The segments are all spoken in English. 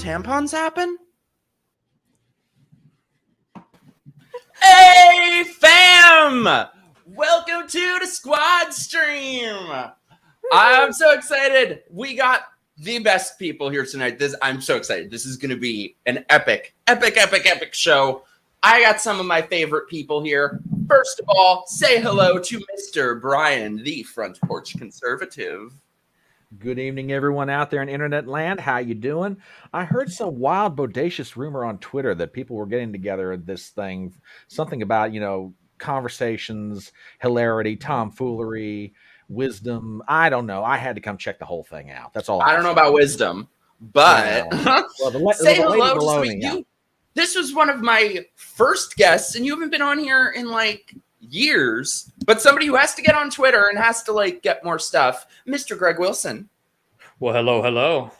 tampons happen? Hey, fam! Welcome to the squad stream. I'm so excited. We got the best people here tonight. I'm so excited. This is going to be an epic show. I got some of my favorite people here. First of all, say hello to Mr. Brian, the Front Porch Conservative. Good evening, everyone out there in internet land. How you doing? I heard some wild, bodacious rumor on Twitter that people were getting together this thing, something about, conversations, hilarity, tomfoolery, wisdom. I don't know. I had to come check the whole thing out. That's all. I don't know about wisdom, but say hello to some of you. This was one of my first guests, and you haven't been on here in years, but somebody who has to get on Twitter and has to get more stuff, Mr. Greg Wilson. Well, hello.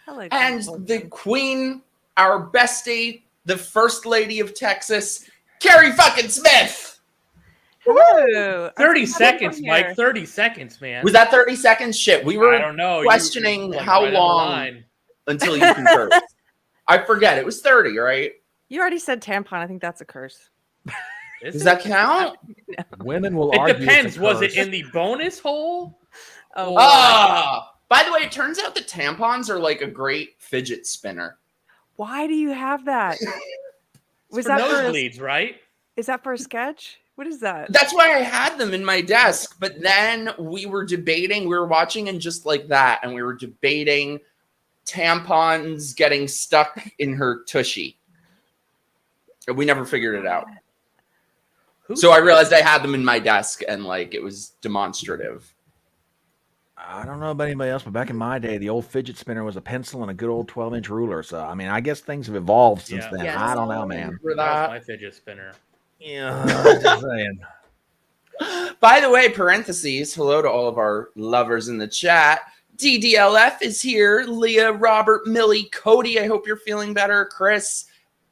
And the queen, our bestie, the first lady of Texas, Keri fucking Smith. Hello. 30 seconds, Mike. 30 seconds, man. Was that 30 seconds? Shit, we were I don't know. questioning how long until you conversed. I forget. It was 30, right? You already said tampon. I think that's a curse. Does that count? No. Women will It argue. depends. Was it in the bonus hole? By the way, it turns out that tampons are a great fidget spinner. Why do you have that? Was that nosebleeds, right? Is that for a sketch? What is that? That's why I had them in my desk. But then we were debating. We were watching and just like that, and we were debating tampons getting stuck in her tushy. We never figured it out. So I realized I had them in my desk, and it was demonstrative. I don't know about anybody else, but back in my day, the old fidget spinner was a pencil and a good old 12-inch ruler. So I guess things have evolved since then. Yes. I don't know, man. That was my fidget spinner. Yeah, I'm just saying. By the way, parentheses, hello to all of our lovers in the chat. DDLF is here. Leah, Robert, Millie, Cody, I hope you're feeling better. Chris,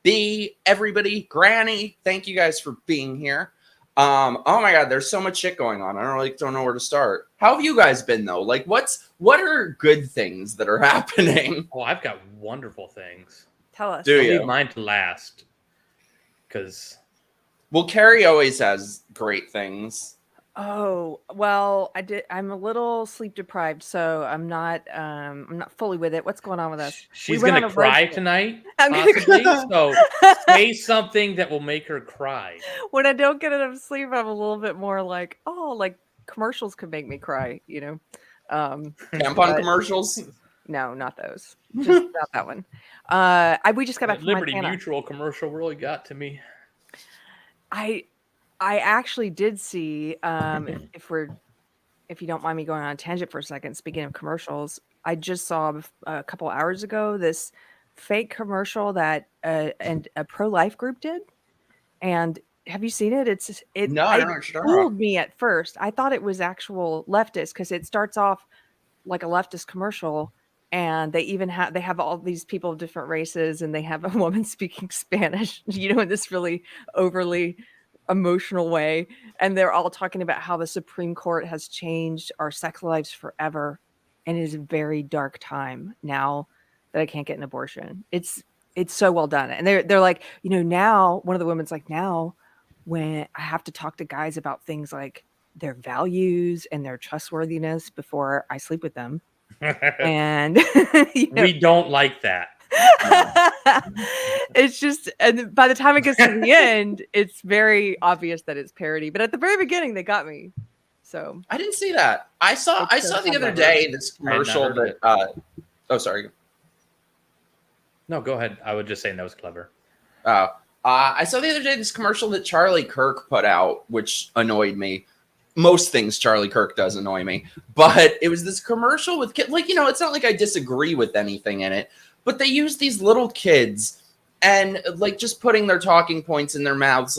B, everybody, Granny, thank you guys for being here. Oh my God, there's so much shit going on. I don't know where to start. How have you guys been though? What are good things that are happening? Oh, I've got wonderful things. Tell us. Do you? Leave mine to last. Well, Keri always has great things. Oh, well, I'm a little sleep deprived, so I'm not fully with it. What's going on with us? She's going to cry tonight, I'm possibly. So say something that will make her cry. When I don't get enough sleep, I'm a little bit more commercials could make me cry, Tampon commercials? No, not those. Just not that one. We just got back from Liberty Montana. Mutual commercial really got to me. I actually did see, if you don't mind me going on a tangent for a second, speaking of commercials, I just saw a couple hours ago this fake commercial that a pro-life group did. And have you seen it? No, I don't know what you're talking about. Fooled me at first. I thought it was actual leftist because it starts off like a leftist commercial. And they even have all these people of different races, and they have a woman speaking Spanish, in this really overly emotional way. And they're all talking about how the Supreme Court has changed our sex lives forever. And it is a very dark time now that I can't get an abortion. It's so well done. And they're like, now one of the women's like, now when I have to talk to guys about things like their values and their trustworthiness before I sleep with them. And we don't like that. It's just, and by the time it gets to the end, it's very obvious that it's parody. But at the very beginning, they got me. So I didn't see that. I saw the other day this commercial that. Oh, sorry. No, go ahead. I would just say that was clever. I saw the other day this commercial that Charlie Kirk put out, which annoyed me. Most things Charlie Kirk does annoy me, but it was this commercial with kids. It's not like I disagree with anything in it, but they use these little kids and just putting their talking points in their mouths.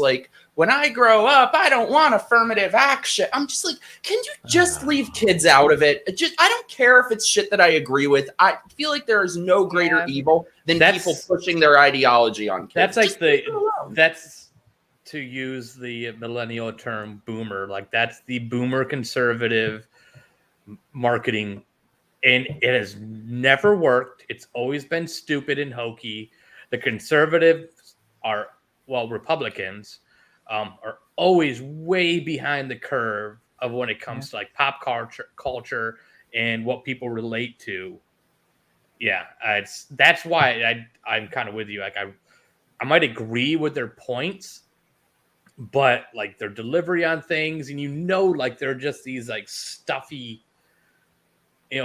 When I grow up, I don't want affirmative action. I'm just like, can you just leave kids out of it? I don't care if it's shit that I agree with. I feel like there is no greater evil than people pushing their ideology on kids. That's to use the millennial term boomer. That's the boomer conservative marketing And it has never worked. It's always been stupid and hokey. The conservatives Republicans are always way behind the curve of when it comes to like pop culture and what people relate to. Yeah, that's why I'm kind of with you. Like I might agree with their points, but like their delivery on things, and like they're just these like stuffy,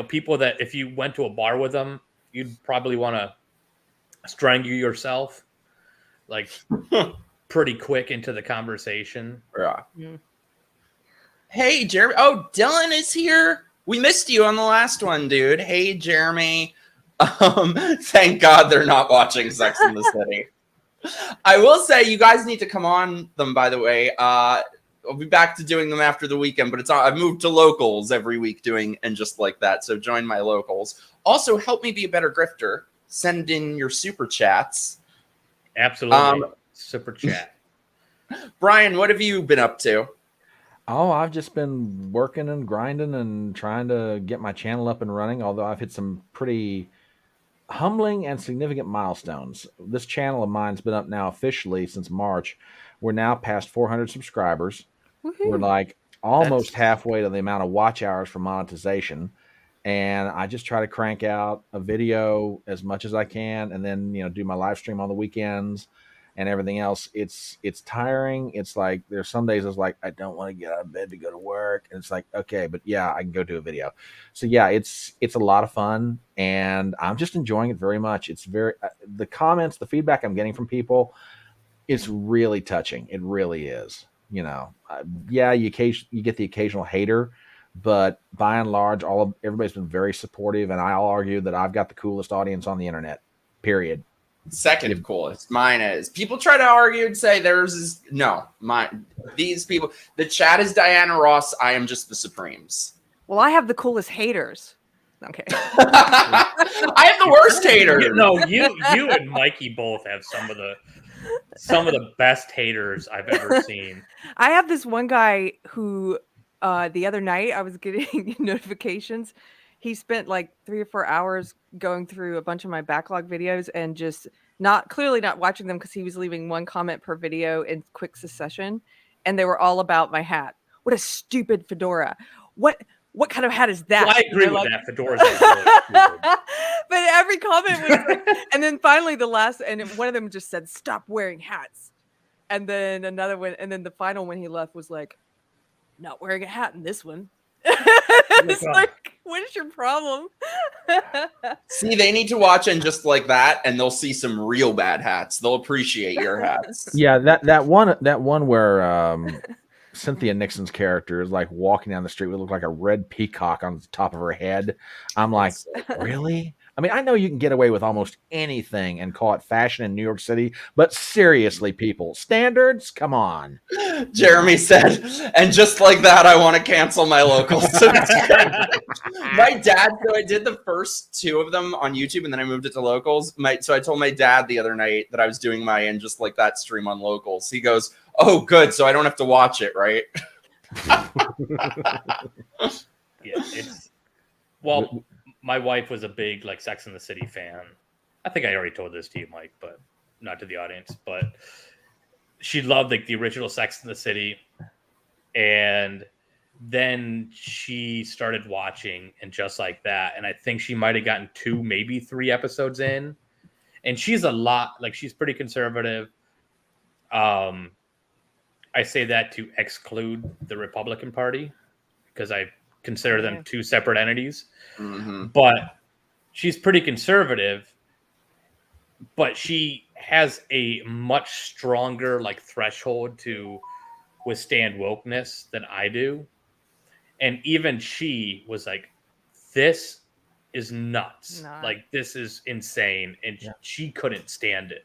people that if you went to a bar with them, you'd probably want to strangle yourself, like pretty quick into the conversation. Yeah. Hey, Jeremy. Oh, Dylan is here. We missed you on the last one, dude. Hey, Jeremy. Thank God they're not watching Sex in the City. I will say you guys need to come on them, by the way. I'll be back to doing them after the weekend, but I've moved to locals every week doing and just like that. So join my locals. Also, help me be a better grifter. Send in your super chats. Absolutely. Super chat. Brian, what have you been up to? Oh, I've just been working and grinding and trying to get my channel up and running, although I've hit some pretty humbling and significant milestones. This channel of mine's been up now officially since March. We're now past 400 subscribers. Woohoo. We're like almost halfway to the amount of watch hours for monetization. And I just try to crank out a video as much as I can and then, do my live stream on the weekends and everything else. It's tiring. It's like there's some days it's like I don't want to get out of bed to go to work, and it's like, okay, but yeah, I can go do a video. So yeah, it's a lot of fun, and I'm just enjoying it very much. It's very the comments, the feedback I'm getting from people, it's really touching. It really is. Yeah, you get the occasional hater, but by and large, everybody's been very supportive, and I'll argue that I've got the coolest audience on the internet. Period. Second coolest. Mine is. People try to argue and say theirs is mine. These people. The chat is Diana Ross. I am just the Supremes. Well, I have the coolest haters. Okay. I have the worst haters. You and Mikey both have some of the best haters I've ever seen. I have this one guy who the other night I was getting notifications. He spent like 3 or 4 hours going through a bunch of my backlog videos and just clearly not watching them because he was leaving one comment per video in quick succession, and they were all about my hat. What a stupid fedora! What kind of hat is that? Well, I agree with that. Fedoras are really stupid. But every comment was like, and then finally the last, and one of them just said, "Stop wearing hats," and then another one, and then the final one he left was like, "Not wearing a hat in this one." It's like, what is your problem? See, they need to watch and just like that, and they'll see some real bad hats. They'll appreciate your hats. Yeah, that one where Cynthia Nixon's character is like walking down the street with look like a red peacock on the top of her head. I'm like, really? I mean, I know you can get away with almost anything and call it fashion in New York City, but seriously, people, standards? Come on. Jeremy said, and just like that, I want to cancel my local subscribe. My dad, so I did the first 2 of them on YouTube, and then I moved it to locals. So I told my dad the other night that I was doing my and just like that stream on locals. He goes, "Oh, good, so I don't have to watch it, right?" My wife was a big like Sex and the City fan. I think I already told this to you, Mike, but not to the audience. But she loved like the original Sex and the City, and then she started watching and just like that. And I think she might have gotten 2, maybe 3 episodes in. And she's she's pretty conservative. I say that to exclude the Republican Party because I consider them 2 separate entities. Mm-hmm. But she's pretty conservative, but she has a much stronger like threshold to withstand wokeness than I do. And even she was like, "This is nuts. Like, this is insane." And she couldn't stand it.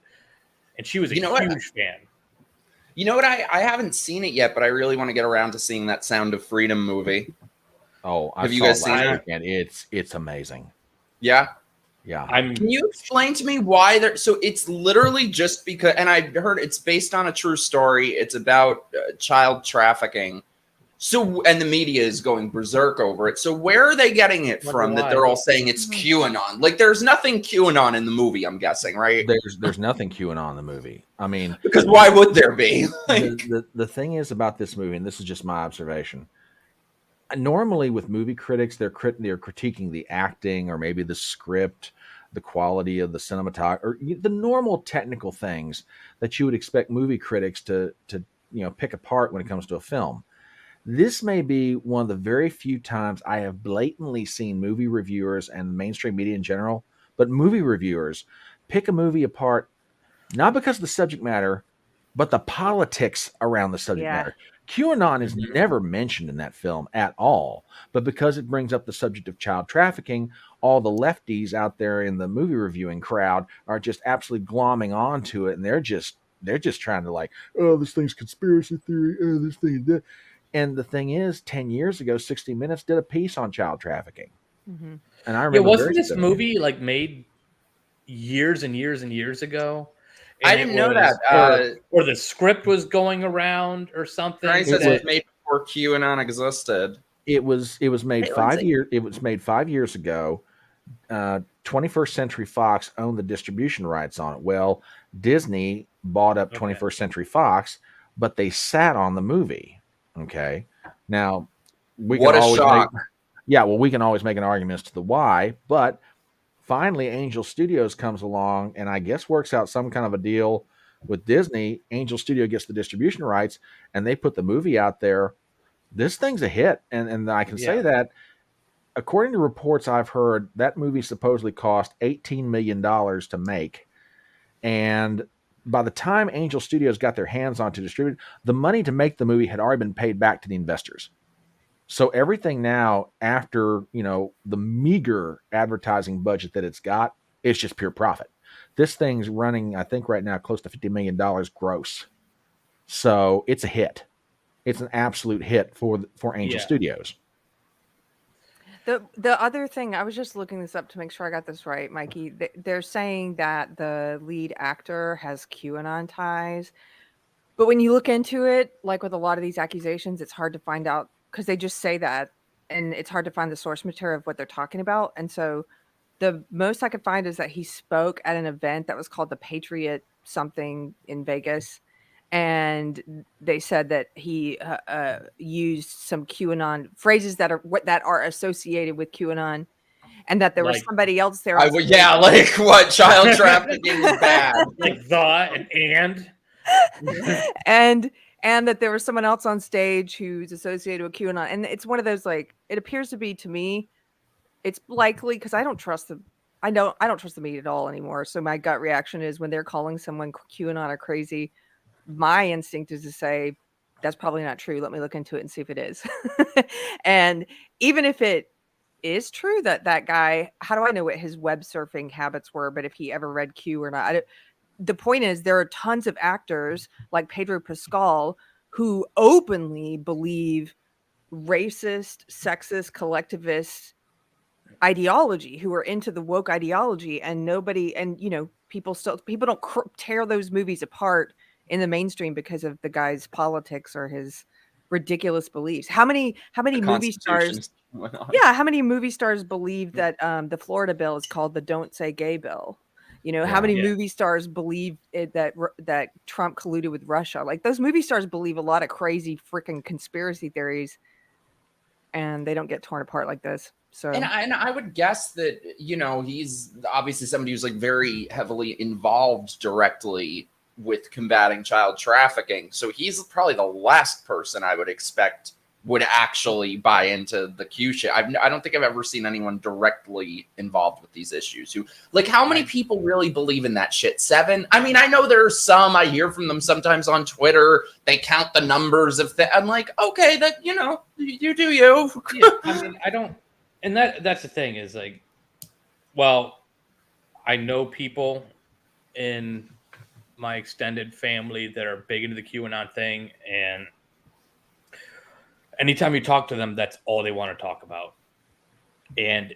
And she was a huge fan. You know what? I haven't seen it yet, but I really want to get around to seeing that Sound of Freedom movie. Oh, have you guys seen it? And it's amazing. Yeah. Yeah. Can you explain to me why they're so? It's literally just because, and I heard it's based on a true story. It's about child trafficking. So, and the media is going berserk over it. So where are they getting it from that they're all saying it's QAnon? Like, there's nothing QAnon in the movie, I'm guessing, right? There's nothing QAnon in the movie. I mean, because why would there be? Like, the thing is about this movie, and this is just my observation. Normally with movie critics, they're critiquing the acting or maybe the script, the quality of the cinematography, or the normal technical things that you would expect movie critics to pick apart when it comes to a film. This may be one of the very few times I have blatantly seen movie reviewers and mainstream media in general, but movie reviewers pick a movie apart, not because of the subject matter, but the politics around the subject matter. QAnon is never mentioned in that film at all, but because it brings up the subject of child trafficking, all the lefties out there in the movie reviewing crowd are just absolutely glomming onto it, and they're just trying to like, oh, this thing's conspiracy theory, oh, this thing is that. And the thing is, 10 years ago, 60 Minutes did a piece on child trafficking. Mm-hmm. And I remember wasn't this movie like made years and years and years ago? And I didn't know that. Or the script was going around or something. It was made before QAnon existed. It was made 5 years. It was made 5 years ago. 21st Century Fox owned the distribution rights on it. Well, Disney bought up 21st Century Fox, but they sat on the movie. Okay. Now, we can always make an argument as to the why, but finally Angel Studios comes along and I guess works out some kind of a deal with Disney. Angel Studio gets the distribution rights and they put the movie out there. This thing's a hit. And I can say that according to reports I've heard, that movie supposedly cost $18 million to make. And by the time Angel Studios got their hands on to distribute, the money to make the movie had already been paid back to the investors. So everything now, after the meager advertising budget that it's got, it's just pure profit. This thing's running, I think, right now close to $50 million gross. So it's a hit. It's an absolute hit for Angel Studios. The other thing, I was just looking this up to make sure I got this right, Mikey. They're saying that the lead actor has QAnon ties. But when you look into it, like with a lot of these accusations, it's hard to find out because they just say that. And it's hard to find the source material of what they're talking about. And so the most I could find is that he spoke at an event that was called the Patriot something in Vegas. And they said that he used some QAnon phrases that are associated with QAnon, and that there was somebody else there. Like what? Child trafficking is bad. Like the and that there was someone else on stage who's associated with QAnon, and it's one of those like it appears to be to me. It's likely because I don't trust the media at all anymore. So my gut reaction is when they're calling someone QAnon or crazy. My instinct is to say that's probably not true. Let me look into it and see if it is. And even if it is true that guy, how do I know what his web surfing habits were? But if he ever read Q or not, the point is there are tons of actors like Pedro Pascal who openly believe racist, sexist, collectivist ideology, who are into the woke ideology, and people don't tear those movies apart in the mainstream because of the guy's politics or his ridiculous beliefs. How many movie stars? Yeah, how many movie stars believe that the Florida bill is called the "Don't Say Gay" bill? How many movie stars believe that Trump colluded with Russia? Like those movie stars believe a lot of crazy freaking conspiracy theories, and they don't get torn apart like this. So, and I would guess that he's obviously somebody who's like very heavily involved directly with combating child trafficking. So he's probably the last person I would expect would actually buy into the Q shit. I don't think I've ever seen anyone directly involved with these issues who, like, how many people really believe in that shit? 7? I mean, I know there are some, I hear from them sometimes on Twitter. They count the numbers of I'm like, okay, that, you do you. Yeah, I mean, I don't, and that's the thing is like, well, I know people in my extended family that are big into the QAnon thing, and anytime you talk to them, that's all they want to talk about, and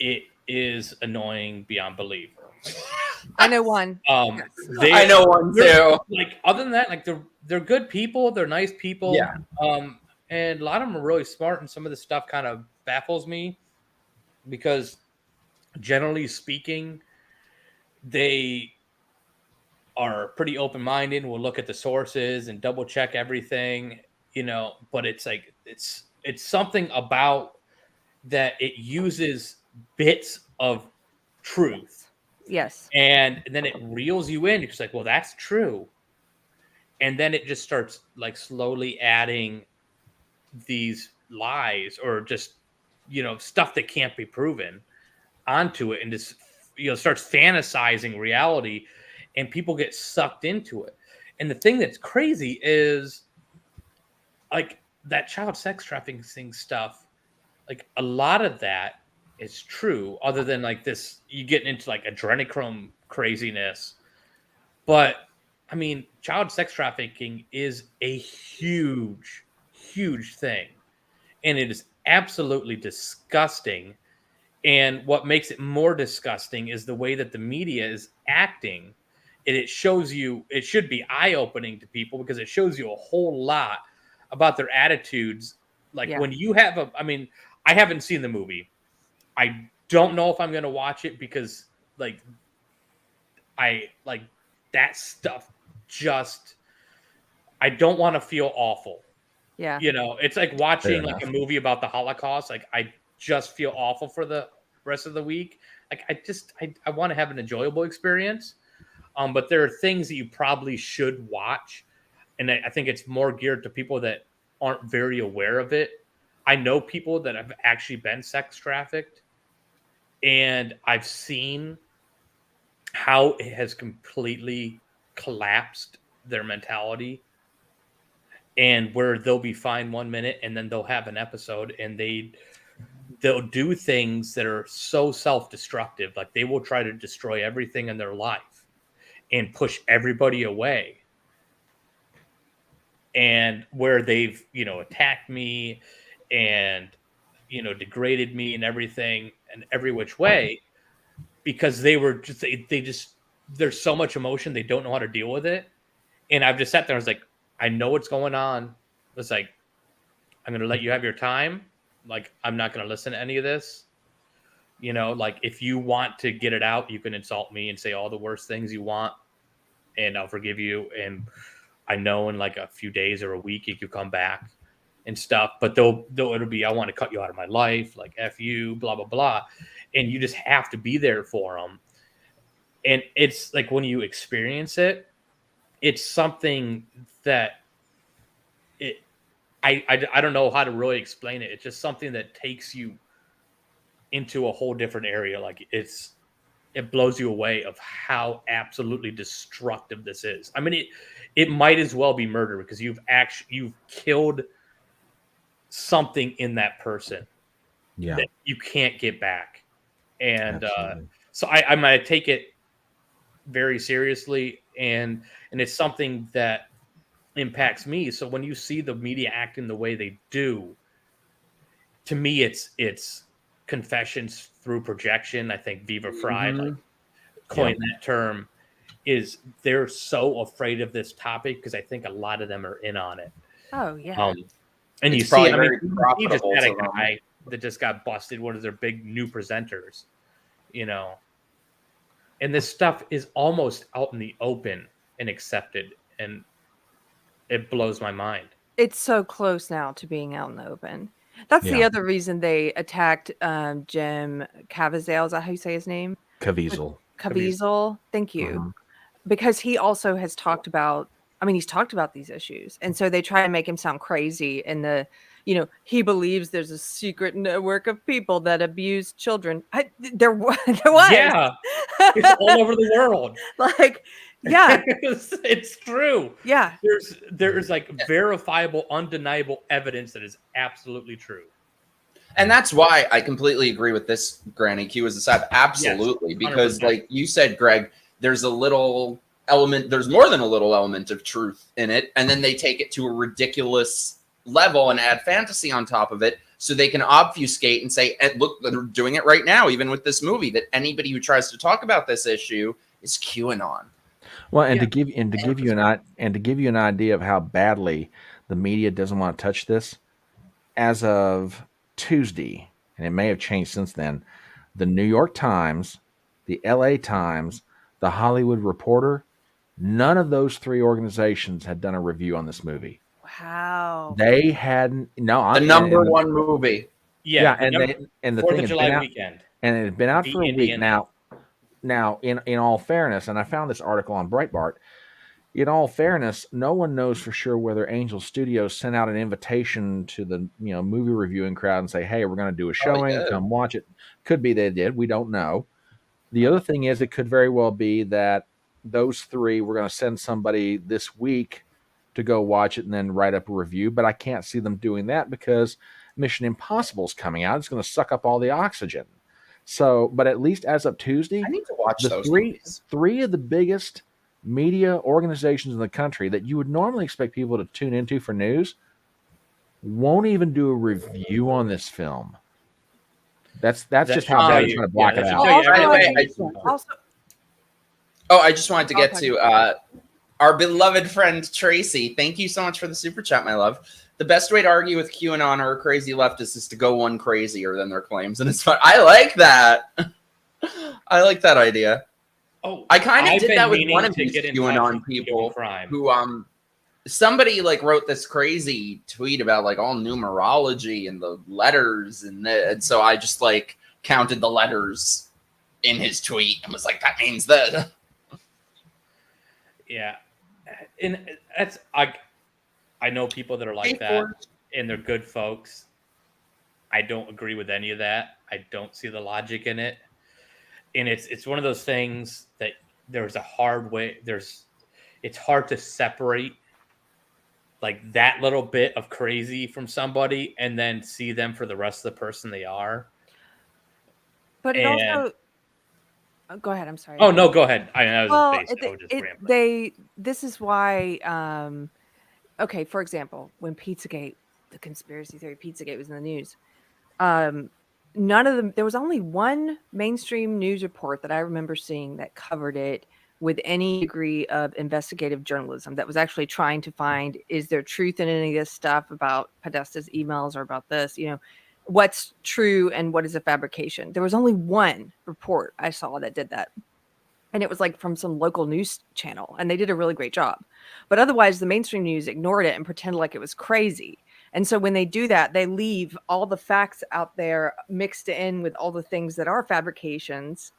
it is annoying beyond belief. I know one. I know one too. Like other than that, like they're good people, they're nice people. Yeah. and a lot of them are really smart, and some of the stuff kind of baffles me because, generally speaking, they are pretty open-minded. We'll look at the sources and double check everything, but it's like it's something about that it uses bits of truth. Yes. And then it reels you in. It's like, well, that's true. And then it just starts like slowly adding these lies or just, stuff that can't be proven onto it, and just, starts fantasizing reality, and people get sucked into it. And the thing that's crazy is like that child sex trafficking stuff, like a lot of that is true, other than like this, you get into like adrenochrome craziness. But I mean, child sex trafficking is a huge, huge thing. And it is absolutely disgusting. And what makes it more disgusting is the way that the media is acting. And it shows you, it should be eye-opening to people because it shows you a whole lot about their attitudes. Like when you have I haven't seen the movie. I don't know if I'm going to watch it because like that stuff just, I don't want to feel awful. Yeah. It's like watching like a movie about the Holocaust. Like I just feel awful for the rest of the week. Like I want to have an enjoyable experience. But there are things that you probably should watch. And I think it's more geared to people that aren't very aware of it. I know people that have actually been sex trafficked, and I've seen how it has completely collapsed their mentality, and where they'll be fine 1 minute and then they'll have an episode and they'll do things that are so self-destructive. Like they will try to destroy everything in their life and push everybody away. And where they've, attacked me and, degraded me and everything and every which way, because they were just, there's so much emotion. They don't know how to deal with it. And I've just sat there and was like, I know what's going on. It's like, I'm going to let you have your time. Like, I'm not going to listen to any of this. Like if you want to get it out, you can insult me and say all the worst things you want, and I'll forgive you. And I know in like a few days or a week, you could come back and stuff, but it'll be, I want to cut you out of my life. Like F you, blah, blah, blah. And you just have to be there for them. And it's like, when you experience it, it's something that I don't know how to really explain it. It's just something that takes you into a whole different area. Like it blows you away of how absolutely destructive this is. I mean, it might as well be murder, because you've killed something in that person that you can't get back. And so I'm going to take it very seriously, and it's something that impacts me. So when you see the media acting the way they do, to me, it's confessions through projection. I think Viva Frei coined that term. Is they're so afraid of this topic because I think a lot of them are in on it. Oh yeah. And It's you see, he just had a guy that just got busted. One of their big new presenters, and this stuff is almost out in the open and accepted, and it blows my mind. It's so close now to being out in the open. That's the other reason they attacked Jim Caviezel. Is that how you say his name? Caviezel. Thank you. Because he also has talked about, he's talked about these issues. And so they try to make him sound crazy. And he believes there's a secret network of people that abuse children. There was. Yeah. It's all over the world. Like, yeah. It's true. Yeah. There's like verifiable, undeniable evidence that is absolutely true. And that's why I completely agree with this, Granny Q, as a side. Absolutely. Yes, because like you said, Greg, there's a little element, there's more than a little element of truth in it. And then they take it to a ridiculous level and add fantasy on top of it, so they can obfuscate and say, look, they're doing it right now, even with this movie, that anybody who tries to talk about this issue is QAnon. Well, and to give you an idea of how badly the media doesn't want to touch this, as of Tuesday, and it may have changed since then, the New York Times, the LA Times, the Hollywood Reporter, none of those three organizations had done a review on this movie. Wow. They hadn't. No, The number one movie. Yeah, the and the 4th thing of has July been out, weekend. and it had been out The for a week Indian. now. In all fairness, and I found this article on Breitbart. In all fairness, no one knows for sure whether Angel Studios sent out an invitation to the movie reviewing crowd and say, "Hey, we're going to do a showing. Come watch it." Could be they did. We don't know. The other thing is, it could very well be that those three were going to send somebody this week to go watch it and then write up a review. But I can't see them doing that because Mission Impossible is coming out. It's going to suck up all the oxygen. So, but at least as of Tuesday, I need to watch the those movies. three of the biggest media organizations in the country that you would normally expect people to tune into for news won't even do a review on this film. That's just how bad it's going to block it out. I just wanted to get to our beloved friend Tracy. Thank you so much for the super chat, my love. The best way to argue with QAnon or a crazy leftist is to go one crazier than their claims, and it's fun. I like that. I like that idea. Oh, I kind of did that with one of these QAnon people who somebody like wrote this crazy tweet about like all numerology and the letters and so I just like counted the letters in his tweet and was like, that means that. Yeah, and that's I know people that are like that, and they're good folks. I don't agree with any of that. I don't see the logic in it. And it's one of those things that there's a hard way. It's hard to separate like that little bit of crazy from somebody and then see them for the rest of the person they are. But it also, go ahead. I'm sorry. Oh no, go ahead. This is why. Okay, for example, when Pizzagate, the conspiracy theory Pizzagate was in the news, none of them. There was only one mainstream news report that I remember seeing that covered it with any degree of investigative journalism that was actually trying to find, is there truth in any of this stuff about Podesta's emails or about this, what's true and what is a fabrication. There was only one report I saw that did that. And it was like from some local news channel, and they did a really great job. But otherwise, the mainstream news ignored it and pretended like it was crazy. And so when they do that, they leave all the facts out there mixed in with all the things that are fabrications,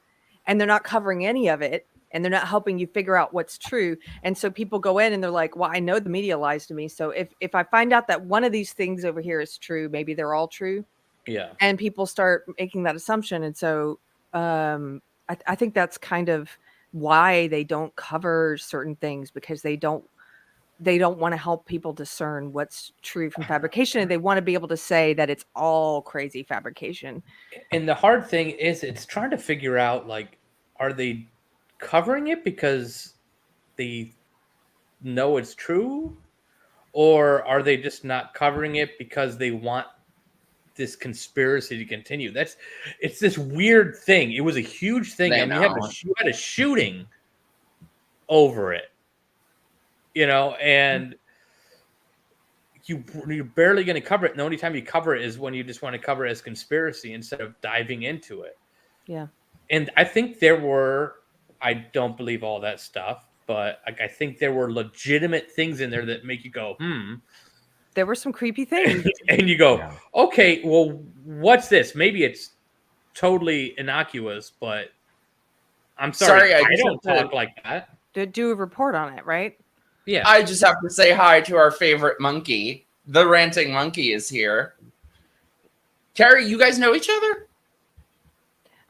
and they're not covering any of it, and they're not helping you figure out what's true. And so people go in and they're like, well, I know the media lies to me. So if I find out that one of these things over here is true, maybe they're all true. Yeah. And people start making that assumption. And so I think that's kind of why they don't cover certain things, because they don't want to help people discern what's true from fabrication. And they want to be able to say that it's all crazy fabrication. And the hard thing is, it's trying to figure out, like, are they covering it because they know it's true, or are they just not covering it because they want this conspiracy to continue? It's this weird thing. It was a huge thing, and you had a shooting over it, and you're barely going to cover it. And the only time you cover it is when you just want to cover it as conspiracy instead of diving into it. Yeah. And I think I don't believe all that stuff, but I think there were legitimate things in there that make you go, There were some creepy things. And you go, okay, well, what's this? Maybe it's totally innocuous, but I'm sorry I don't talk like that. To do a report on it, right? Yeah. I just have to say hi to our favorite monkey. The ranting monkey is here. Keri, you guys know each other?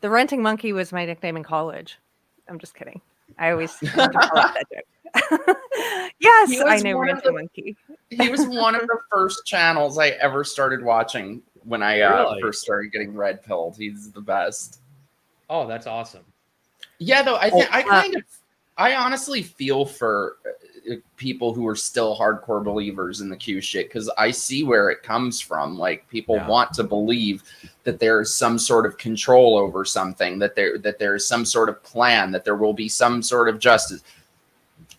The ranting monkey was my nickname in college. I'm just kidding. I always that joke. Yes, I know ranting monkey. He was one of the first channels I ever started watching when I first started getting red pilled. He's the best. Oh, that's awesome. Yeah, though I honestly feel for people who are still hardcore believers in the Q shit, because I see where it comes from. Like, people want to believe that there's some sort of control over something, that there is some sort of plan, that there will be some sort of justice.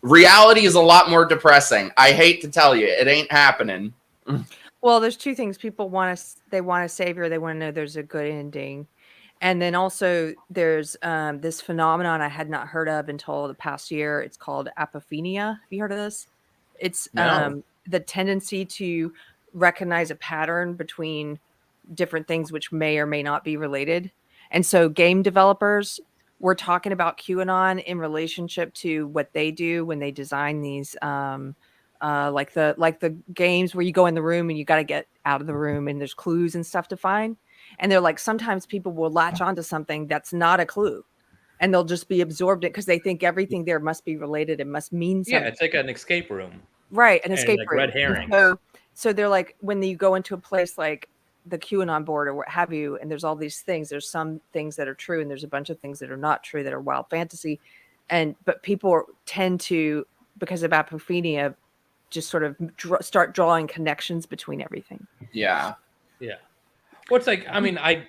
Reality is a lot more depressing. I hate to tell you, it ain't happening. Well, there's two things. People want to, they want a savior. They want to know there's a good ending. And then also there's this phenomenon I had not heard of until the past year. It's called apophenia. Have you heard of this? It's No. the tendency to recognize a pattern between different things which may or may not be related. And so game developers were talking about QAnon in relationship to what they do when they design these like the games where you go in the room and you got to get out of the room and there's clues and stuff to find. And they're like, sometimes people will latch onto something that's not a clue and they'll just be absorbed it because they think everything there must be related. It must mean something. Yeah, it's like an escape room. Right, an and escape like room. red herrings. So they're like, when you go into a place like the QAnon board or what have you, and there's all these things, there's some things that are true and there's a bunch of things that are not true that are wild fantasy. But people tend to, because of apophenia, just sort of start drawing connections between everything. Yeah. Yeah. Well, it's like, I mean, I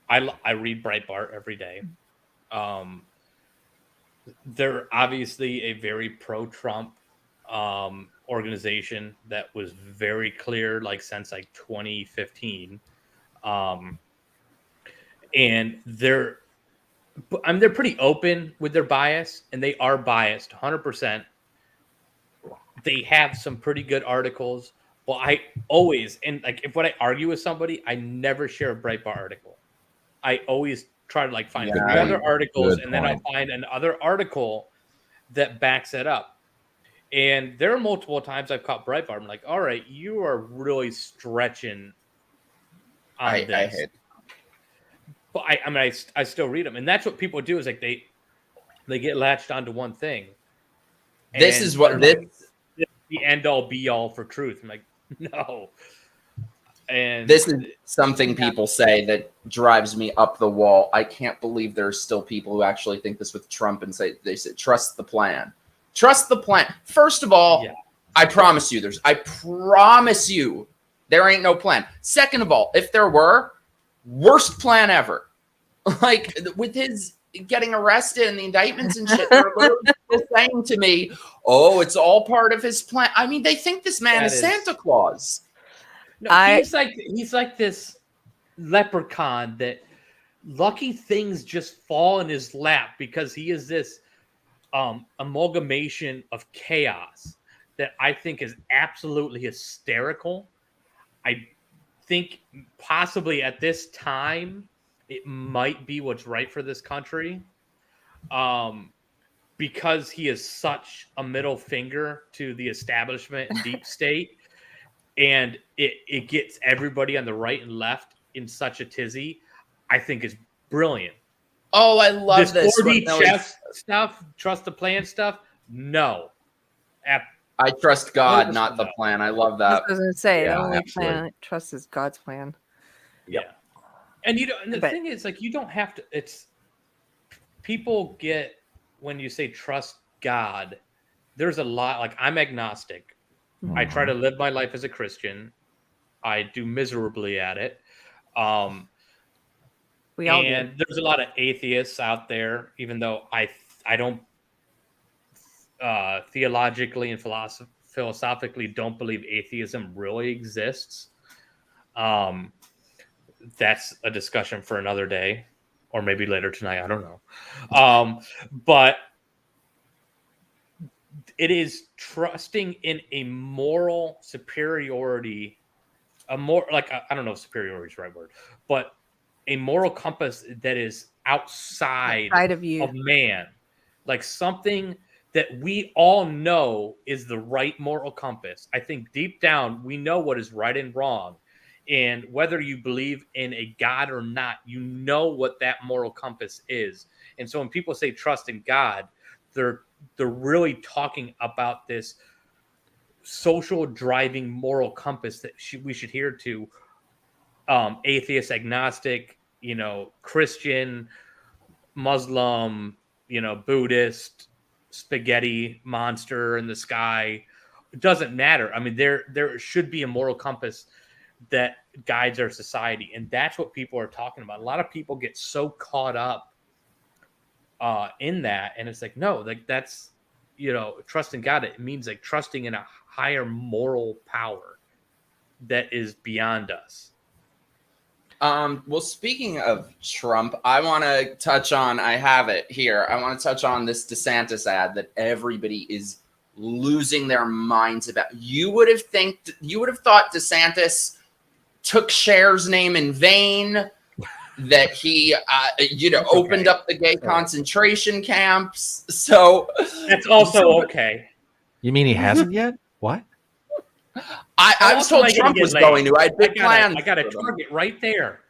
read Breitbart every day. They're obviously a very pro-Trump organization that was very clear, like since like 2015, and they're pretty open with their bias, and they are biased 100%. They have some pretty good articles. Well, I always, and like if when I argue with somebody, I never share a Breitbart article. I always try to like find other articles, and then I'll find another article that backs it up. And there are multiple times I've caught Breitbart. I'm like, all right, you are really stretching on this. I hate. But I mean, I still read them, and that's what people do. Is like they get latched onto one thing. This is what this is the end all be all for truth. I'm like, no. And this is something people say that drives me up the wall. I can't believe there's still people who actually think this with Trump and say trust the plan. Trust the plan. First of all, I promise you there ain't no plan. Second of all, if there were, worst plan ever. Like with his getting arrested and the indictments and shit, they're literally saying to me, "Oh, it's all part of his plan." I mean, they think this man is Santa Claus. No, he's like this leprechaun that lucky things just fall in his lap because he is this amalgamation of chaos that I think is absolutely hysterical. I think possibly at this time it might be what's right for this country, because he is such a middle finger to the establishment and deep state, and it gets everybody on the right and left in such a tizzy. I think is brilliant. Oh, I love this 4D chess stuff, trust the plan stuff. No. I trust God, not the plan. I love that. I was going to say, the only plan I trust is God's plan. Yeah. And the thing is, like, you don't have to, it's, people get, when you say trust God, there's a lot, like, I'm agnostic. Mm-hmm. I try to live my life as a Christian. I do miserably at it. We all do. There's a lot of atheists out there, even though I don't theologically and philosophically don't believe atheism really exists. That's a discussion for another day, or maybe later tonight. I don't know. But it is trusting in a moral superiority, I don't know if superiority is the right word, but a moral compass that is outside of you, of man, like something that we all know is the right moral compass. I think deep down we know what is right and wrong, and whether you believe in a God or not, you know what that moral compass is. And so when people say trust in God, they're really talking about this social driving moral compass that we should adhere to. Atheist, agnostic, Christian, Muslim, Buddhist, spaghetti monster in the sky. It doesn't matter. I mean, there should be a moral compass that guides our society. And that's what people are talking about. A lot of people get so caught up in that. And it's like, no, like that's, trusting God. It means like trusting in a higher moral power that is beyond us. Well, speaking of Trump, I want to touch on, I have it here. I want to touch on this DeSantis ad that everybody is losing their minds about. You would have thought DeSantis took Cher's name in vain, that he, opened up the gay concentration camps. So That's also okay. You mean he hasn't yet? What? I was told Trump was going to. I had big plans. I got a target right there.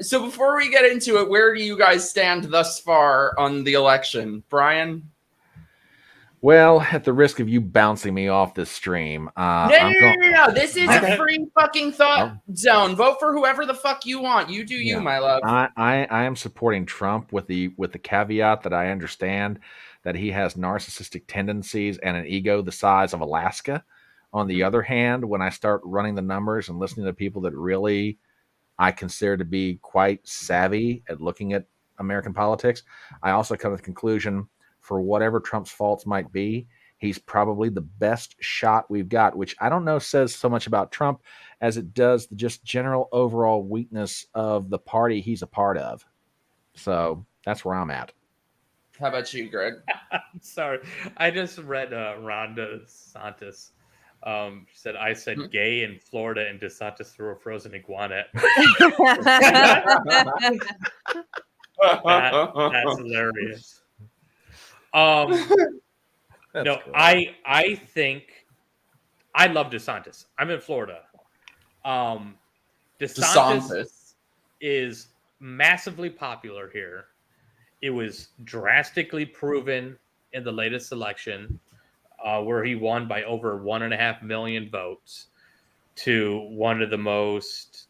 So before we get into it, where do you guys stand thus far on the election, Brian? Well, at the risk of you bouncing me off this stream, No. This is a free fucking thought zone. Vote for whoever the fuck you want. You do you, my love. I am supporting Trump with the caveat that I understand that he has narcissistic tendencies and an ego the size of Alaska. On the other hand, when I start running the numbers and listening to people that really I consider to be quite savvy at looking at American politics, I also come to the conclusion, for whatever Trump's faults might be, he's probably the best shot we've got, which I don't know says so much about Trump as it does the just general overall weakness of the party he's a part of. So that's where I'm at. How about you, Greg? I'm sorry. I just read Rhonda DeSantis. She said, I said gay in Florida and DeSantis threw a frozen iguana at me. That's hilarious. No, cool. I think I love DeSantis. I'm in Florida. DeSantis is massively popular here. It was drastically proven in the latest election, where he won by over 1.5 million votes to one of the most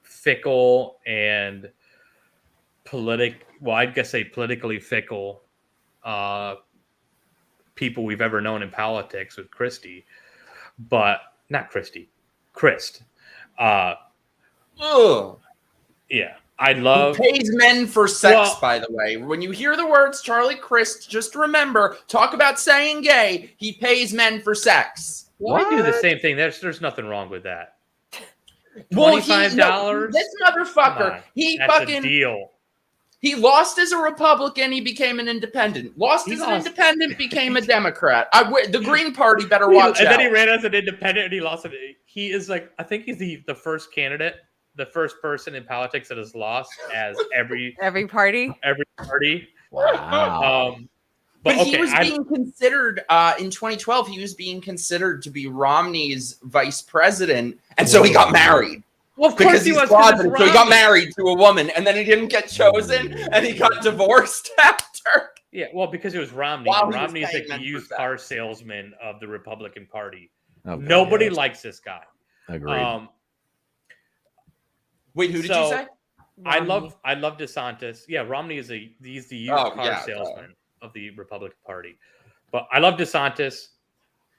fickle and politically fickle people we've ever known in politics with Christie, but not Christie, Christ. Yeah. I love. He pays men for sex, by the way. When you hear the words Charlie Crist, just remember, talk about saying gay. He pays men for sex. Well, I do the same thing. There's nothing wrong with that. $25. This motherfucker, that's a deal. He lost as a Republican. He became an independent. Lost as an independent, became a Democrat. The Green Party better watch out. And then he ran as an independent, and he lost it. He is I think he's the first candidate. The first person in politics that has lost as every party. Wow. But he was being considered in 2012. He was being considered to be Romney's vice president, and so he got married. Well, of course he was. Closeted, so he got married to a woman, and then he didn't get chosen, and he got divorced after. Yeah, well, because it was Romney. Romney is like the used car salesman of the Republican Party. Okay, nobody likes this guy. Agreed. Wait, who did you say? Romney. I love DeSantis. Yeah, Romney is he's the used car salesman of the Republican Party. But I love DeSantis.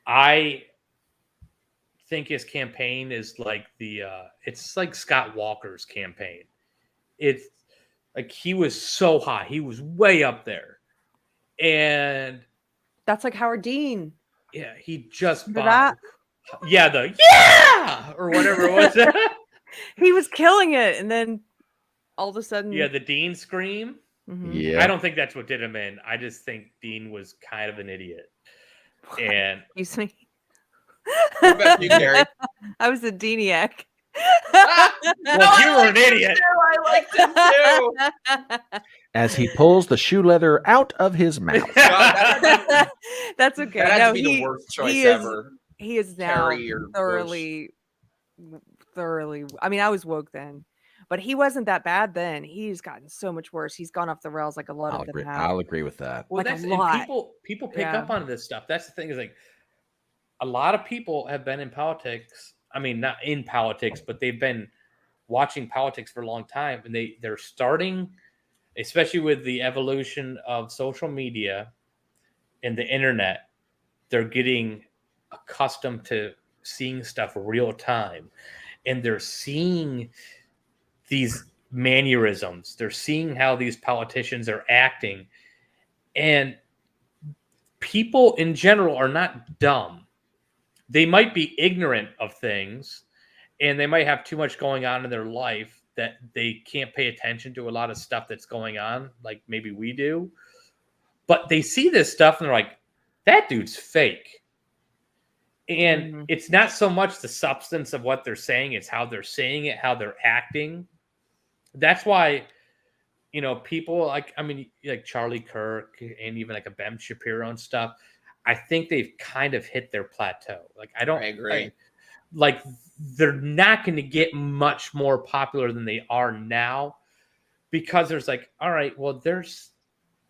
I think his campaign is like it's like Scott Walker's campaign. It's like he was so hot. He was way up there. And that's like Howard Dean. Yeah, he just bombed. That? Yeah, or whatever it was. He was killing it, and then all of a sudden, the Dean scream. Mm-hmm. Yeah, I don't think that's what did him in. I just think Dean was kind of an idiot. And excuse me. What about you, Keri? I was a Deaniac. Well, you were an idiot. I liked him too. As he pulls the shoe leather out of his mouth. That's okay. That had to be the worst choice ever. He is now thoroughly. I mean, I was woke then, but he wasn't that bad then. He's gotten so much worse. He's gone off the rails like a lot of them have. I'll agree with that. Well, like a lot. People pick up on this stuff. That's the thing, is like a lot of people have been in politics. I mean, not in politics, but they've been watching politics for a long time, and they're starting, especially with the evolution of social media and the internet, they're getting accustomed to seeing stuff real time. And they're seeing these mannerisms. They're seeing how these politicians are acting. And people in general are not dumb. they might be ignorant of things, and they might have too much going on in their life that they can't pay attention to a lot of stuff that's going on, like maybe we do. But they see this stuff and they're like, that dude's fake. And it's not so much the substance of what they're saying, it's how they're saying it, how they're acting. That's why, you know, people like Charlie Kirk and even like a Ben Shapiro and stuff, I think they've kind of hit their plateau. Like, I agree. Like, they're not going to get much more popular than they are now, because there's like, all right, well, there's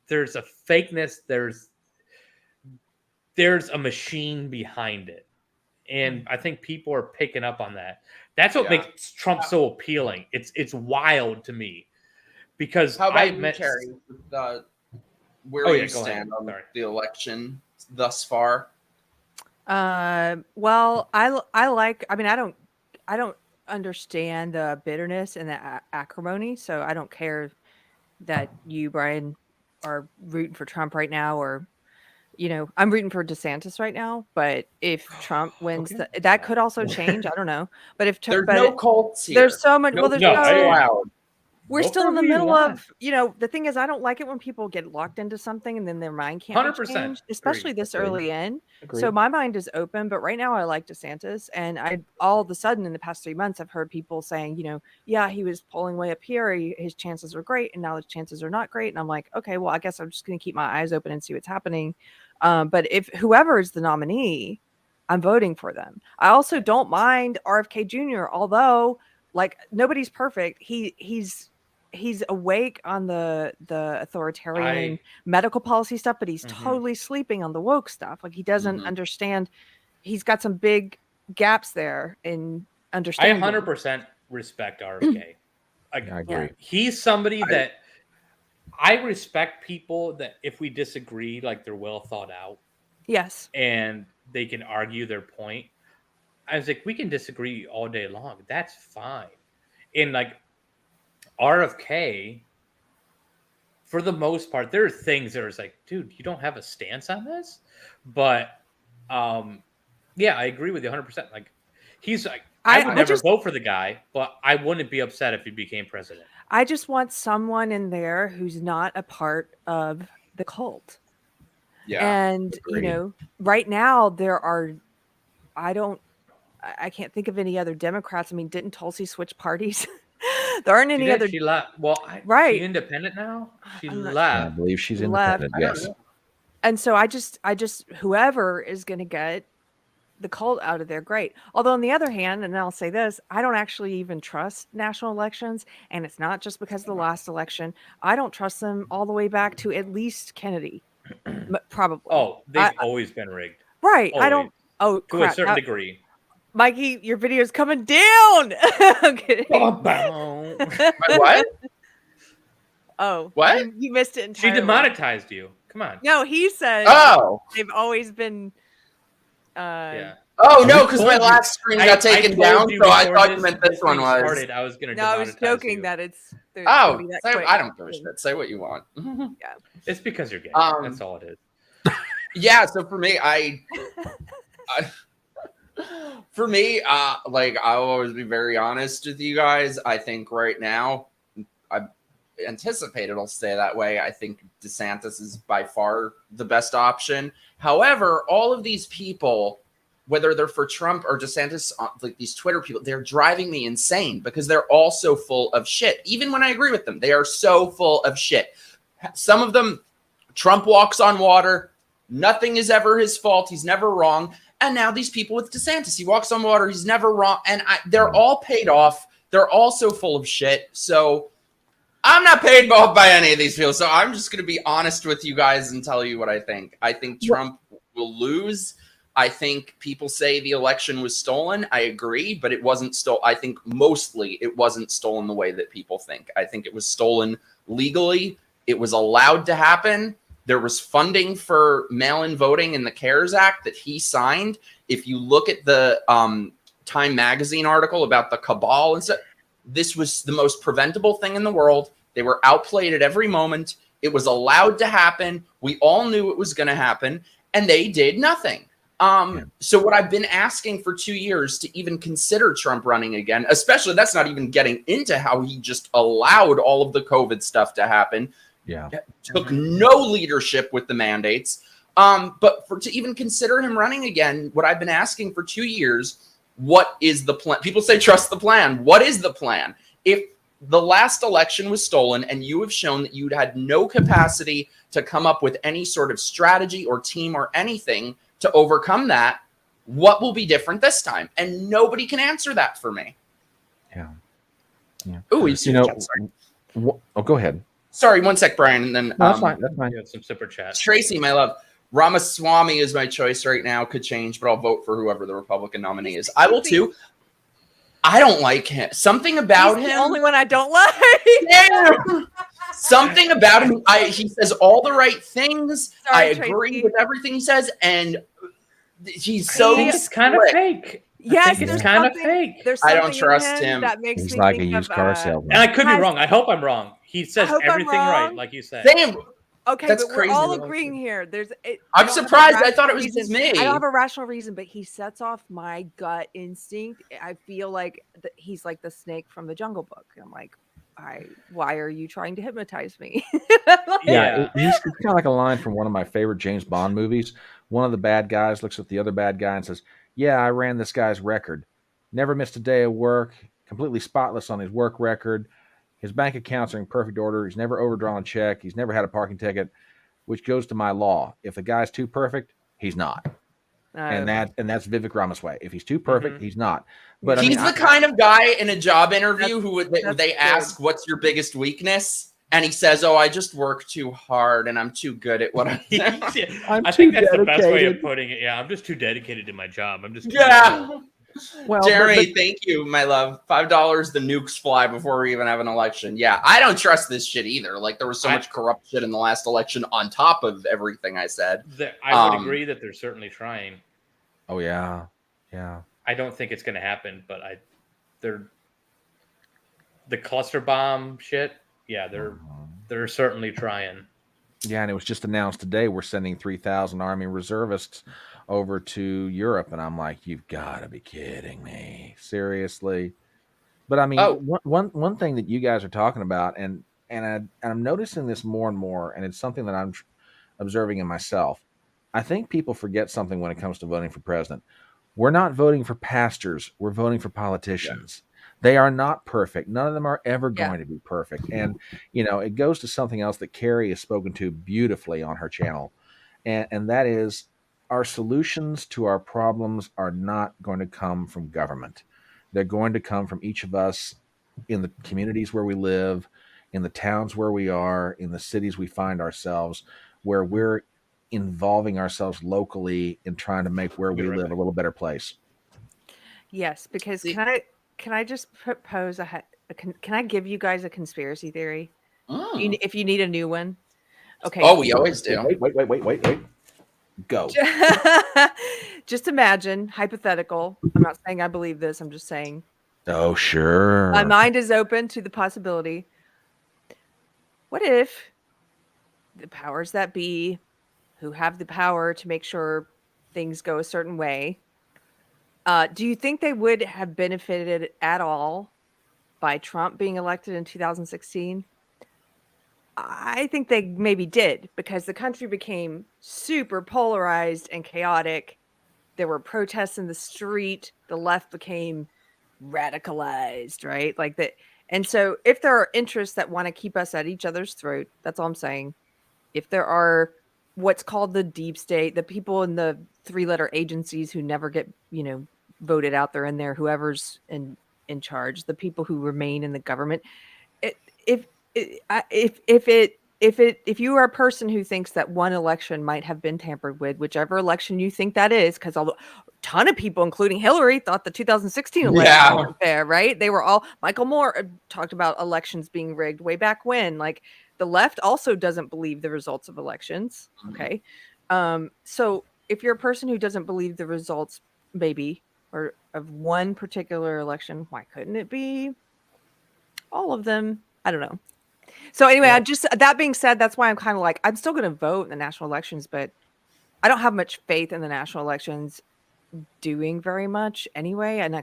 a fakeness, there's a machine behind it. And I think people are picking up on that. That's what makes Trump so appealing. It's wild to me, because how about you, Keri, where you stand on the election thus far? Well, I don't understand the bitterness and the acrimony, so I don't care that you, Brian, are rooting for Trump right now, or, you know, I'm rooting for DeSantis right now, but if Trump wins, that could also change. I don't know. But if there's no cults here. There's so much. Well, there's we're Go still in the wherever you middle want. of, you know, the thing is, I don't like it when people get locked into something and then their mind can't be 100% changed, especially this early in. Agreed. So my mind is open, but right now I like DeSantis. And I all of a sudden in the past 3 months, I've heard people saying, you know, yeah, he was polling way up here. His chances were great. And now his chances are not great. And I'm like, okay, well, I guess I'm just going to keep my eyes open and see what's happening. But if whoever is the nominee, I'm voting for them. I also don't mind RFK Jr., although, like, nobody's perfect. He's awake on the authoritarian medical policy stuff, but he's totally sleeping on the woke stuff. Like, he doesn't understand. He's got some big gaps there in understanding. I 100% respect RFK. I agree. He's somebody that I respect, people that if we disagree, like, they're well thought out. Yes. And they can argue their point. I was like, we can disagree all day long. That's fine. And like, RFK, for the most part, there are things that are like, dude, you don't have a stance on this. But yeah, I agree with you 100%. Like, he's like, I would never vote for the guy, but I wouldn't be upset if he became president. I just want someone in there who's not a part of the cult. Yeah. And agreed. You know, right now there are, I can't think of any other Democrats. I mean, didn't Tulsi switch parties? There aren't any other. She left. Well, right. She's independent now. She left. I believe she's independent. Yes. And so I just whoever is going to get the cult out of there, great. Although on the other hand, and I'll say this, I don't actually even trust national elections, and it's not just because of the last election. I don't trust them all the way back to at least Kennedy, probably. Oh, they've always been rigged. Right. Always. I don't. Oh, to a certain degree. Mikey, your video is coming down. Okay. What? Oh, what? You missed it entirely. She demonetized you. Come on. No, he said. Oh, they've always been. Yeah. Oh no, because my last screen got taken down, so I thought you meant this one was. Started, I was gonna. No, I was joking that it's. Oh, I don't give a shit. Say what you want. Yeah. It's because you're gay. That's all it is. Yeah. So for me, like, I'll always be very honest with you guys. I think right now, I anticipate it'll stay that way. I think DeSantis is by far the best option. However, all of these people, whether they're for Trump or DeSantis, like these Twitter people, they're driving me insane because they're all so full of shit. Even when I agree with them, they are so full of shit. Some of them, Trump walks on water. Nothing is ever his fault. He's never wrong. And now these people with DeSantis, he walks on water. He's never wrong. And they're all paid off. They're all so full of shit. So I'm not paid off by any of these people. So I'm just going to be honest with you guys and tell you what I think. I think Trump will lose. I think people say the election was stolen. I agree, but it wasn't stolen. I think mostly it wasn't stolen the way that people think. I think it was stolen legally. It was allowed to happen. There was funding for mail-in voting in the CARES Act that he signed. If you look at the Time Magazine article about the cabal and stuff, this was the most preventable thing in the world. They were outplayed at every moment. It was allowed to happen. We all knew it was going to happen, and they did nothing. So what I've been asking for 2 years to even consider Trump running again, especially that's not even getting into how he just allowed all of the COVID stuff to happen. Yeah. Took no leadership with the mandates. But to even consider him running again, what I've been asking for 2 years, what is the plan? People say trust the plan. What is the plan? If the last election was stolen and you have shown that you had no capacity to come up with any sort of strategy or team or anything to overcome that, what will be different this time? And nobody can answer that for me. Yeah. Oh, go ahead. Sorry, one sec, Brian, and then No, that's fine. That's fine. You have some super chats. Tracy, my love. Ramaswamy is my choice right now. Could change, but I'll vote for whoever the Republican nominee is. I will too. I don't like him. Something about him. The only one I don't like. Damn. Something about him. He says all the right things. Sorry, I agree Tracy. with everything he says, and he's I so. think it's kind of slick. fake. Yes, it's there's kind of something- fake. There's I don't something in trust him him. that makes He's me like a think used of, car And salesman. I could be Has- wrong. I hope I'm wrong. He says hope I'm everything right, wrong. like you said. Damn. Okay, That's but we're crazy all that I agreeing said. here. I'm surprised. I thought it was just me. I don't have a rational reason, but he sets off my gut instinct. I feel like he's like the snake from the Jungle Book. I'm like, why are you trying to hypnotize me? Yeah. He's kind of like a line from one of my favorite James Bond movies. One of the bad guys looks at the other bad guy and says, "Yeah, I ran this guy's record. Never missed a day of work. Completely spotless on his work record. His bank accounts are in perfect order. He's never overdrawn a check. He's never had a parking ticket, which goes to my law. If the guy's too perfect, he's not." And that's Vivek Ramaswamy. If he's too perfect, he's not. But He's the kind of guy in a job interview who that's they good. ask, "What's your biggest weakness?" And he says, "Oh, I just work too hard, and I'm too good at what I do." I think that's the best way of putting it. Yeah, I'm just too dedicated to my job. I'm just too Yeah. Well, Jeremy, thank you, my love. $5, the nukes fly before we even have an election. Yeah, I don't trust this shit either. Like, there was so much corrupt shit in the last election on top of everything I said. I would agree that they're certainly trying. Oh yeah, yeah. I don't think it's going to happen, but the cluster bomb shit. Yeah, they're certainly trying. Yeah, and it was just announced today we're sending 3,000 Army reservists over to Europe, and I'm like, you've got to be kidding me, seriously. But I mean, one thing that you guys are talking about, and I'm noticing this more and more, and it's something that I'm observing in myself. I think people forget something when it comes to voting for president. We're not voting for pastors. We're voting for politicians. Yeah. They are not perfect. None of them are ever going to be perfect. And, it goes to something else that Keri has spoken to beautifully on her channel. And that is, our solutions to our problems are not going to come from government. They're going to come from each of us in the communities where we live, in the towns where we are, in the cities we find ourselves, where we're involving ourselves locally in trying to make where we live a little better place. Yes, because can I just propose can I give you guys a conspiracy theory? If you need a new one. Okay. Oh, we always do. Wait. Go. Just imagine, hypothetical. I'm not saying I believe this. I'm just saying. Oh, sure. My mind is open to the possibility. What if the powers that be, who have the power to make sure things go a certain way, do you think they would have benefited at all by Trump being elected in 2016? I think they maybe did, because the country became super polarized and chaotic. There were protests in the street. The left became radicalized, right? Like that. And so if there are interests that want to keep us at each other's throat, that's all I'm saying. If there are what's called the deep state, the people in the 3-letter agencies who never get, voted out, they're in there, whoever's in charge, the people who remain in the government. If you are a person who thinks that one election might have been tampered with, whichever election you think that is, because a ton of people, including Hillary, thought the 2016 election was fair, right? They were all, Michael Moore talked about elections being rigged way back when. Like, the left also doesn't believe the results of elections. Okay. So if you're a person who doesn't believe the results, maybe, or of one particular election, why couldn't it be all of them? I don't know. So anyway, that being said, that's why I'm kind of like, I'm still going to vote in the national elections, but I don't have much faith in the national elections doing very much anyway. And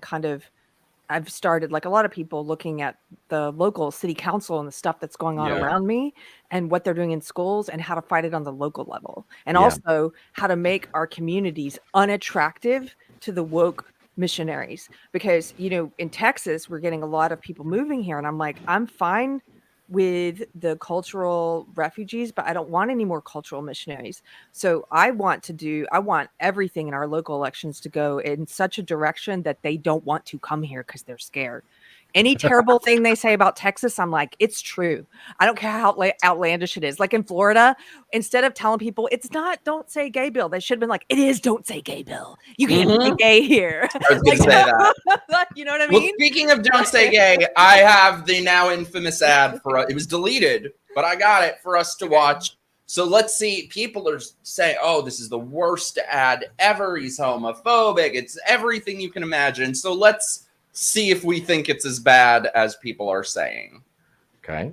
I've started, like a lot of people, looking at the local city council and the stuff that's going on around me and what they're doing in schools and how to fight it on the local level. And also how to make our communities unattractive to the woke missionaries. Because, in Texas, we're getting a lot of people moving here. And I'm like, I'm fine with the cultural refugees, but I don't want any more cultural missionaries. So I want everything in our local elections to go in such a direction that they don't want to come here because they're scared. Any terrible thing they say about Texas, I'm like, it's true. I don't care how outlandish it is. Like in Florida, instead of telling people it's not don't say gay bill, they should have been like, it is don't say gay bill. You can't say gay here. I was going to say that. You know what I mean? Well, speaking of don't say gay, I have the now infamous ad for it was deleted, but I got it for us to watch. So let's see. People are saying, oh, this is the worst ad ever. He's homophobic. It's everything you can imagine. So let's see if we think it's as bad as people are saying. Okay.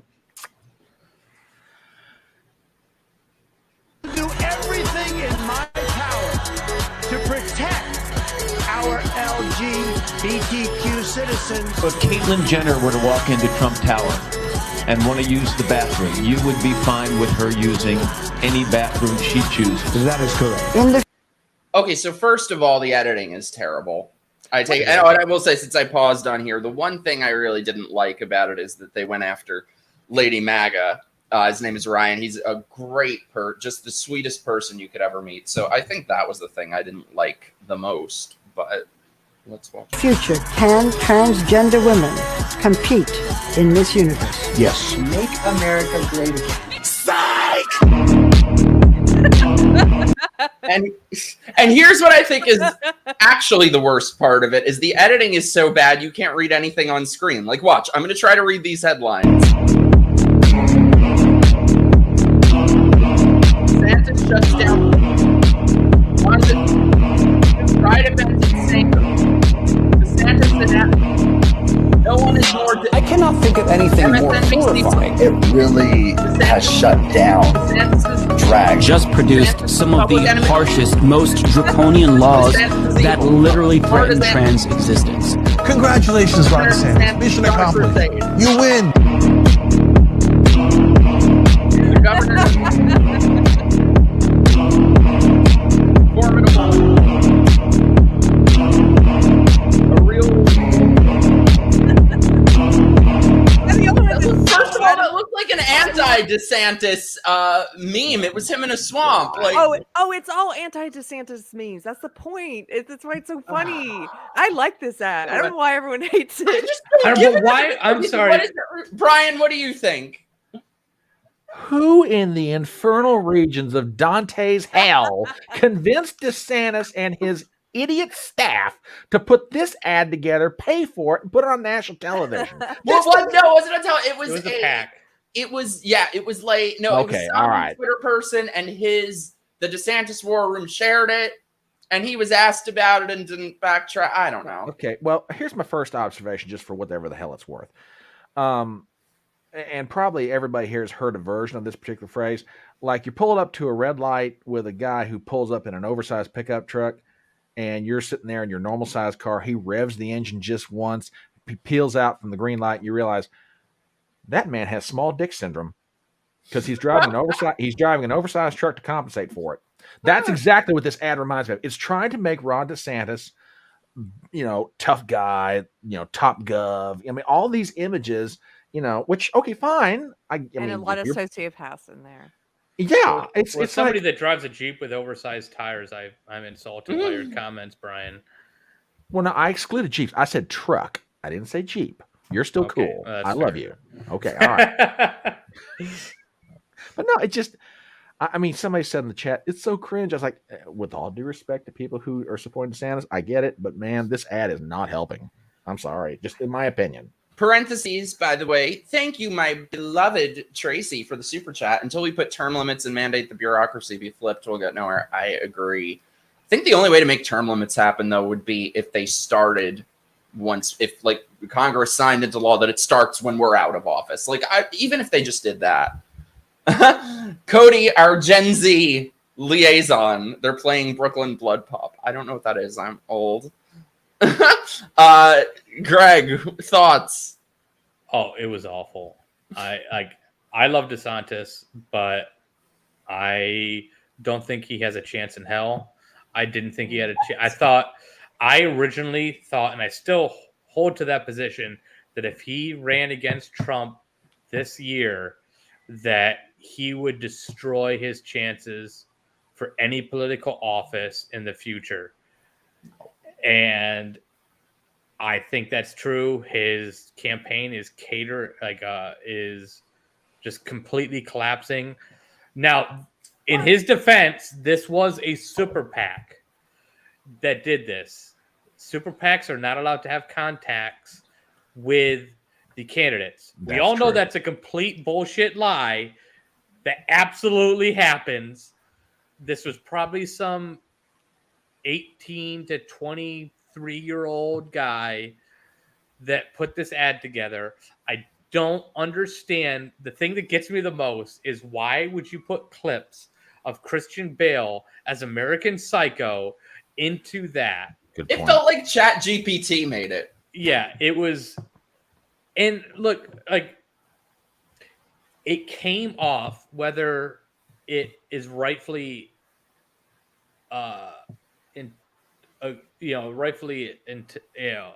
Do everything in my power to protect our LGBTQ citizens. If Caitlyn Jenner were to walk into Trump Tower and want to use the bathroom, you would be fine with her using any bathroom she chooses. That is correct. Okay, so first of all, the editing is terrible. And I will say, since I paused on here, the one thing I really didn't like about it is that they went after Lady MAGA. His name is Ryan. He's a great just the sweetest person you could ever meet. So I think that was the thing I didn't like the most. But let's watch. Future, can transgender women compete in Miss Universe? Yes. Make America great again. Psych! And here's what I think is actually the worst part of it is the editing is so bad you can't read anything on screen. Like, watch. I'm going to try to read these headlines. DeSantis shuts down pride events in St. DeSantis and no one is more. I cannot think of anything more horrifying. It really has shut down drag. Just produced some of the harshest, most draconian laws that literally threaten trans existence. Congratulations, Ron DeSantis. Mission accomplished. You win. The governor formidable. A real. First of all, that looked like an anti-DeSantis meme. It was him in a swamp. Like, it's all anti-DeSantis memes. That's the point. That's why it's so funny. I like this ad. I don't know why everyone hates it. I'm sorry. Brian, what do you think? Who in the infernal regions of Dante's hell convinced DeSantis and his idiot staff to put this ad together, pay for it, and put it on national television? No, it wasn't a tell. It was a pack. It was like no. Okay, it was all right. Twitter person and the DeSantis War Room shared it, and he was asked about it and didn't backtrack. I don't know. Okay, well, here's my first observation, just for whatever the hell it's worth. And probably everybody here has heard a version of this particular phrase. Like, you're pulling up to a red light with a guy who pulls up in an oversized pickup truck, and you're sitting there in your normal sized car. He revs the engine just once, he peels out from the green light, and you realize that man has small dick syndrome because he's driving an oversized truck to compensate for it. That's exactly what this ad reminds me of. It's trying to make Ron DeSantis, tough guy, top gov. I mean, all these images, which, okay, fine. I mean, a lot of sociopaths in there. Yeah, it's somebody like, that drives a Jeep with oversized tires. I'm insulted by your comments, Brian. Well, no, I excluded Jeeps. I said truck. I didn't say Jeep. You're still cool. I love you. Okay, all right. But no, it just, I mean, somebody said in the chat, it's so cringe. I was like, with all due respect to people who are supporting DeSantis, I get it, but man, this ad is not helping. I'm sorry, just in my opinion. Parentheses, by the way, thank you, my beloved Tracy, for the super chat. Until we put term limits and mandate the bureaucracy be flipped, we'll get nowhere. I agree. I think the only way to make term limits happen, though, would be if they started if like Congress signed into law that it starts when we're out of office. Like, even if they just did that. Cody, our Gen Z liaison. They're playing Brooklyn Blood Pop. I don't know what that is. I'm old. Greg, thoughts? Oh, it was awful. I love DeSantis, but I don't think he has a chance in hell. I didn't think he had a chance. I originally thought, and I still hold to that position, that if he ran against Trump this year, that he would destroy his chances for any political office in the future. And I think that's true. His campaign is is just completely collapsing. Now, in his defense, this was a super PAC that did this. Super PACs are not allowed to have contacts with the candidates. We all know that's a complete bullshit lie that absolutely happens. This was probably some 18 to 23-year-old guy that put this ad together. I don't understand. The thing that gets me the most is, why would you put clips of Christian Bale as American Psycho into that? It felt like ChatGPT made it. Yeah, it was. And look, like, it came off, whether it is rightfully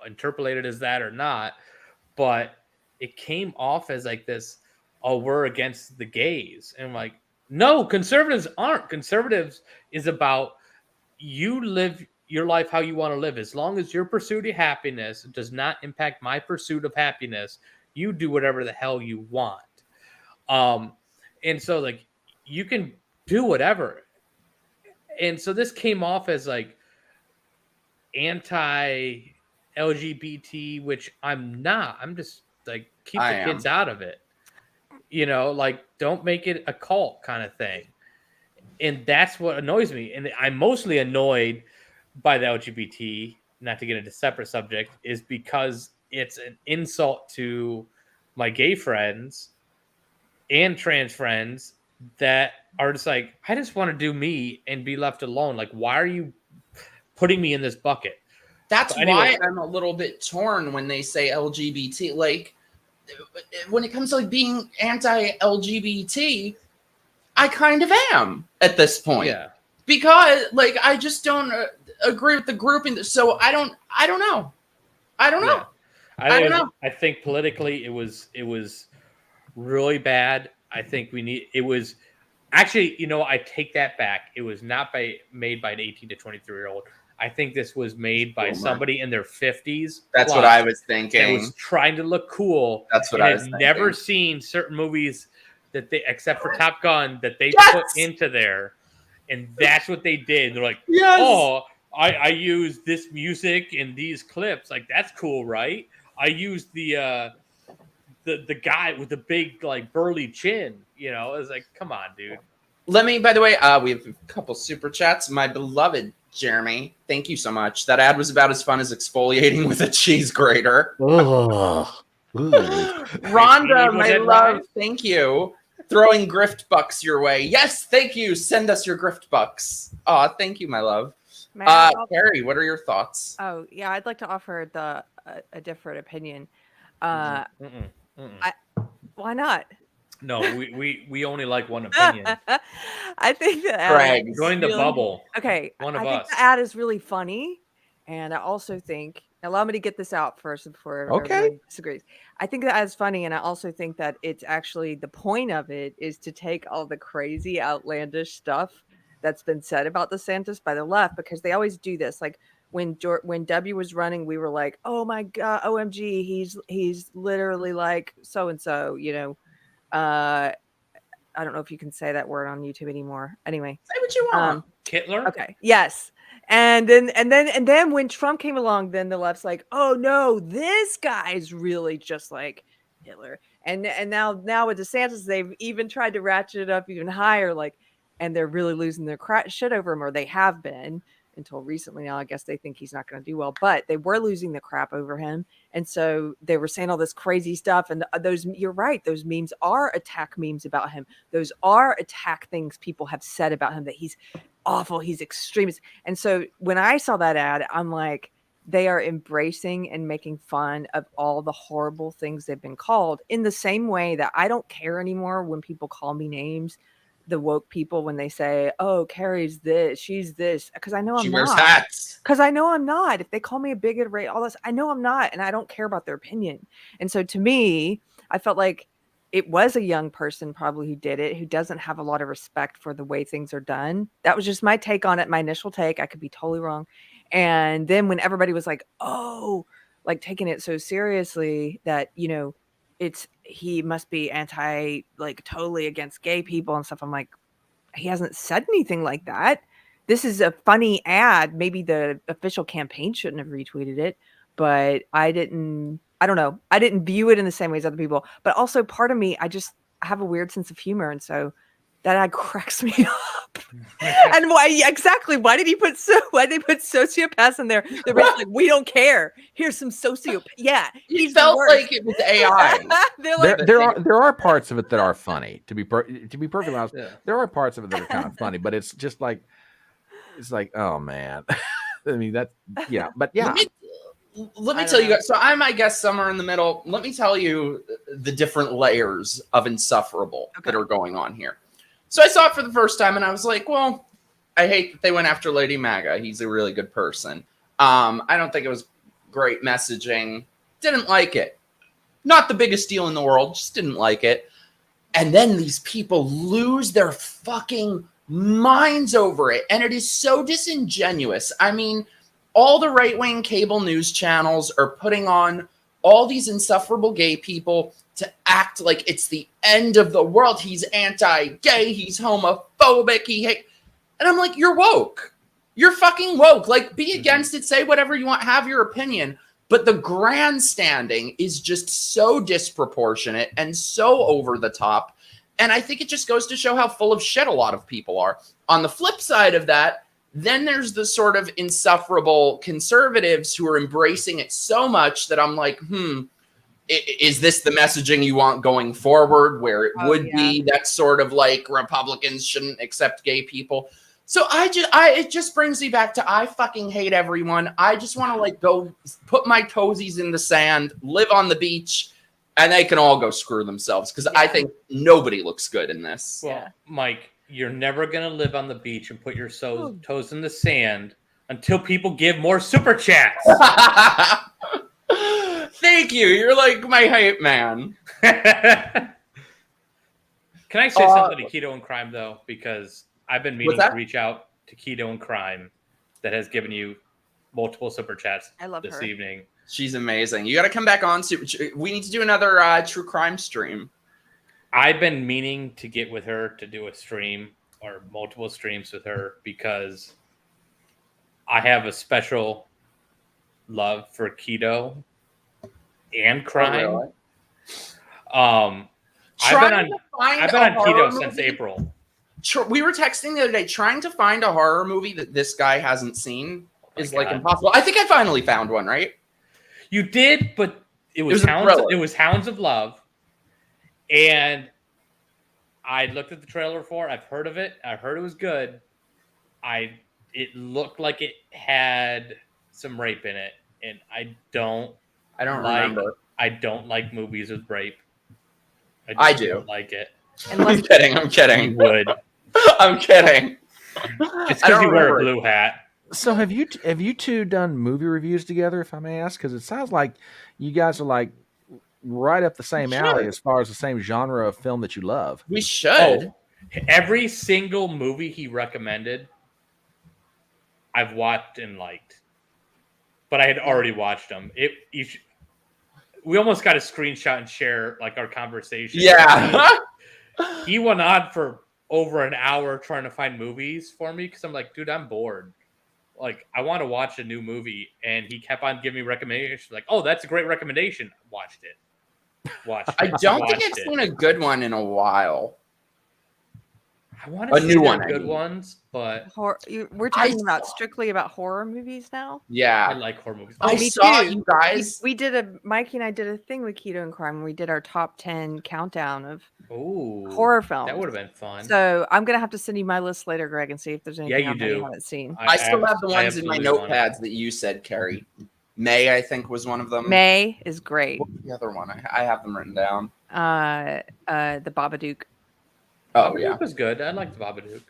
interpolated as that or not, but it came off as like this, oh, we're against the gays. And I'm like, no, conservatives aren't. Conservatives is about, you live your life how you want to live. As long as your pursuit of happiness does not impact my pursuit of happiness, you do whatever the hell you want. And so, like, you can do whatever. And so this came off as like anti-LGBT, which I'm not. I'm just like, keep the kids out of it. You know, like, don't make it a cult kind of thing. And that's what annoys me. And I'm mostly annoyed by the LGBT, not to get into a separate subject, is because it's an insult to my gay friends and trans friends that are just like, I just want to do me and be left alone. Like, why are you putting me in this bucket? That's why I'm a little bit torn when they say LGBT. Like, when it comes to like being anti-LGBT, I kind of am at this point. Yeah. Because like, I just don't agree with the grouping. So I don't know. I don't know. I don't know. I think politically it was really bad. I think it was actually, I take that back. It was not made by an 18 to 23-year-old. I think this was made by somebody in their 50s. That's what I was thinking. It was trying to look cool. That's what I was thinking. Never seen certain movies that they, except for Top Gun, that they put into there. And that's what they did. They're like, oh, I use this music and these clips. Like, that's cool, right? I used the guy with the big, like, burly chin. It's like, come on, dude. Let me, by the way, we have a couple super chats. My beloved Jeremy, thank you so much. That ad was about as fun as exfoliating with a cheese grater. Oh. Rhonda, my love, thank you. Throwing grift bucks your way. Yes, thank you. Send us your grift bucks. Thank you, my love. Keri, what are your thoughts? Oh, yeah, I'd like to offer a different opinion. Why not? No, we only like one opinion. I think that Greg, join the bubble. Okay, I think the ad is really funny, and I also think, allow me to get this out first before everyone disagrees. I think that ad is funny, and I also think that it's actually, the point of it is to take all the crazy, outlandish stuff that's been said about DeSantis by the left, because they always do this. Like, when W was running, we were like, oh my God, OMG, he's literally like so-and-so, I don't know if you can say that word on YouTube anymore. Anyway, say what you want. Hitler. Okay. Yes. And then when Trump came along, then the left's like, oh no, this guy's really just like Hitler. And now with DeSantis, they've even tried to ratchet it up even higher, like, and they're really losing their shit over him, or they have been. until recently. Now I guess they think he's not going to do well, but they were losing the crap over him. And so they were saying all this crazy stuff. And those, you're right, those memes are attack memes about him. Those are attack things people have said about him, that he's awful, he's extremist. And so when I saw that ad, I'm like, they are embracing and making fun of all the horrible things they've been called, in the same way that I don't care anymore when people call me names, the woke people, when they say, oh, Keri's this, she's this, because I know I'm not. She wears hats. Because I know I'm not. If they call me a bigot, all this, I know I'm not, and I don't care about their opinion. And so to me, I felt like it was a young person probably who did it, who doesn't have a lot of respect for the way things are done. That was just my take on it, my initial take. I could be totally wrong. And then when everybody was like, oh, like taking it so seriously that, you know, he must be like totally against gay people and stuff. I'm like, he hasn't said anything like that. This is a funny ad. Maybe the official campaign shouldn't have retweeted it, but I don't know. I didn't view it in the same way as other people, but also part of me, I have a weird sense of humor. And so that ad cracks me up. And why did they put sociopaths in there? They're like, we don't care. Here's some sociopath. Yeah. He felt like it was AI. there are parts of it that are funny, to be perfectly honest. Yeah. There are parts of it that are kind of funny, but it's just like, oh man. I mean, but yeah. Let me tell you guys. So I'm, I guess, somewhere in the middle. Let me tell you the different layers of insufferable that are going on here. So I saw it for the first time, and I was like, well, I hate that they went after Lady MAGA. He's a really good person. I don't think it was great messaging. Didn't like it. Not the biggest deal in the world. Just didn't like it. And then these people lose their fucking minds over it. And it is so disingenuous. I mean, all the right-wing cable news channels are putting on all these insufferable gay people to act like it's the end of the world. He's anti-gay. He's homophobic. And I'm like, you're woke. You're fucking woke. Like, be against it. Say whatever you want. Have your opinion. But the grandstanding is just so disproportionate and so over the top. And I think it just goes to show how full of shit a lot of people are. On the flip side of that, then there's the sort of insufferable conservatives who are embracing it so much that I'm like, is this the messaging you want going forward, where it would be that sort of like Republicans shouldn't accept gay people? So it just brings me back to, I fucking hate everyone. I just want to like go put my toesies in the sand, live on the beach, and they can all go screw themselves, because I think nobody looks good in this. Well, Mike, you're never going to live on the beach and put your toes in the sand until people give more super chats. Thank you. You're like my hype man. Can I say something to Keto and Crime, though? Because I've been meaning to reach out to Keto and Crime, that has given you multiple super chats this evening. She's amazing. You got to come back on. We need to do another true crime stream. I've been meaning to get with her to do a stream or multiple streams with her, because I have a special love for Keto and Crime. Oh, really? I've been on Keto since April. We were texting the other day, trying to find a horror movie that this guy hasn't seen is like impossible. I think I finally found one, right? You did, but it was Hounds of Love. And I looked at the trailer for it. I've heard of it. I heard it was good. It looked like it had some rape in it, and I don't remember. I don't like movies with rape. I do. Don't like it. I'm kidding. You would. I'm kidding. It's because you wear a blue hat. So have you two done movie reviews together, if I may ask? Because it sounds like you guys are like right up the same alley as far as the same genre of film that you love. We should. Every single movie he recommended, I've watched and liked. But I had already watched them. We almost got a screenshot and share like our conversation. Yeah. He went on for over an hour trying to find movies for me, because I'm like, dude, I'm bored. Like, I want to watch a new movie. And he kept on giving me recommendations. Like, oh, that's a great recommendation. Watched it. I don't think I've seen a good one in a while. I want to see new one, good ones, but we're talking about strictly about horror movies now. Yeah, I like horror movies. I saw you guys. We did Mikey and I did a thing with Keto and Crime. We did our top 10 countdown of horror films. That would have been fun. So I'm gonna have to send you my list later, Greg, and see if there's anything I haven't seen. I still have the ones in my notepads that you said, Keri. May, I think, was one of them. May is great. What's the other one? I have them written down. The Babadook. Oh, yeah. Babadook was good. I liked Babadook.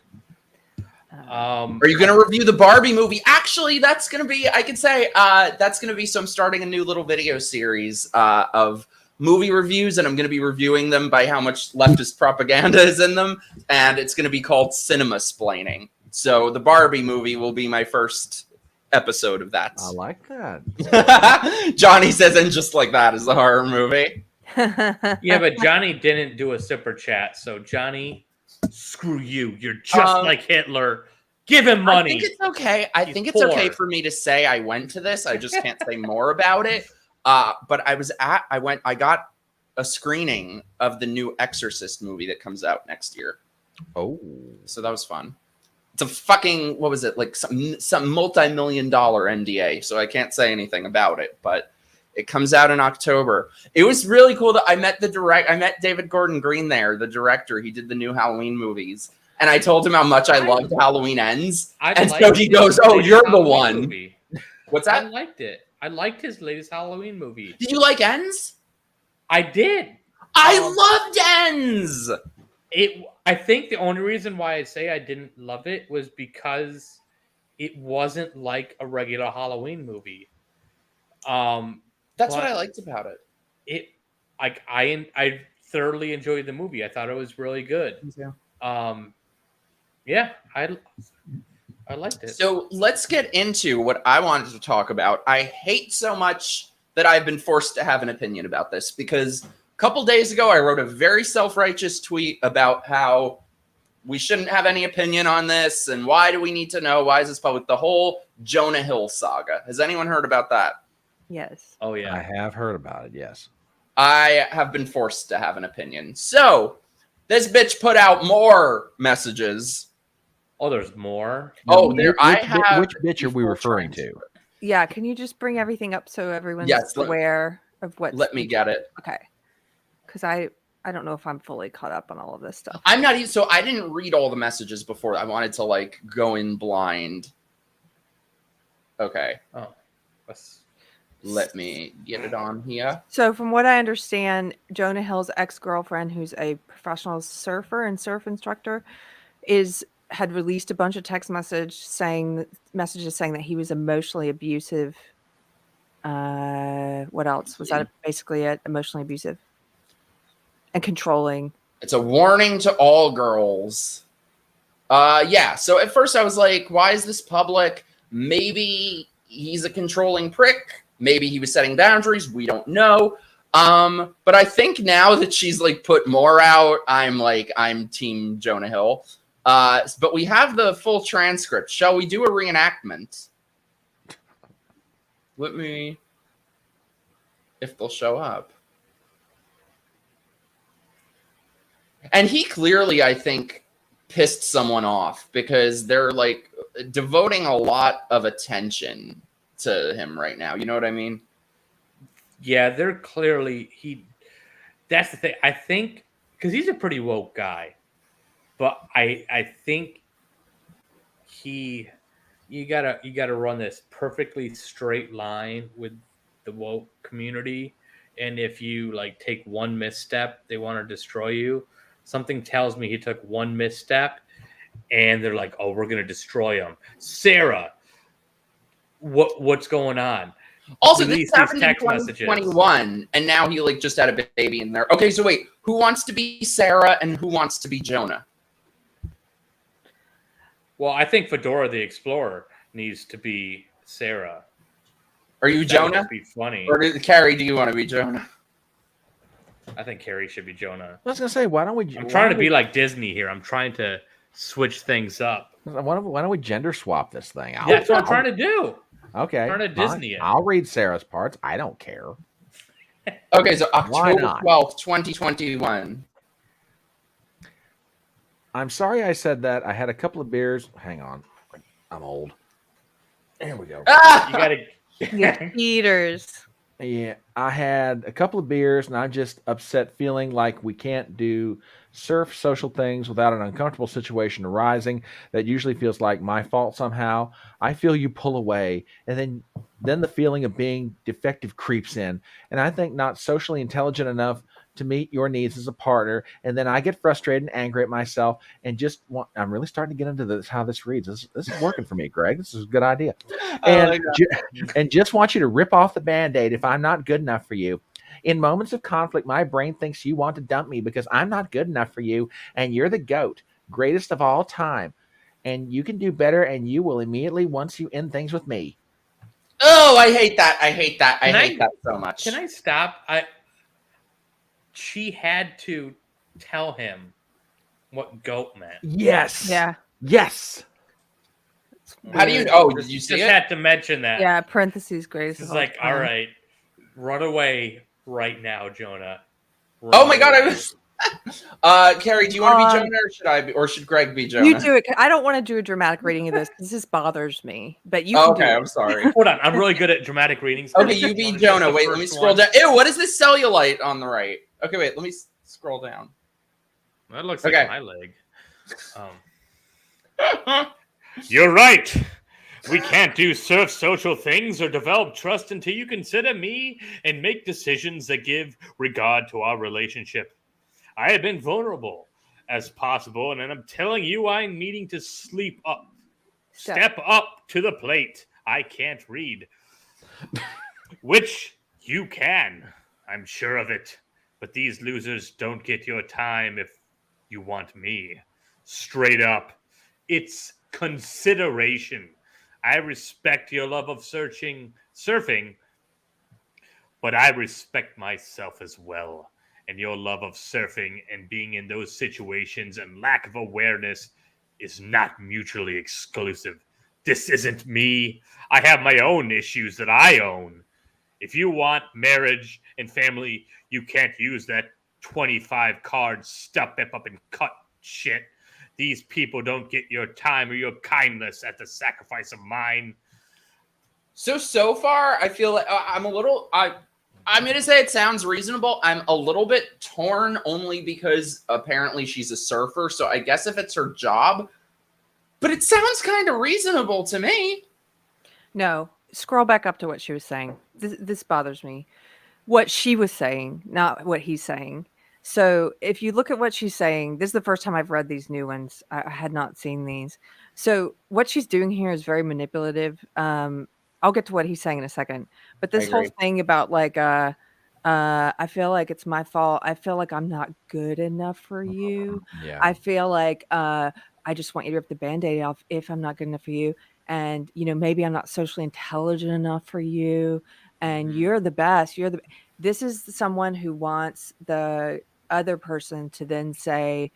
Are you going to review the Barbie movie? Actually, that's going to be, I could say, that's going to be, so I'm starting a new little video series of movie reviews, and I'm going to be reviewing them by how much leftist propaganda is in them, and it's going to be called Cinema Splaining. So the Barbie movie will be my first episode of that. I like that. Johnny says, and just like that is the horror movie. Yeah, but Johnny didn't do a super chat, so Johnny, screw you. You're just like Hitler. Give him money. I think it's okay. I think it's okay for me to say I went to this. I just can't say more about it. But I got a screening of the new Exorcist movie that comes out next year. Oh, so that was fun. It's a fucking, what was it? Like some multi-million-dollar NDA. So I can't say anything about it, but it comes out in October. It was really cool that I met David Gordon Green there, the director. He did the new Halloween movies. And I told him how much I loved Halloween Ends. And so he goes, "Oh, you're the one." Movie. What's that? I liked it. I liked his latest Halloween movie. Did you like Ends? I did. I loved Ends. I think the only reason why I say I didn't love it was because it wasn't like a regular Halloween movie. That's what I liked about it. I thoroughly enjoyed the movie. I thought it was really good. Yeah, I liked it. So let's get into what I wanted to talk about. I hate so much that I've been forced to have an opinion about this because a couple days ago I wrote a very self-righteous tweet about how we shouldn't have any opinion on this and why do we need to know? Why is this public? The whole Jonah Hill saga. Has anyone heard about that? Yes. Oh, yeah. I have heard about it, yes. I have been forced to have an opinion. So this bitch put out more messages. Oh, there's more? Oh, Which bitch are we referring to? Yeah, can you just bring everything up so everyone's aware of what? Let me get it. Okay. Because I don't know if I'm fully caught up on all of this stuff. I'm not even, so I didn't read all the messages before. I wanted to like go in blind. Okay. Oh. Let me get it on here. So from what I understand, Jonah Hill's ex-girlfriend, who's a professional surfer and surf instructor, had released a bunch of text messages saying that he was emotionally abusive. What else? Was that basically it? Emotionally abusive and controlling. It's a warning to all girls. Yeah. So at first I was like, why is this public? Maybe he's a controlling prick. Maybe he was setting boundaries. We don't know. But I think now that she's like put more out, I'm team Jonah Hill. But we have the full transcript. Shall we do a reenactment? Let me, if they'll show up. And he clearly, I think, pissed someone off because they're like devoting a lot of attention to him right now. You know what I mean? Yeah, they're clearly that's the thing. I think because he's a pretty woke guy, but I think you gotta run this perfectly straight line with the woke community, and if you like take one misstep, they want to destroy you. Something tells me he took one misstep, and they're like, "Oh, we're gonna destroy him." Sarah, what's going on? Also, this happened in 2021, and now he like just had a baby in there. Okay, so wait, who wants to be Sarah and who wants to be Jonah? Well, I think Fedora the Explorer needs to be Sarah. Are you Jonah? Would be funny. Or Keri, do you want to be Jonah? I think Keri should be Jonah. I was gonna say, why don't we? I'm trying to be like Disney here. I'm trying to switch things up. Why don't we gender swap this thing? That's what I'm trying to do. Okay. I'm trying to Disney it. I'll read Sarah's parts. I don't care. Okay, so October 12th, 2021. I'm sorry I said that. I had a couple of beers. Hang on. I'm old. There we go. Ah! You gotta You cheaters. Yeah, I had a couple of beers and I'm just upset, feeling like we can't do surf social things without an uncomfortable situation arising that usually feels like my fault somehow. I feel you pull away, and then the feeling of being defective creeps in, and I think not socially intelligent enough to meet your needs as a partner, and then I get frustrated and angry at myself and just want. I'm really starting to get into this, how this reads. This is working for me, Greg. This is a good idea. And and just want you to rip off the Band-Aid if I'm not good enough for you. In moments of conflict, my brain thinks you want to dump me because I'm not good enough for you, and you're the GOAT, greatest of all time. And you can do better, and you will immediately once you end things with me. Oh, I hate that. I hate that. I hate that so much. Can I stop? She had to tell him what GOAT meant. Yes. Yeah. Yes. How do you? Oh, did you see Just it? had to mention that. Yeah, parentheses greatest. It's of all like, time. all right, run away right now, Jonah. Run Oh my God! I away. was. Keri, do you want to be Jonah, or should I be, or should Greg be Jonah? You do it. I don't want to do a dramatic reading of this because this bothers me. But you. Oh, can do okay, it. I'm sorry. Hold on, I'm really good at dramatic readings. Okay, you be Jonah. Wait, let me scroll down. Ew, what is this cellulite on the right? Okay, wait, let me scroll down. That looks like Okay. my leg. You're right. We can't do surf social things or develop trust until you consider me and make decisions that give regard to our relationship. I have been vulnerable as possible, and I'm telling you I'm needing to sleep up. Step up to the plate. I can't read. Which you can. I'm sure of it. But these losers don't get your time if you want me. Straight up. It's consideration. I respect your love of surfing, but I respect myself as well. And your love of surfing and being in those situations and lack of awareness is not mutually exclusive. This isn't me. I have my own issues that I own. If you want marriage and family, you can't use that 25 card step up and cut shit. These people don't get your time or your kindness at the sacrifice of mine. So far, I feel like I'm a little. I'm going to say it sounds reasonable. I'm a little bit torn only because apparently she's a surfer. So I guess if it's her job, but it sounds kind of reasonable to me. No, scroll back up to what she was saying. This bothers me. What she was saying, not what he's saying. So if you look at what she's saying, this is the first time I've read these new ones. I had not seen these. So what she's doing here is very manipulative. I'll get to what he's saying in a second. But this whole thing about like, I feel like it's my fault. I feel like I'm not good enough for you. Yeah. I feel like I just want you to rip the Band-Aid off if I'm not good enough for you. And, you know, maybe I'm not socially intelligent enough for you. And you're the best. This is someone who wants the other person to then say,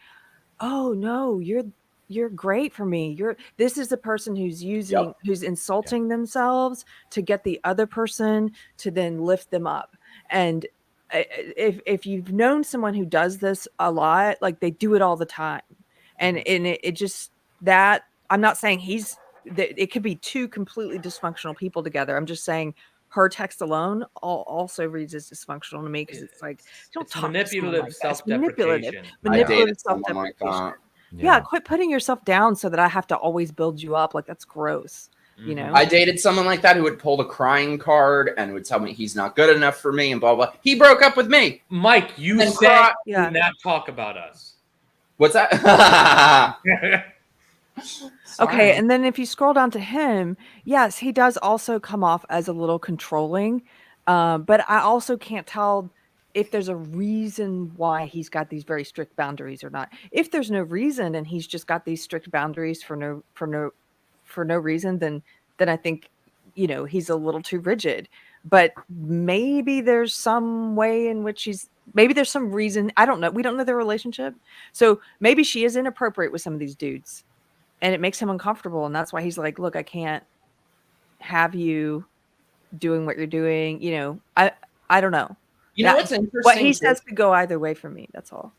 oh no, you're great for me. This is the person who's who's insulting themselves to get the other person to then lift them up. And if you've known someone who does this a lot, like they do it all the time. And it just, that I'm not saying it could be two completely dysfunctional people together. I'm just saying her text alone also reads as dysfunctional to me because it's like, don't talk manipulative to someone like that. self-deprecation. Manipulative self-deprecation. Yeah, quit putting yourself down so that I have to always build you up. Like, that's gross. You know, I dated someone like that who would pull the crying card and would tell me he's not good enough for me and blah blah. He broke up with me. Mike, you said do not talk about us. What's that? Okay, and then if you scroll down to him, yes, he does also come off as a little controlling, but I also can't tell if there's a reason why he's got these very strict boundaries or not. If there's no reason and he's just got these strict boundaries for no reason, then I think, you know, he's a little too rigid. But maybe there's some way in which maybe there's some reason. I don't know. We don't know their relationship. So maybe she is inappropriate with some of these dudes. And it makes him uncomfortable. And that's why he's like, look, I can't have you doing what you're doing. You know, I don't know. You know what's interesting? What he says could go either way for me. That's all.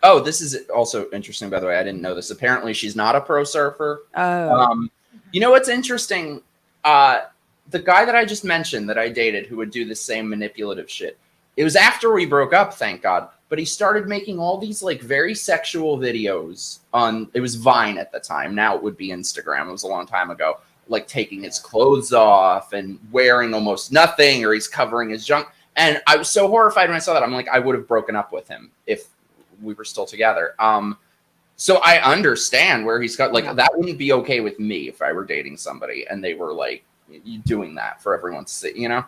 Oh, this is also interesting, by the way. I didn't know this. Apparently, she's not a pro surfer. Oh. You know what's interesting? The guy that I just mentioned that I dated who would do the same manipulative shit. It was after we broke up, thank God. But he started making all these like very sexual videos on, it was Vine at the time. Now it would be Instagram. It was a long time ago. Like taking his clothes off and wearing almost nothing, or he's covering his junk. And I was so horrified when I saw that. I'm like, I would have broken up with him if we were still together. So I understand where he's got, like, that wouldn't be okay with me if I were dating somebody and they were like doing that for everyone to see, you know?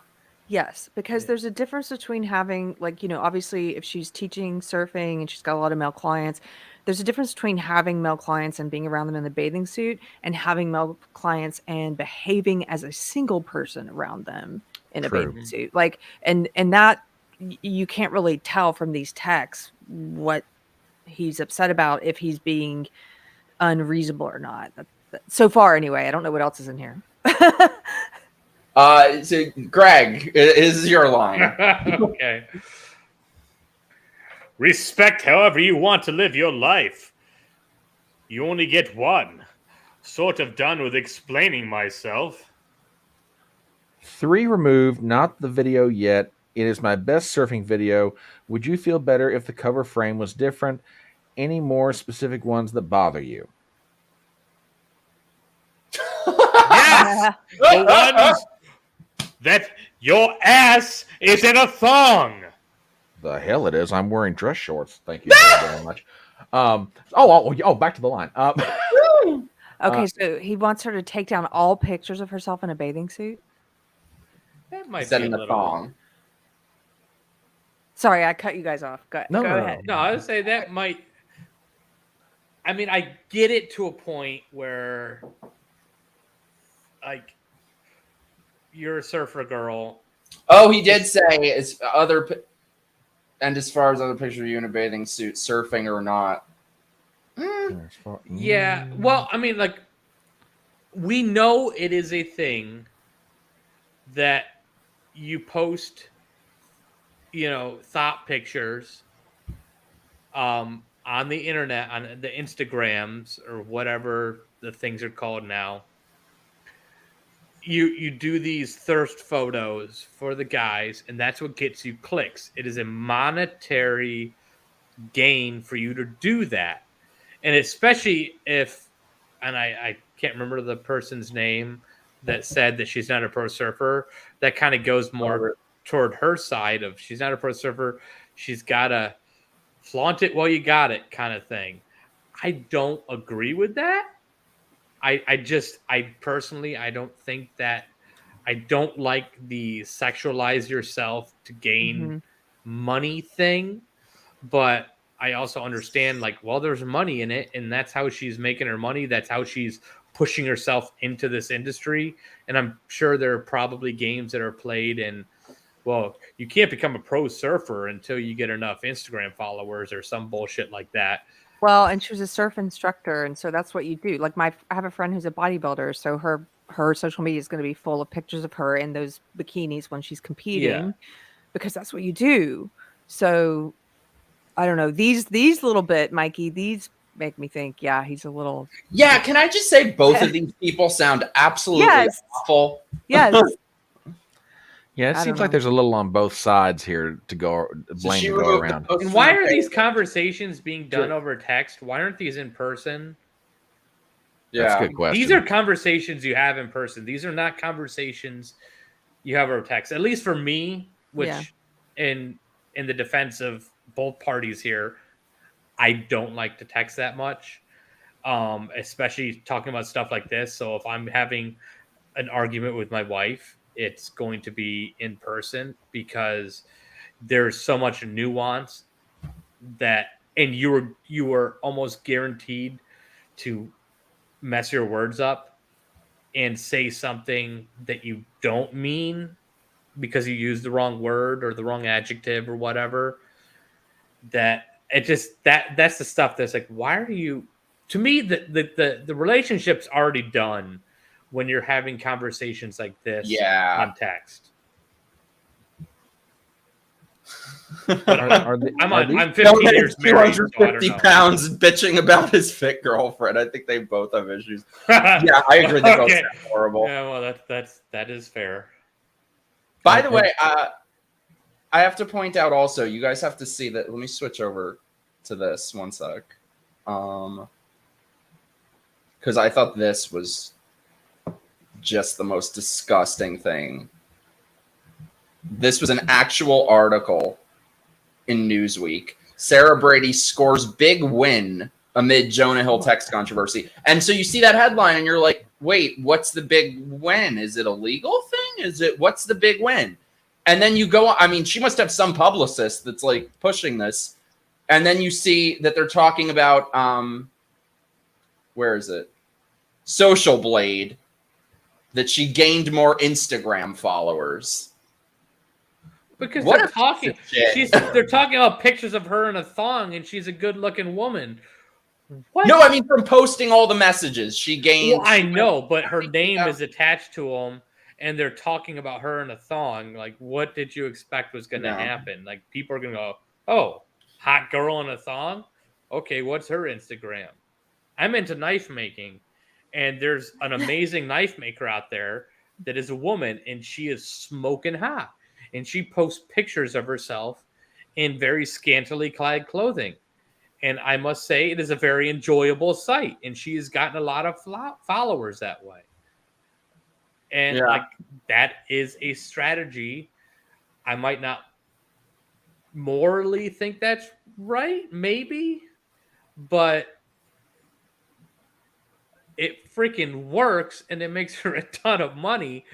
Yes, because there's a difference between having, like, obviously if she's teaching surfing and she's got a lot of male clients, there's a difference between having male clients and being around them in the bathing suit and having male clients and behaving as a single person around them in a bathing suit. Like, and that you can't really tell from these texts what he's upset about, if he's being unreasonable or not. So far, anyway. I don't know what else is in here. So Greg, this is your line. Okay. Respect however you want to live your life. You only get one. Sort of done with explaining myself. 3 removed, not the video yet. It is my best surfing video. Would you feel better if the cover frame was different? Any more specific ones that bother you? Yes! The ones that your ass is in a thong. The hell it is. I'm wearing dress shorts. Thank you very much. Back to the line. Okay, so he wants her to take down all pictures of herself in a bathing suit? That might Set be in a the little... thong. Sorry, I cut you guys off. Go ahead. No, I would say that might... I mean, I get it to a point where, like, you're a surfer girl. Oh, he did say it's other... And as far as other pictures of you in a bathing suit, surfing or not. Yeah, well, I mean, like, we know it is a thing that you post, thought pictures on the internet, on the Instagrams or whatever the things are called now. You do these thirst photos for the guys, and that's what gets you clicks. It is a monetary gain for you to do that. And especially if, and I can't remember the person's name that said that she's not a pro surfer, that kind of goes more toward her side of she's not a pro surfer. She's got to flaunt it while you got it kind of thing. I don't agree with that. I personally, I don't think that, I don't like the sexualize yourself to gain money thing, but I also understand, like, well, there's money in it, and that's how she's making her money. That's how she's pushing herself into this industry. And I'm sure there are probably games that are played, and, well, you can't become a pro surfer until you get enough Instagram followers or some bullshit like that. Well, and she was a surf instructor, and so that's what you do. Like, I have a friend who's a bodybuilder, so her social media is going to be full of pictures of her in those bikinis when she's competing, because that's what you do. So I don't know, these little bit, Mikey, these make me think, yeah, he's a little. Yeah, can I just say both of these people sound absolutely awful? Yes. Yeah, it seems like there's a little on both sides here to go blame to go around. And why are these conversations being done over text? Why aren't these in person? Yeah, that's a good question. These are conversations you have in person. These are not conversations you have over text. At least for me, which in the defense of both parties here, I don't like to text that much, especially talking about stuff like this. So if I'm having an argument with my wife, it's going to be in person, because there's so much nuance that, and you were almost guaranteed to mess your words up and say something that you don't mean because you used the wrong word or the wrong adjective or whatever. That it just, that's the stuff that's like, why are you, to me, the relationship's already done when you're having conversations like this on text. But I'm 15 no, years married, so I don't 250 know. pounds bitching about his fit girlfriend. I think they both have issues. Yeah, I agree. They both Okay. sound horrible. Yeah, well, that is fair. By the way, I have to point out also, you guys have to see that. Let me switch over to this one sec. Because I thought this was just the most disgusting thing. This was an actual article in Newsweek. Sarah Brady scores big win amid Jonah Hill text controversy. And so you see that headline and you're like, wait, what's the big win? Is it a legal thing? What's the big win? And then you go, I mean, she must have some publicist that's like pushing this. And then you see that they're talking about, where is it? Social Blade, that she gained more Instagram followers. Because What they're a talking, piece of shit. they're talking about pictures of her in a thong, and she's a good-looking woman. What? No, I mean from posting all the messages she gained. Well, I know, but her name is attached to them, and they're talking about her in a thong. Like, what did you expect was going to happen? Like, people are going to go, "Oh, hot girl in a thong? Okay, what's her Instagram?" I'm into knife making, and there's an amazing knife maker out there that is a woman, and she is smoking hot. And she posts pictures of herself in very scantily clad clothing. And I must say, it is a very enjoyable sight. And she has gotten a lot of followers that way. And like that is a strategy. I might not morally think that's right, maybe, but it freaking works, and it makes her a ton of money.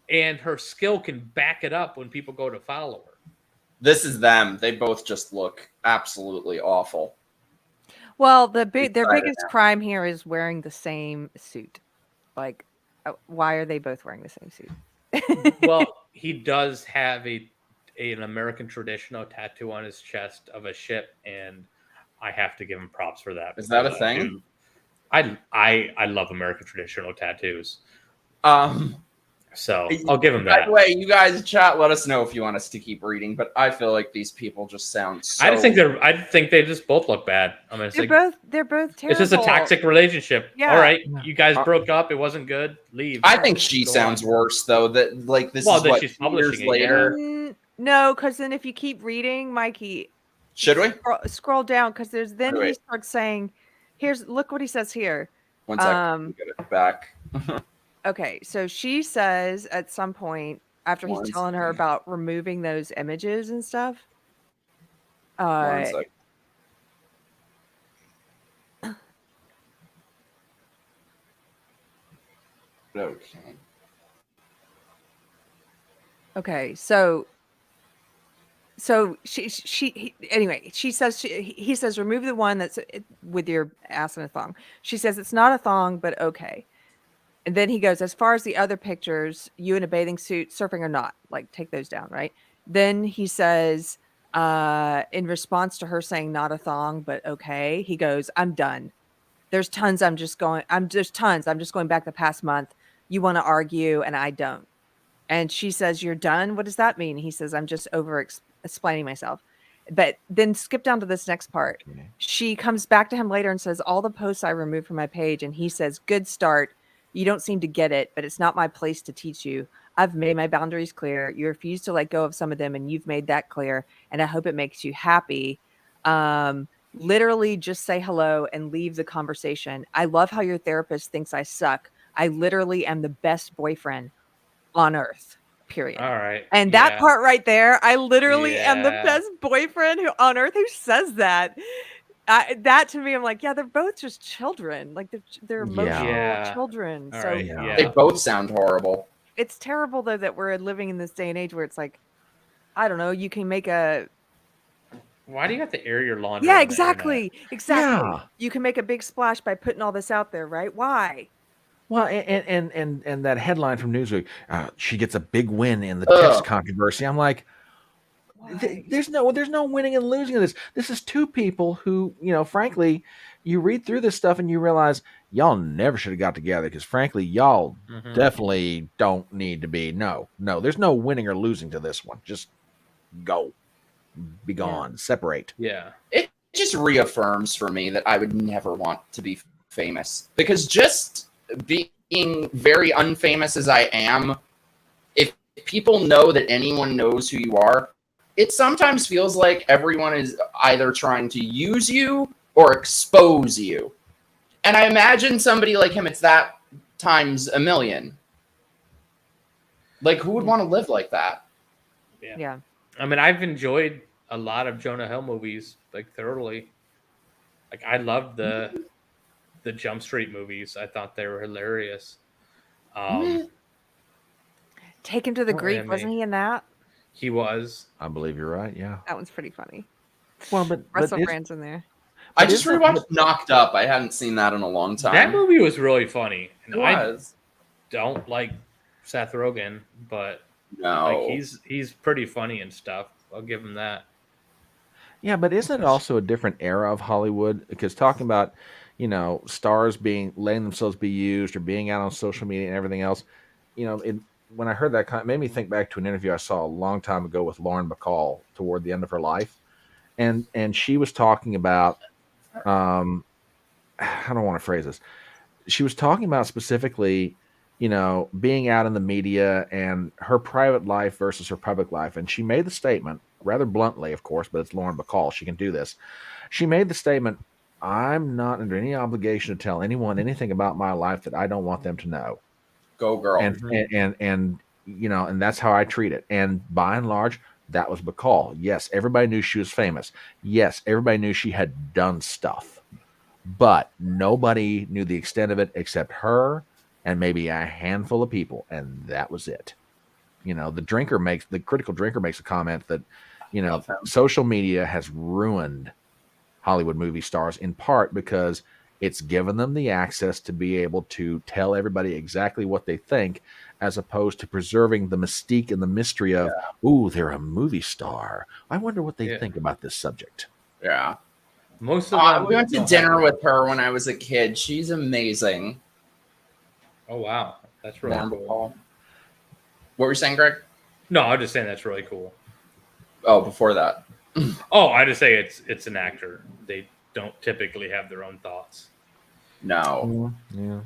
And her skill can back it up when people go to follow her. This is them. They both just look absolutely awful. Well, their biggest crime here is wearing the same suit. Like, why are they both wearing the same suit? Well, he does have an American traditional tattoo on his chest of a ship, and I have to give him props for that. Is that a thing? I love American traditional tattoos. So I'll give him that. By the way, you guys chat, let us know if you want us to keep reading, but I feel like these people just sound so... I think they just both look bad. I'm gonna say they're both terrible. It's just a toxic relationship. Yeah. All right, you guys broke up. It wasn't good. Leave. I think she sounds worse though. That like this is what she's 2 years publishing it, later. No, because then if you keep reading, Mikey, should we scroll down? Because he starts saying, look what he says here. 1 second, get it back. Okay, so she says at some point after he's telling her about removing those images and stuff. 1 second. Okay. Okay, so he says he says remove the one that's with your ass in a thong. She says it's not a thong, but okay. And then he goes, as far as the other pictures, you in a bathing suit, surfing or not, like take those down, right? Then he says, in response to her saying not a thong, but okay, he goes, I'm done. There's tons. I'm just going back the past month. You want to argue and I don't. And she says, you're done? What does that mean? He says, I'm just over explaining myself. But then skip down to this next part. Okay. She comes back to him later and says, all the posts I removed from my page. And he says, good start. You don't seem to get it, but it's not my place to teach you. I've made my boundaries clear. You refuse to let go of some of them, and you've made that clear. And I hope it makes you happy. Literally just say hello and leave the conversation. I love how your therapist thinks I suck. I literally am the best boyfriend on earth, period. All right. And that part right there, I literally am the best boyfriend on earth. Who says that? That to me, I'm like, yeah, they're both just children. Like they're emotional children. All so right, they both sound horrible. It's terrible though that we're living in this day and age where it's like, I don't know, you can make a. Why do you have to air your laundry? Yeah, exactly. Yeah. You can make a big splash by putting all this out there, right? Why? Well, and that headline from Newsweek, she gets a big win in the text controversy. I'm like, there's no winning and losing in this. This is two people who, frankly, you read through this stuff and you realize y'all never should have got together because, frankly, y'all definitely don't need to be. No, there's no winning or losing to this one. Just go. be gone, separate. Yeah. It just reaffirms for me that I would never want to be famous, because just being very unfamous as I am, if people know that anyone knows who you are, it sometimes feels like everyone is either trying to use you or expose you. And I imagine somebody like him, it's that times a million. Like, who would want to live like that? Yeah. I mean, I've enjoyed a lot of Jonah Hill movies, like, thoroughly. Like, I loved the Jump Street movies. I thought they were hilarious. Take Him to the Greek, wasn't he in that? He was. I believe you're right. Yeah. That one's pretty funny. Well, but Russell Brand's in there. I just rewatched Knocked Up. I hadn't seen that in a long time. That movie was really funny. And It was. I don't like Seth Rogen, but No. like he's pretty funny and stuff. I'll give him that. Yeah, but isn't it also a different era of Hollywood? Because talking about, stars letting themselves be used or being out on social media and everything else, when I heard that, it made me think back to an interview I saw a long time ago with Lauren Bacall toward the end of her life, and she was talking about, how do I want to phrase this? She was talking about specifically, being out in the media and her private life versus her public life, and she made the statement, rather bluntly, of course, but it's Lauren Bacall, she can do this. She made the statement, "I'm not under any obligation to tell anyone anything about my life that I don't want them to know." Go girl. And that's how I treat it. And by and large, that was Bacall. Yes, everybody knew she was famous. Yes, everybody knew she had done stuff. But nobody knew the extent of it except her and maybe a handful of people. And that was it. The critical drinker makes a comment that, social media has ruined Hollywood movie stars in part because it's given them the access to be able to tell everybody exactly what they think, as opposed to preserving the mystique and the mystery of, ooh, they're a movie star. I wonder what they think about this subject. Yeah. Most of them we went to dinner with her when I was a kid. She's amazing. Oh, wow. That's really cool. What were you saying, Greg? No, I was just saying that's really cool. Oh, before that. Oh, I just say it's an actor. They don't typically have their own thoughts. No. Yeah.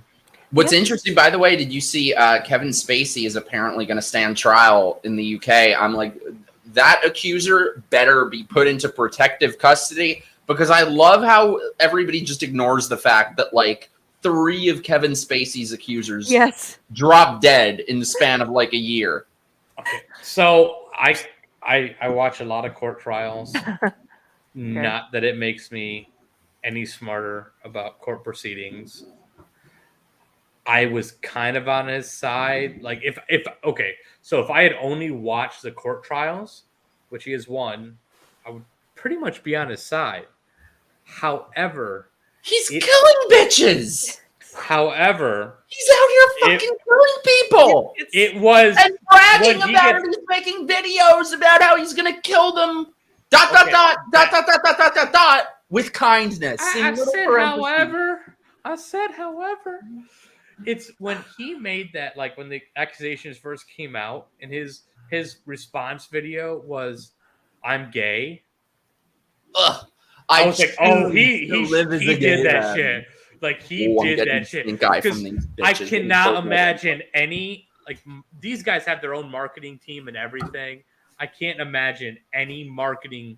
What's interesting, by the way, did you see Kevin Spacey is apparently going to stand trial in the UK? I'm like, that accuser better be put into protective custody, because I love how everybody just ignores the fact that, like, 3 of Kevin Spacey's accusers dropped dead in the span of like a year. Okay. So I watch a lot of court trials. Not that it makes me any smarter about court proceedings. I was kind of on his side. Like so if I had only watched the court trials, which he has won, I would pretty much be on his side. However, he's killing bitches. However, he's out here fucking killing people. It was and bragging about it. He's making videos about how he's gonna kill them. ... with kindness. I said, however, it's when he made that, like when the accusations first came out, and his response video was, "I'm gay." Ugh. I was like, oh, he did that shit. Like he did that shit. Because I cannot imagine any, like, these guys have their own marketing team and everything. I can't imagine any marketing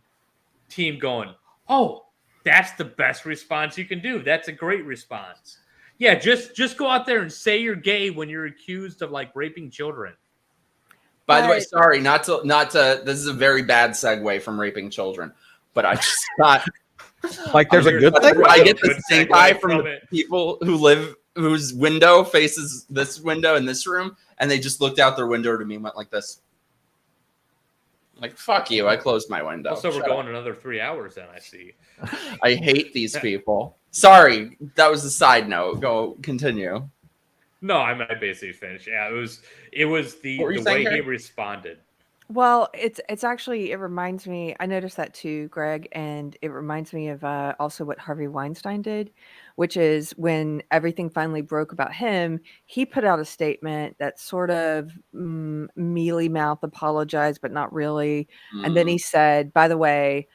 team going, "Oh, that's the best response you can do. That's a great response." Yeah, just go out there and say you're gay when you're accused of, like, raping children. By the way, sorry, not to. This is a very bad segue from raping children, but I just thought, like, there's a good thing. I get the stink eye from the people whose window faces this window in this room, and they just looked out their window to me and went like this. Like, fuck you, I closed my window. So we're going another 3 hours then, I see. I hate these people. Sorry, that was a side note. Continue. No, I basically finished. Yeah, it was the way he responded. Well, it's actually it reminds me. I noticed that too, Greg, and it reminds me of also what Harvey Weinstein did, which is when everything finally broke about him. He put out a statement that sort of mealy mouth apologized, but not really. And then he said, "By the way,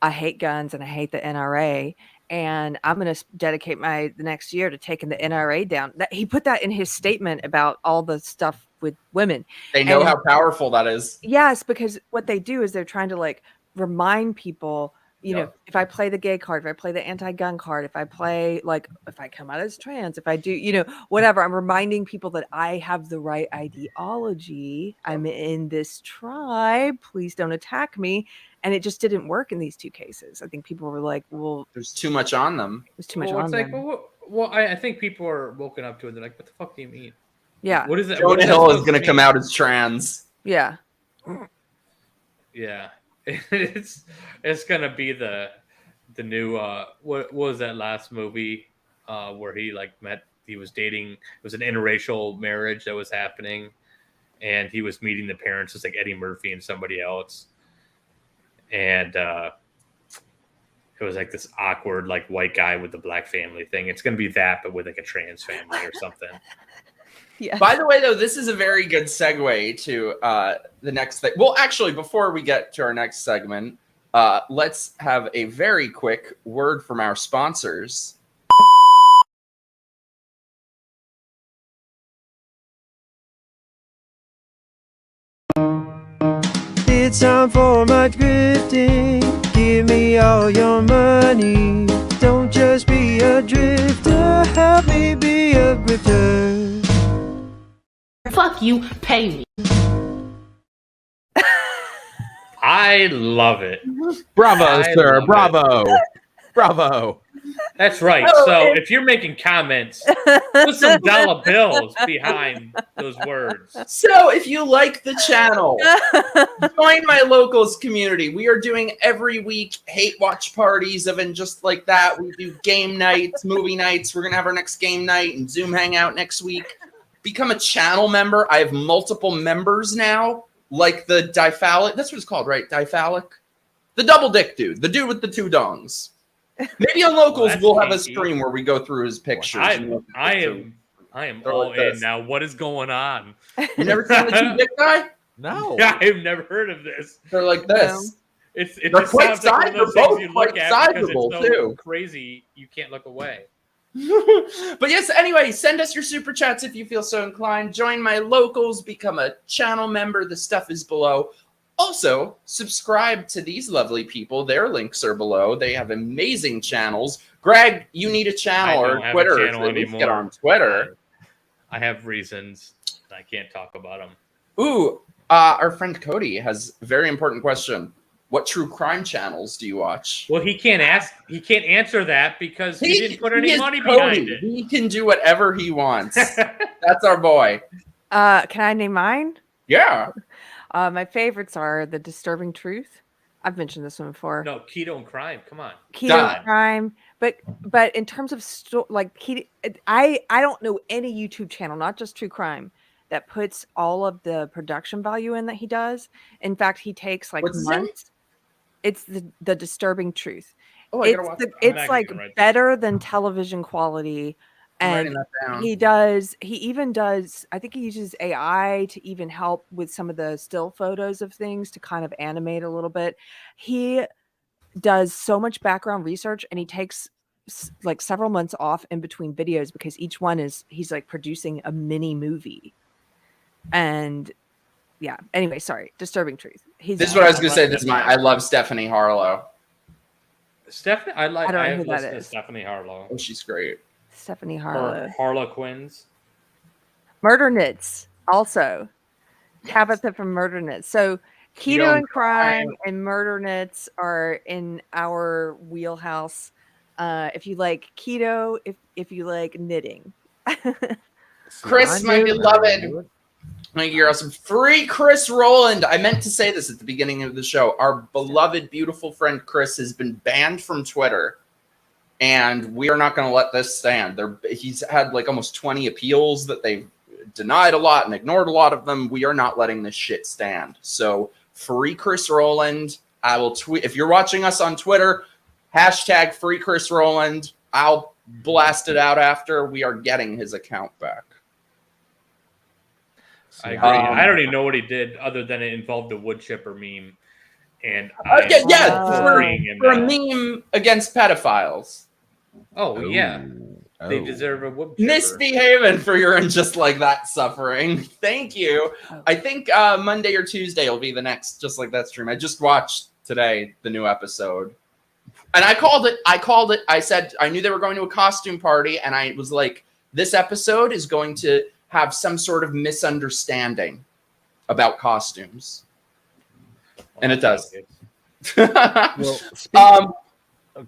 I hate guns and I hate the NRA, and I'm going to dedicate the next year to taking the NRA down." He put that in his statement about all the stuff with women. They know how powerful that is. Yes, because what they do is they're trying to like remind people, you know, if I play the gay card, if I play the anti-gun card, if I play like if I come out as trans, if I do, you know, whatever, I'm reminding people that I have the right ideology. I'm in this tribe. Please don't attack me. And it just didn't work in these two cases. I think people were like, well, there's too much on them. There's too much on them. Well, I think people are woken up to it. They're like, what the fuck do you mean? Yeah. What is it? Jonah Hill is going to come out as trans. Yeah. Yeah. It's gonna be the new what was that last movie where he was dating, it was an interracial marriage that was happening, and he was meeting the parents, just like Eddie Murphy and somebody else, and it was like this awkward like white guy with the black family thing. It's gonna be that, but with like a trans family or something. Yeah. By the way, though, this is a very good segue to the next thing. Well, actually, before we get to our next segment, let's have a very quick word from our sponsors. It's time for my grifting. Give me all your money. Don't just be a drifter. Help me be a grifter. Fuck you, pay me. I love it. Bravo, sir. Bravo. Bravo. That's right. So if you're making comments, put some dollar bills behind those words. So if you like the channel, join my locals community. We are doing every week hate watch parties and just like that. We do game nights, movie nights. We're going to have our next game night and Zoom hangout next week. Become a channel member. I have multiple members now, like the diphalic. That's what it's called, right? Diphalic? The double dick dude. The dude with the two dongs. Maybe on locals we'll have a stream where we go through his pictures. I am all in now. What is going on? You never seen the two dick guy? No. Yeah, I've never heard of this. They're like this. They're quite sizable. Both quite sizable too. Crazy, you can't look away. But yes, anyway, send us your super chats if you feel so inclined. Join my locals, become a channel member. The stuff is below. Also, subscribe to these lovely people. Their links are below. They have amazing channels. Greg, you need a channel or Twitter. Get on Twitter. I have reasons. I can't talk about them. Ooh, our friend Cody has a very important question. What true crime channels do you watch? Well, he can't answer that because he didn't put any money behind it. He can do whatever he wants. That's our boy. Can I name mine? Yeah. My favorites are The Disturbing Truth. I've mentioned this one before. No, Keto and Crime. Come on. Keto and Crime. But in terms of I don't know any YouTube channel, not just true crime, that puts all of the production value in that he does. In fact, he takes like months. It's the Disturbing Truth. Oh, I gotta watch that. It's like better than television quality. And he even does, I think he uses AI to even help with some of the still photos of things to kind of animate a little bit. He does so much background research and he takes like several months off in between videos because each one he's like producing a mini movie. And yeah, anyway, sorry, Disturbing Truth. This is what I was going to say. I love Stephanie Harlow. Stephanie, I don't know who that is. Stephanie Harlow. Oh, she's great. Stephanie Harlow. Harlequins. Murder Knits also. Tabitha from Murder Knits. So Keto and Crime and Murder Knits are in our wheelhouse. If you like keto, if you like knitting. Chris, my beloved. You're awesome. Free Chris Rowland. I meant to say this at the beginning of the show. Our beloved, beautiful friend Chris has been banned from Twitter. And we are not going to let this stand. He's had like almost 20 appeals that they've denied a lot and ignored a lot of them. We are not letting this shit stand. So free Chris Rowland. I will tweet. If you're watching us on Twitter, hashtag free Chris Rowland. I'll blast it out after. We are getting his account back. I agree. I don't even know what he did other than it involved the wood chipper meme. And for a meme against pedophiles. Oh, yeah. They deserve a wood chipper. Misbehaving for your and just like that suffering. Thank you. I think Monday or Tuesday will be the next Just Like That stream. I just watched today the new episode. And I called it. I said I knew they were going to a costume party, and I was like, this episode is going to have some sort of misunderstanding about costumes. And it does. Well,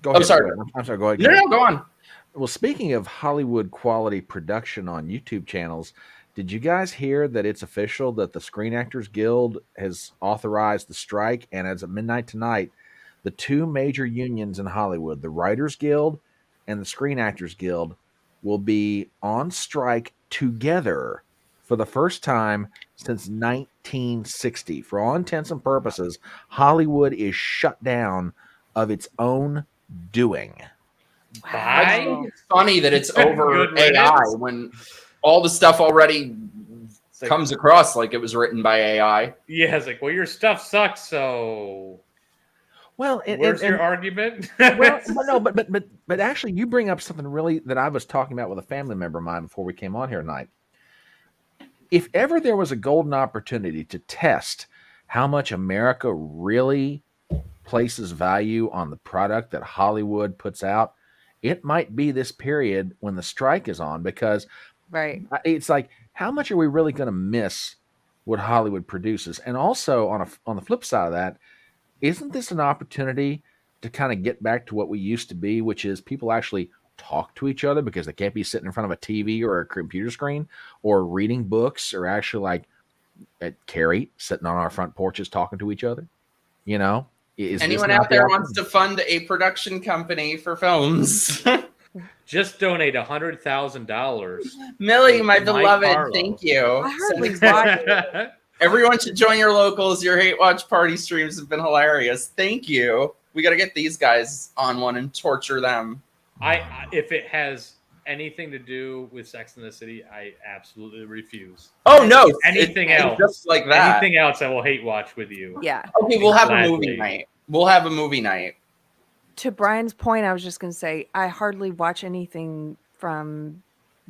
go ahead. I'm sorry. Go ahead. No, go on. Well, speaking of Hollywood quality production on YouTube channels, did you guys hear that it's official that the Screen Actors Guild has authorized the strike? And as of midnight tonight, the two major unions in Hollywood, the Writers Guild and the Screen Actors Guild, will be on strike together for the first time since 1960. For all intents and purposes, Hollywood is shut down of its own doing. It's funny that it's over AI when all the stuff already comes across like it was written by AI. Yeah, it's like, well, your stuff sucks, so... Well, where's your argument? but actually, you bring up something really that I was talking about with a family member of mine before we came on here tonight. If ever there was a golden opportunity to test how much America really places value on the product that Hollywood puts out, it might be this period when the strike is on, because it's like, how much are we really going to miss what Hollywood produces? And also on the flip side of that, isn't this an opportunity to kind of get back to what we used to be, which is people actually talk to each other because they can't be sitting in front of a TV or a computer screen or reading books, or actually like at Keri sitting on our front porches talking to each other? You know, anyone out there wants to fund a production company for films? Just donate $100,000. Millie, my beloved, thank you. I hardly watch it. Everyone should join your locals. Your hate watch party streams have been hilarious. Thank you. We got to get these guys on one and torture them. If it has anything to do with Sex in the City, I absolutely refuse. Oh no! Anything else, just like that. Anything else, I will hate watch with you. Yeah. Okay, we'll have a movie night. We'll have a movie night. To Brian's point, I was just going to say I hardly watch anything from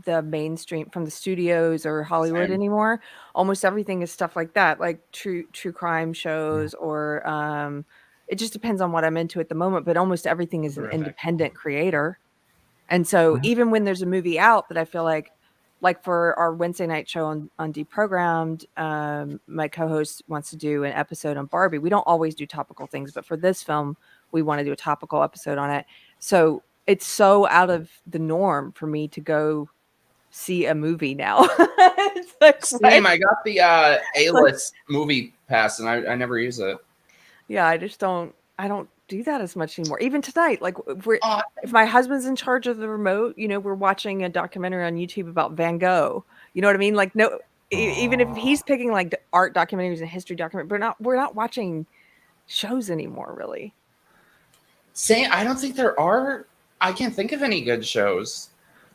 the mainstream, from the studios or Hollywood anymore. Almost everything is stuff like that, like true crime shows, or it just depends on what I'm into at the moment. But almost everything is an independent creator, and so even when there's a movie out that I feel like for our Wednesday night show on Deprogrammed, my co-host wants to do an episode on Barbie. We don't always do topical things, but for this film, we want to do a topical episode on it. So it's so out of the norm for me to go see a movie now. It's like, same. I got the A-list movie pass, and I never use it. Yeah, I don't do that as much anymore. Even tonight, like if my husband's in charge of the remote, we're watching a documentary on YouTube about Van Gogh. You know what I mean? Like, no, even if he's picking like art documentaries and history documentaries, we're not watching shows anymore, really. Same. I don't think there are. I can't think of any good shows.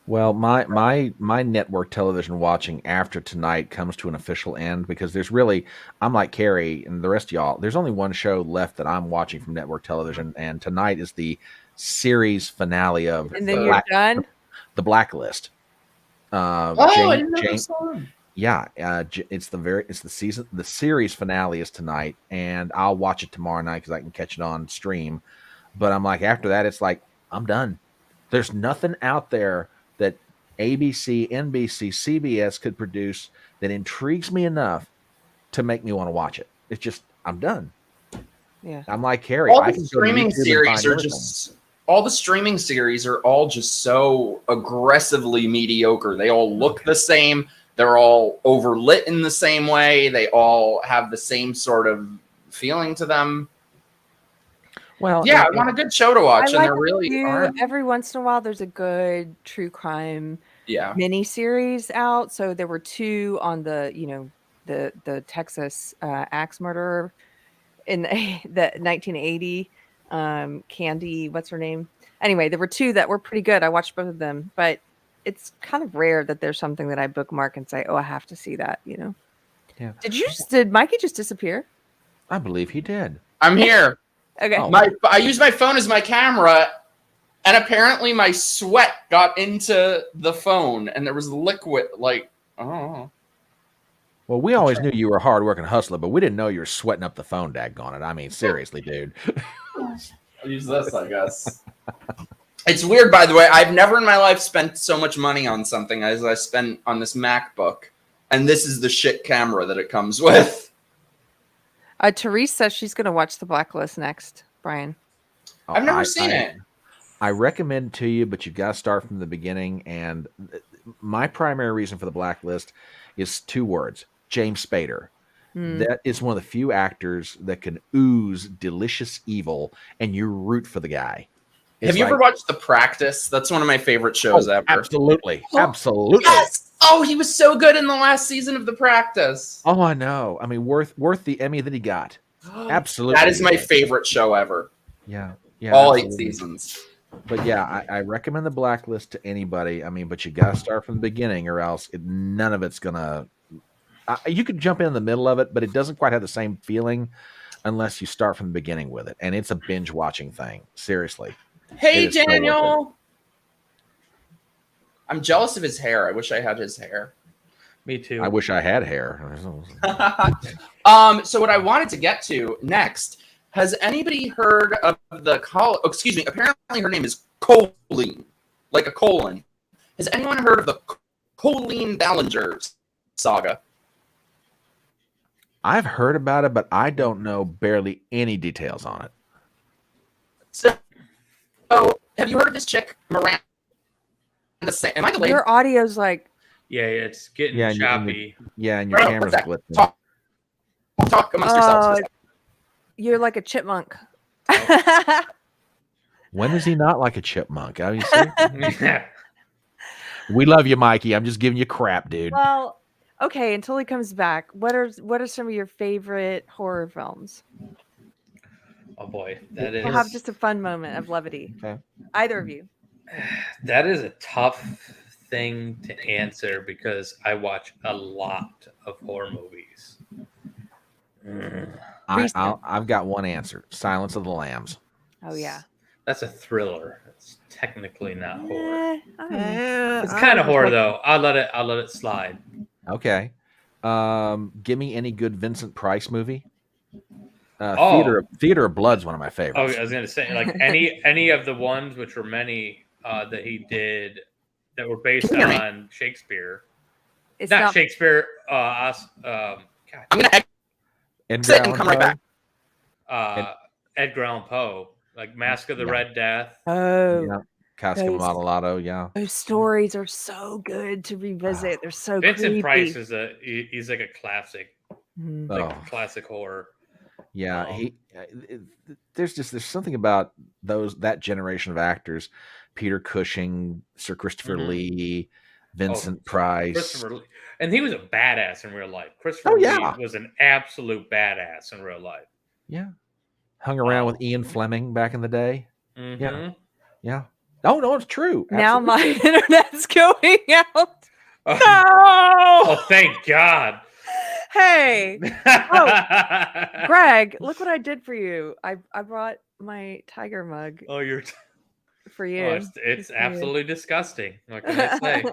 Well, my network television watching after tonight comes to an official end, because I'm like Keri and the rest of y'all. There's only one show left that I'm watching from network television, and tonight is the series finale of you're done? The Blacklist. I didn't know. Yeah, it's the series finale is tonight, and I'll watch it tomorrow night because I can catch it on stream. But I'm like, after that, it's like I'm done. There's nothing out there that ABC, NBC, CBS could produce that intrigues me enough to make me want to watch it. It's just, I'm done. Yeah. I'm like Keri. All the streaming series are all just so aggressively mediocre. They all look the same. They're all overlit in the same way. They all have the same sort of feeling to them. Well, I want a good show to watch, and there really aren't. Every once in a while, there's a good true crime mini series out. So there were 2 on the Texas axe murderer in the 1980. Candy, what's her name? Anyway, there were 2 that were pretty good. I watched both of them, but it's kind of rare that there's something that I bookmark and say, "Oh, I have to see that." Yeah. Did Mikey just disappear? I believe he did. I'm here. Okay. I use my phone as my camera, and apparently my sweat got into the phone, and there was liquid. Oh. Well, we always knew you were a hard-working hustler, but we didn't know you were sweating up the phone, daggone it. I mean, seriously, dude. I'll use this, I guess. It's weird, by the way. I've never in my life spent so much money on something as I spent on this MacBook, and this is the shit camera that it comes with. Therese says she's going to watch The Blacklist next, Brian. I've never seen it. I recommend it to you, but you've got to start from the beginning. And my primary reason for The Blacklist is 2 words: James Spader. That is one of the few actors that can ooze delicious evil, and you root for the guy. Have you ever watched The Practice? That's one of my favorite shows ever. Absolutely. Absolutely. Yes! Oh, he was so good in the last season of The Practice. Oh, I know. I mean, worth the Emmy that he got. Absolutely. That is my favorite show ever. Yeah. All absolutely. 8 seasons. But yeah, I recommend The Blacklist to anybody. I mean, but you got to start from the beginning, or else none of it's gonna. You could jump in the middle of it, but it doesn't quite have the same feeling unless you start from the beginning with it. And it's a binge watching thing. Seriously. Hey, Daniel. I'm jealous of his hair. I wish I had his hair. Me too. I wish I had hair. So what I wanted to get to next, has anybody heard of apparently her name is Colleen, like a colon. Has anyone heard of the Colleen Ballinger saga? I've heard about it, but I don't know barely any details on it. So have you heard of this chick, Miranda? Am I the lady? Your audio's like... Yeah, it's getting choppy. And your camera's glitching. Talk amongst yourselves. You're like a chipmunk. When is he not like a chipmunk? I mean, we love you, Mikey. I'm just giving you crap, dude. Well, okay, until he comes back, what are some of your favorite horror films? Oh boy, that is. We'll have just a fun moment of levity. Okay. Either of you. That is a tough thing to answer because I watch a lot of horror movies. I've got one answer: Silence of the Lambs. Oh yeah. That's a thriller. It's technically not horror. It's It's kind of horror though. I'll let it slide. Okay. Give me any good Vincent Price movie. Theater of Blood's one of my favorites. Oh, I was gonna say like any of the ones which were many that he did that were based on Shakespeare. It's not Shakespeare. God. I'm gonna exit and come right back. Edgar Allan Poe, like Mask of the Red Death. Oh, yeah. Casca Amontillado, yeah. Those stories are so good to revisit. They're so Vincent creepy. Price he's like a classic, classic horror. Yeah, there's something about that generation of actors: Peter Cushing, Sir Christopher Lee, Vincent Price. Christopher Lee. And he was a badass in real life. Christopher Lee was an absolute badass in real life. Yeah. Hung around with Ian Fleming back in the day. Mm-hmm. Yeah. Oh, no, it's true. Now my internet's going out. Oh, No! Oh, thank God. Hey. Oh, Greg, look what I did for you. I brought my tiger mug. Oh, you're for you. Oh, it's absolutely disgusting. What can I say?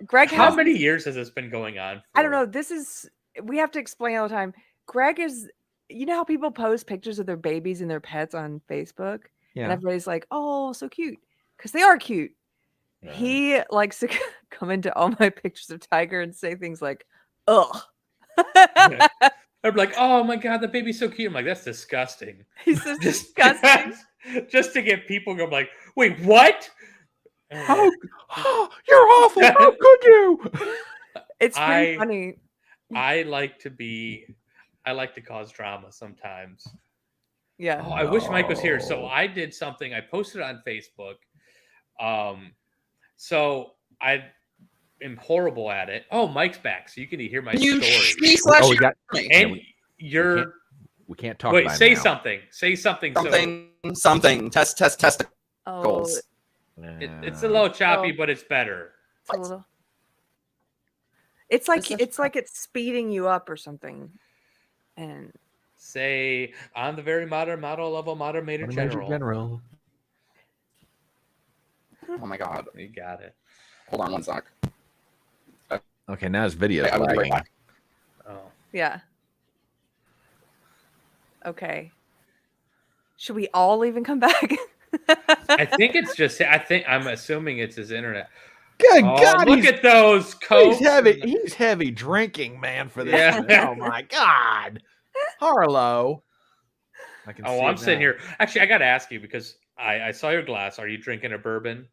Greg, how many years has this been going on for? I don't know. We have to explain all the time. Greg is, you know how people post pictures of their babies and their pets on Facebook? Yeah. And everybody's like, oh, so cute. Because they are cute. Yeah. He likes to come into all my pictures of Tiger and say things like, ugh. Yeah. I'd be like, oh my God, the baby's so cute. I'm like, that's disgusting. He's so disgusting. Just to get people go like, wait, what? Oh, you're awful. How could you? It's pretty funny. I like to cause drama sometimes. Yeah. Oh, I wish Mike was here. So I did something. I posted on Facebook So I am horrible at it. Oh, Mike's back, so you can hear my You story. we got. And you're. We can't talk Wait, about say it now. something. Say something. Something. Test. Oh, It's a little choppy, but it's better. It's like it's speeding you up or something. And say on the very modern model level, modern major general. Oh my god. You got it. Hold on one sec. Okay, now his video. I will be right back. Oh. Yeah. Okay. Should we all leave and come back? I think it's just. I'm assuming it's his internet. Good God! Look at those coats. He's heavy drinking, man. For this. Yeah. Oh my God, Harlow. I'm sitting here. Actually, I got to ask you because I saw your glass. Are you drinking a bourbon?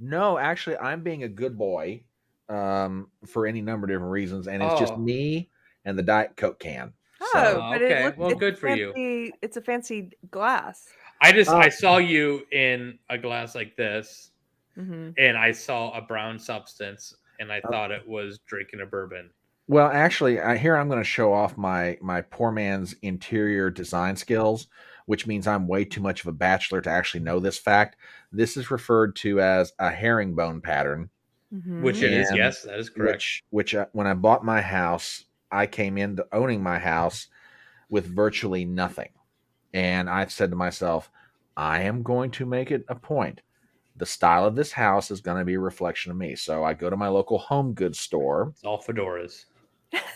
No, actually, I'm being a good boy for any number of different reasons, and it's just me and the Diet Coke can. But okay. Well, good for you. It's a fancy glass. I saw you in a glass like this, and I saw a brown substance, and I thought it was drinking a bourbon. Well, actually, here I'm going to show off my poor man's interior design skills, which means I'm way too much of a bachelor to actually know this fact. This is referred to as a herringbone pattern. Which it is, yes, that is correct. Which when I bought my house, I came into owning my house with virtually nothing. And I said to myself, I am going to make it a point. The style of this house is going to be a reflection of me. So I go to my local home goods store. It's all fedoras.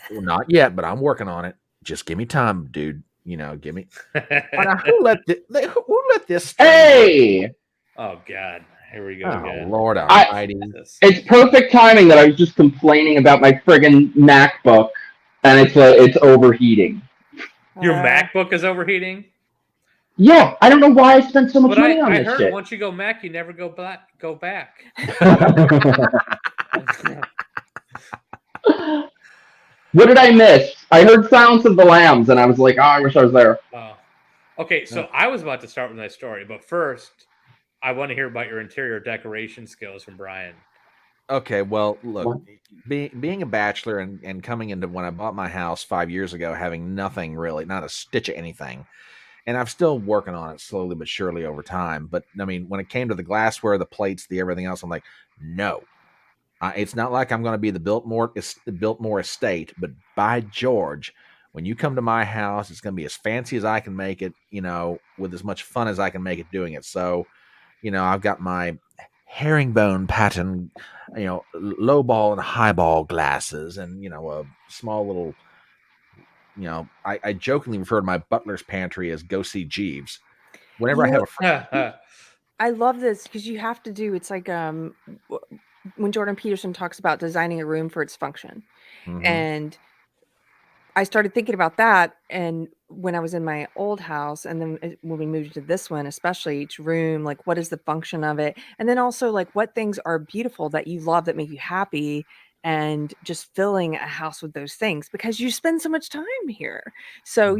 Well, not yet, but I'm working on it. Just give me time, dude. Give me. Who let this? Hey! Oh God! Here we go. Oh Lord Almighty! It's perfect timing that I was just complaining about my friggin' MacBook, and it's overheating. Your MacBook is overheating? Yeah, I don't know why I spent so much money on this shit. I heard once you go Mac, you never go back. What did I miss? I heard Silence of the Lambs, and I was like, oh, I wish I was there. Okay, so I was about to start with my story, but first, I want to hear about your interior decoration skills from Brian. Okay, well, look, being a bachelor and coming into when I bought my house 5 years ago, having nothing really, not a stitch of anything, and I'm still working on it slowly but surely over time. But I mean, when it came to the glassware, the plates, the everything else, I'm like, no. It's not like I'm going to be the Biltmore estate, but by George, when you come to my house, it's going to be as fancy as I can make it, with as much fun as I can make it doing it. So, I've got my herringbone pattern, low ball and high ball glasses, and a small little, I jokingly refer to my butler's pantry as go see Jeeves. Whenever I have a friend. I love this because you have to do. It's like when Jordan Peterson talks about designing a room for its function, and I started thinking about that. And when I was in my old house, and then when we moved to this one, especially each room, like what is the function of it? And then also like what things are beautiful that you love that make you happy, and just filling a house with those things because you spend so much time here. So,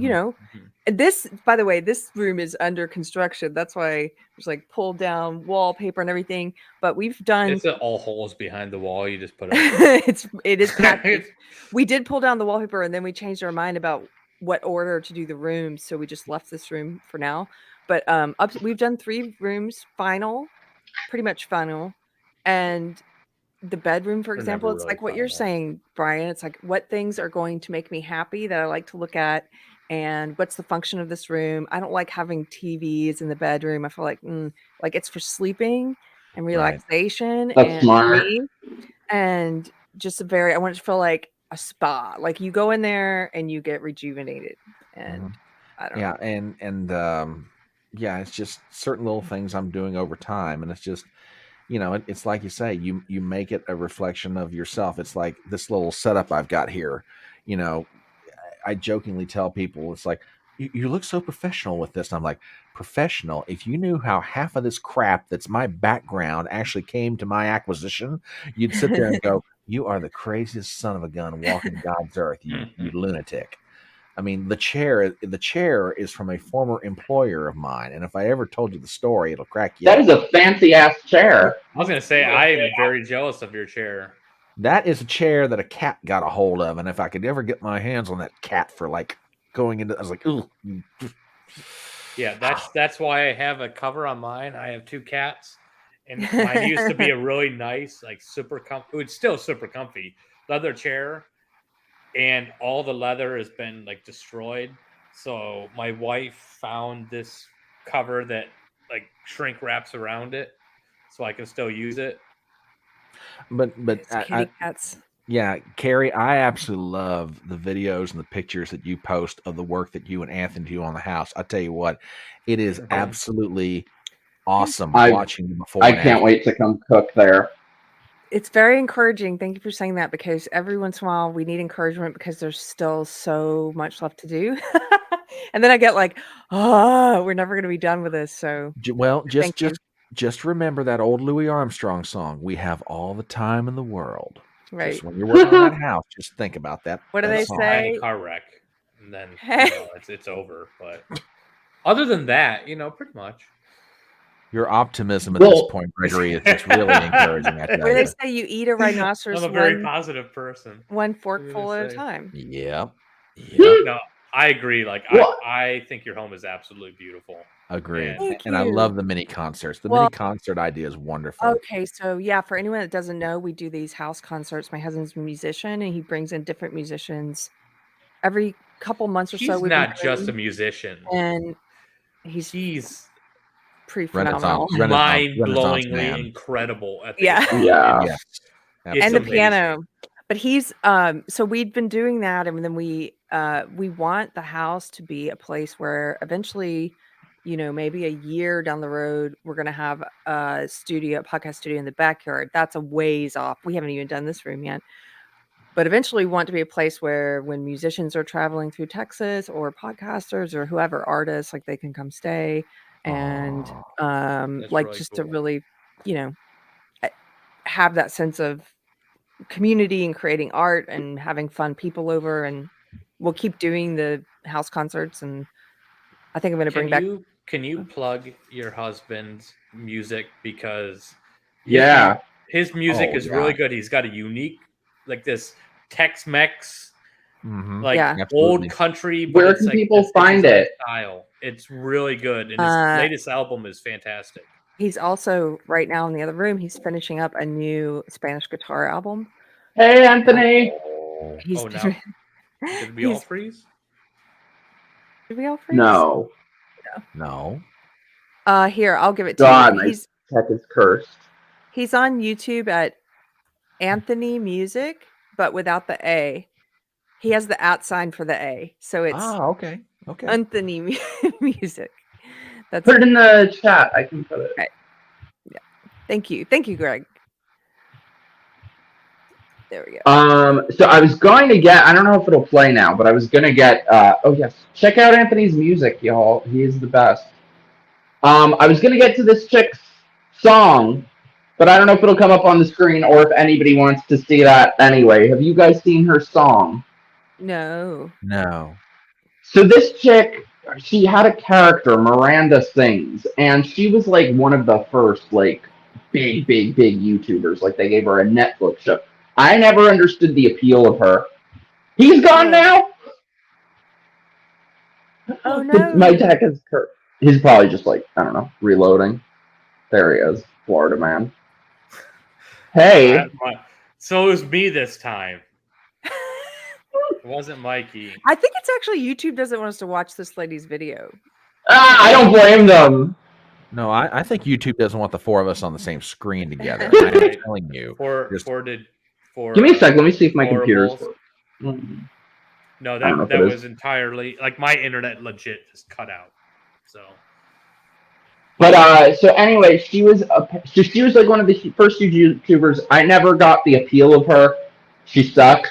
this, by the way, this room is under construction. That's why there's like pulled down wallpaper and everything, but we've done. It's all holes behind the wall. You just put it is. We did pull down the wallpaper and then we changed our mind about what order to do the rooms. So we just left this room for now, but we've done 3 rooms pretty much final. And the bedroom, for example, it's like what you're saying, Brian. It's like what things are going to make me happy that I like to look at, and what's the function of this room. I don't like having TVs in the bedroom. I feel like it's for sleeping and relaxation. That's and smart. And just I want it to feel like a spa. Like you go in there and you get rejuvenated. And I don't know. Yeah, it's just certain little things I'm doing over time, and it's just. It's like you say, you make it a reflection of yourself. It's like this little setup I've got here. I jokingly tell people, it's like, you look so professional with this. And I'm like, professional? If you knew how half of this crap that's my background actually came to my acquisition, you'd sit there and go, you are the craziest son of a gun walking God's earth, you lunatic. I mean, the chair is from a former employer of mine, and if I ever told you the story, it'll crack you That up. is a fancy ass chair. I was gonna say I am very jealous of your chair. That is a chair that a cat got a hold of, and if I could ever get my hands on that cat for like going into, I was like, ooh. Yeah, that's why I have a cover on mine. I have 2 cats, and mine used to be a really nice, like super comfy. It's still super comfy leather chair, and all the leather has been like destroyed. So my wife found this cover that like shrink wraps around it, so I can still use it. But kitty cats. Yeah, Keri, I absolutely love the videos and the pictures that you post of the work that you and Anthony do on the house. I tell you what, it is absolutely awesome watching you before. I can't wait to come cook there. It's very encouraging. Thank you for saying that, because every once in a while we need encouragement because there's still so much left to do. And then I get like, oh, we're never going to be done with this. So, well, just remember that old Louis Armstrong song, "We have all the time in the world." Right. Just when you're working on that house, just think about that. What do they say? A car wreck, and then it's over. But other than that, pretty much. Your optimism at this point, Gregory, is just really encouraging. What do they say? You eat a rhinoceros. I'm a very positive person. One forkful at a time. Yep. No, I agree. Like I think your home is absolutely beautiful. Agreed. And I love the mini concerts. The mini concert idea is wonderful. Okay, so yeah, for anyone that doesn't know, we do these house concerts. My husband's a musician, and he brings in different musicians every couple months or so. He's not just a musician, and he's pretty phenomenal, mind-blowingly incredible. At yeah. And the piano. But he's so we'd been doing that, and then we want the house to be a place where eventually, maybe a year down the road, we're going to have a podcast studio in the backyard. That's a ways off. We haven't even done this room yet. But eventually we want to be a place where when musicians are traveling through Texas, or podcasters or whoever, artists, like they can come stay and like really just cool. To really, have that sense of community and creating art and having fun people over. And we'll keep doing the house concerts, and I think I'm going to bring back. Can you plug your husband's music, because his music is really good. He's got a unique, like this Tex-Mex, old country. But where can people find it? Style. It's really good, and his latest album is fantastic. He's also right now in the other room. He's finishing up a new Spanish guitar album. Hey, Anthony. Did we all freeze? Did we all freeze? No. Here, I'll give it to you. My tech is cursed. He's on YouTube at Anthony Music, but without the A. He has the @ sign for the A, so it's okay. Anthony Music. Put it in the chat. I can put it. Okay. Yeah. Thank you, Greg. There we go. So I was going to get, I don't know if it'll play now, but I was going to get, check out Anthony's music, y'all. He is the best. I was going to get to this chick's song, but I don't know if it'll come up on the screen or if anybody wants to see that anyway. Have you guys seen her song? No. So this chick, she had a character, Miranda Sings, and she was like one of the first like big YouTubers. Like they gave her a Netflix show. I never understood the appeal of her. He's gone now. Oh no! My tech is cursed. He's probably just like, I don't know, reloading. There he is, Florida man. Hey. So it was me this time. It wasn't Mikey. I think it's actually YouTube doesn't want us to watch this lady's video. I don't blame them. No, I think YouTube doesn't want the four of us on the same screen together. I'm telling you. Give me a sec. Let me see if my computer's working. No, that was entirely like my internet legit just cut out. So. But so anyway, she was like one of the first YouTubers. I never got the appeal of her. She sucks.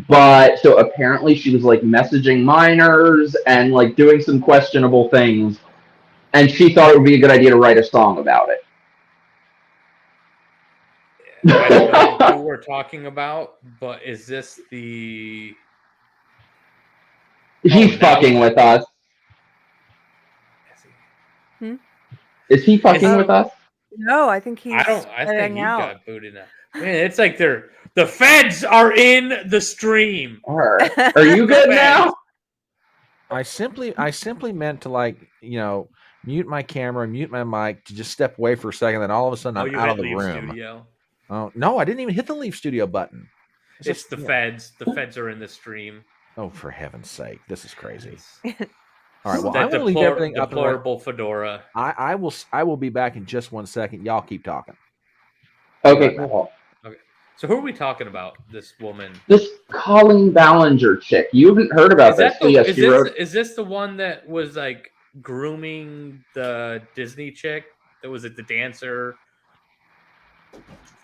But so apparently she was like messaging minors and like doing some questionable things, and she thought it would be a good idea to write a song about it. I don't know who we're talking about, but is this the? He's fucking with us. Is he fucking with us? No, I think he's. I think he out. got booted out. Man, it's like the feds are in the stream. Are you good now? I simply meant to mute my camera, mute my mic, to just step away for a second. Then all of a sudden I'm out of the room. Studio. Oh no, I didn't even hit the Leave Studio button. It's the feds. The feds are in the stream. Oh, for heaven's sake, this is crazy. All right, well, that I'm going to leave everything up. Deplorable fedora. I will be back in just 1 second. Y'all keep talking. Okay, cool. Okay. So who are we talking about? This woman. This Colleen Ballinger chick. You haven't heard about this. Is this the one that was like grooming the Disney chick? That was it, the dancer?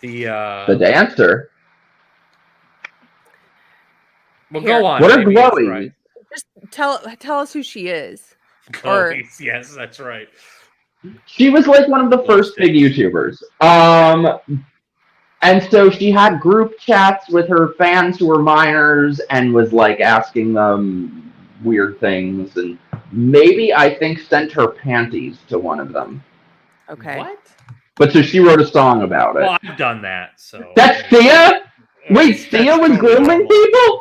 The dancer? Well, go on. What are glowies? Right. Just tell us who she is. Glowies, yes, that's right. She was like one of the first big YouTubers. And so she had group chats with her fans who were minors and was like asking them weird things, and maybe I think sent her panties to one of them. Okay. What? But so she wrote a song about it. Well, I've done that, so. That's Thea? Wait, Thea was grooming people?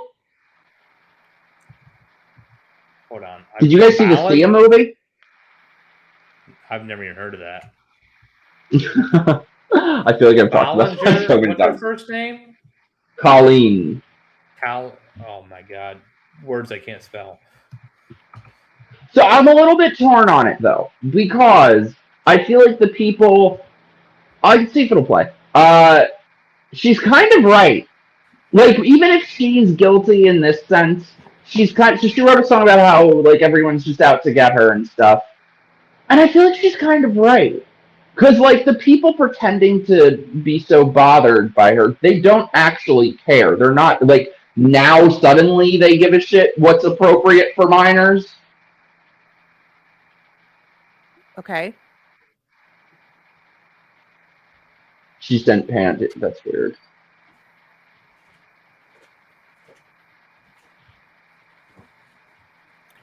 Hold on. Did you guys see the Thea movie? I've never even heard of that. I feel like I've talked about that so many What's times. her first name? Colleen. Oh my god. Words I can't spell. So I'm a little bit torn on it, though, because I feel like the people... I can see if it'll play. She's kind of right. Like, even if she's guilty in this sense, she wrote a song about how, like, everyone's just out to get her and stuff. And I feel like she's kind of right. Because, like, the people pretending to be so bothered by her, they don't actually care. They're not, like, now suddenly they give a shit what's appropriate for minors. Okay. She sent pant. That's weird.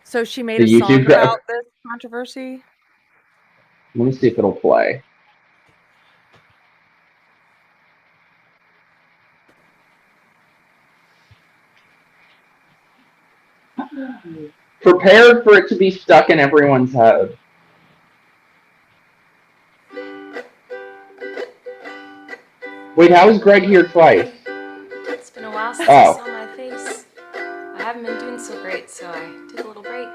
So she made a song about this controversy? Let me see if it'll play. Prepared for it to be stuck in everyone's head. Wait, how is Greg here twice? It's been a while since I saw my face. I haven't been doing so great, so I took a little break.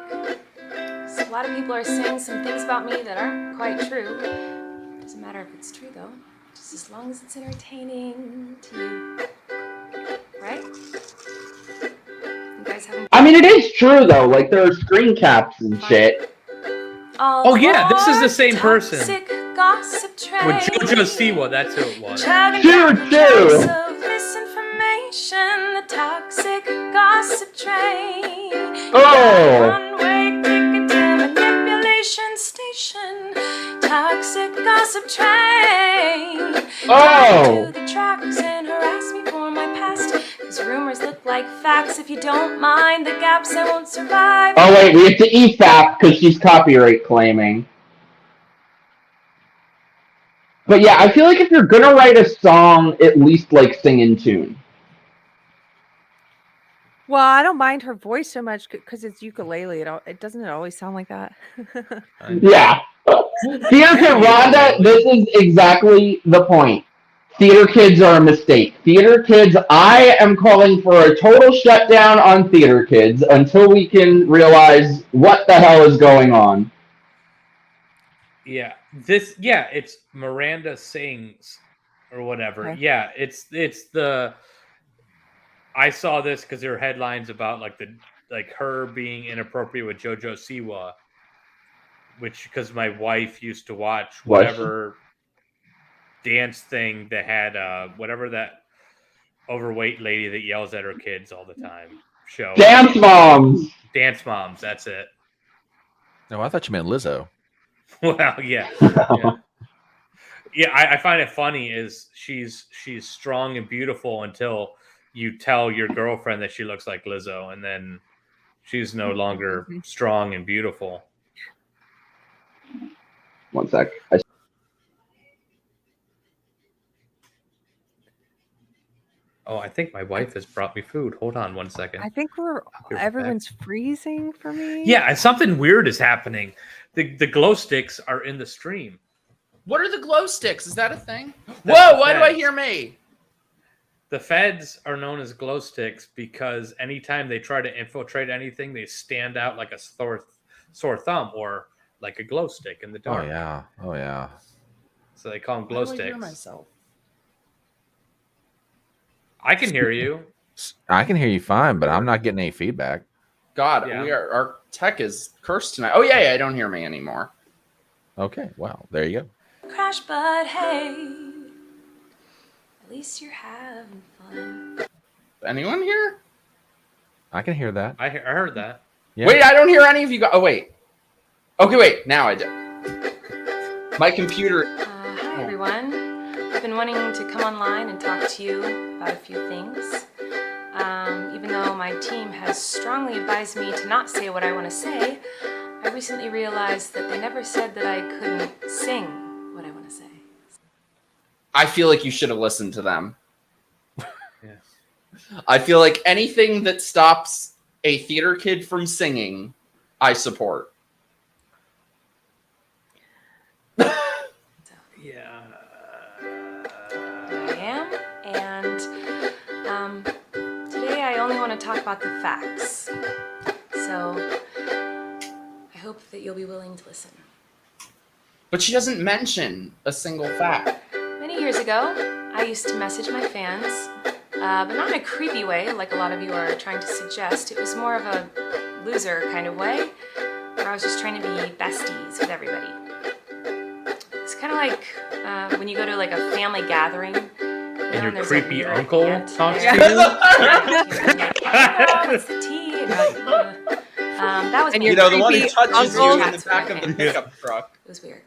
So a lot of people are saying some things about me that aren't quite true. Doesn't matter if it's true, though. Just as long as it's entertaining to you. Right? You guys haven't... I mean, it is true, though. Like, there are screen caps and shit. Oh, yeah, this is the same person. Gossip train. With JoJo Siwa, that's who it was. Of misinformation, the toxic gossip train. Oh! One-way ticket to manipulation station. Toxic gossip train. Oh! To the tracks and harass me for my past. Cause rumors look like facts. If you don't mind the gaps, I won't survive. Oh, wait, we have to EFAP because she's copyright claiming. But yeah, I feel like if you're gonna write a song, at least like sing in tune. Well, I don't mind her voice so much because it's ukulele. It doesn't always sound like that. Yeah. Theater Kid Rhonda, this is exactly the point. Theater kids are a mistake. Theater kids, I am calling for a total shutdown on theater kids until we can realize what the hell is going on. Yeah, it's Miranda Sings or whatever. Okay. Yeah, it's the. I saw this because there are headlines about her being inappropriate with JoJo Siwa, which because my wife used to watch whatever dance thing that had whatever that overweight lady that yells at her kids all the time show. Dance Moms. Dance Moms. That's it. No, I thought you meant Lizzo. Well, yeah. I find it funny is she's strong and beautiful until you tell your girlfriend that she looks like Lizzo, and then She's no longer strong and beautiful. One sec. Oh, I think my wife has brought me food. Hold on one second. I think everyone's freezing for me. Yeah, something weird is happening. The glow sticks are in the stream. What are the glow sticks? Is that a thing? Whoa, why do I hear me? The feds are known as glow sticks because anytime they try to infiltrate anything, they stand out like a sore thumb or like a glow stick in the dark. Oh yeah. So they call them glow How do I sticks. hear myself? I can hear you. I can hear you fine, but I'm not getting any feedback. God, our tech is cursed tonight. Oh yeah, I don't hear me anymore. Okay, well, there you go. Crash, but hey, at least you're having fun. Anyone here? I can hear that. I heard that. Yeah. Wait, I don't hear any of you. Oh wait. Okay, wait. Now I do. My computer. Hi everyone. I've been wanting to come online and talk to you about a few things. Even though my team has strongly advised me to not say what I want to say, I recently realized that they never said that I couldn't sing what I want to say. I feel like you should have listened to them. I feel like anything that stops a theater kid from singing, I support. Yeah. I am, and today I only want to talk about the facts. So I hope that you'll be willing to listen. But she doesn't mention a single fact. Many years ago, I used to message my fans, but not in a creepy way like a lot of you are trying to suggest. It was more of a loser kind of way, where I was just trying to be besties with everybody. It's kind of like when you go to like a family gathering, and your there's creepy a weird uncle aunt talks there. to you. Oh, what's the tea? And that was And weird. the one who touches uncle. you in the back of the pickup truck. It was weird.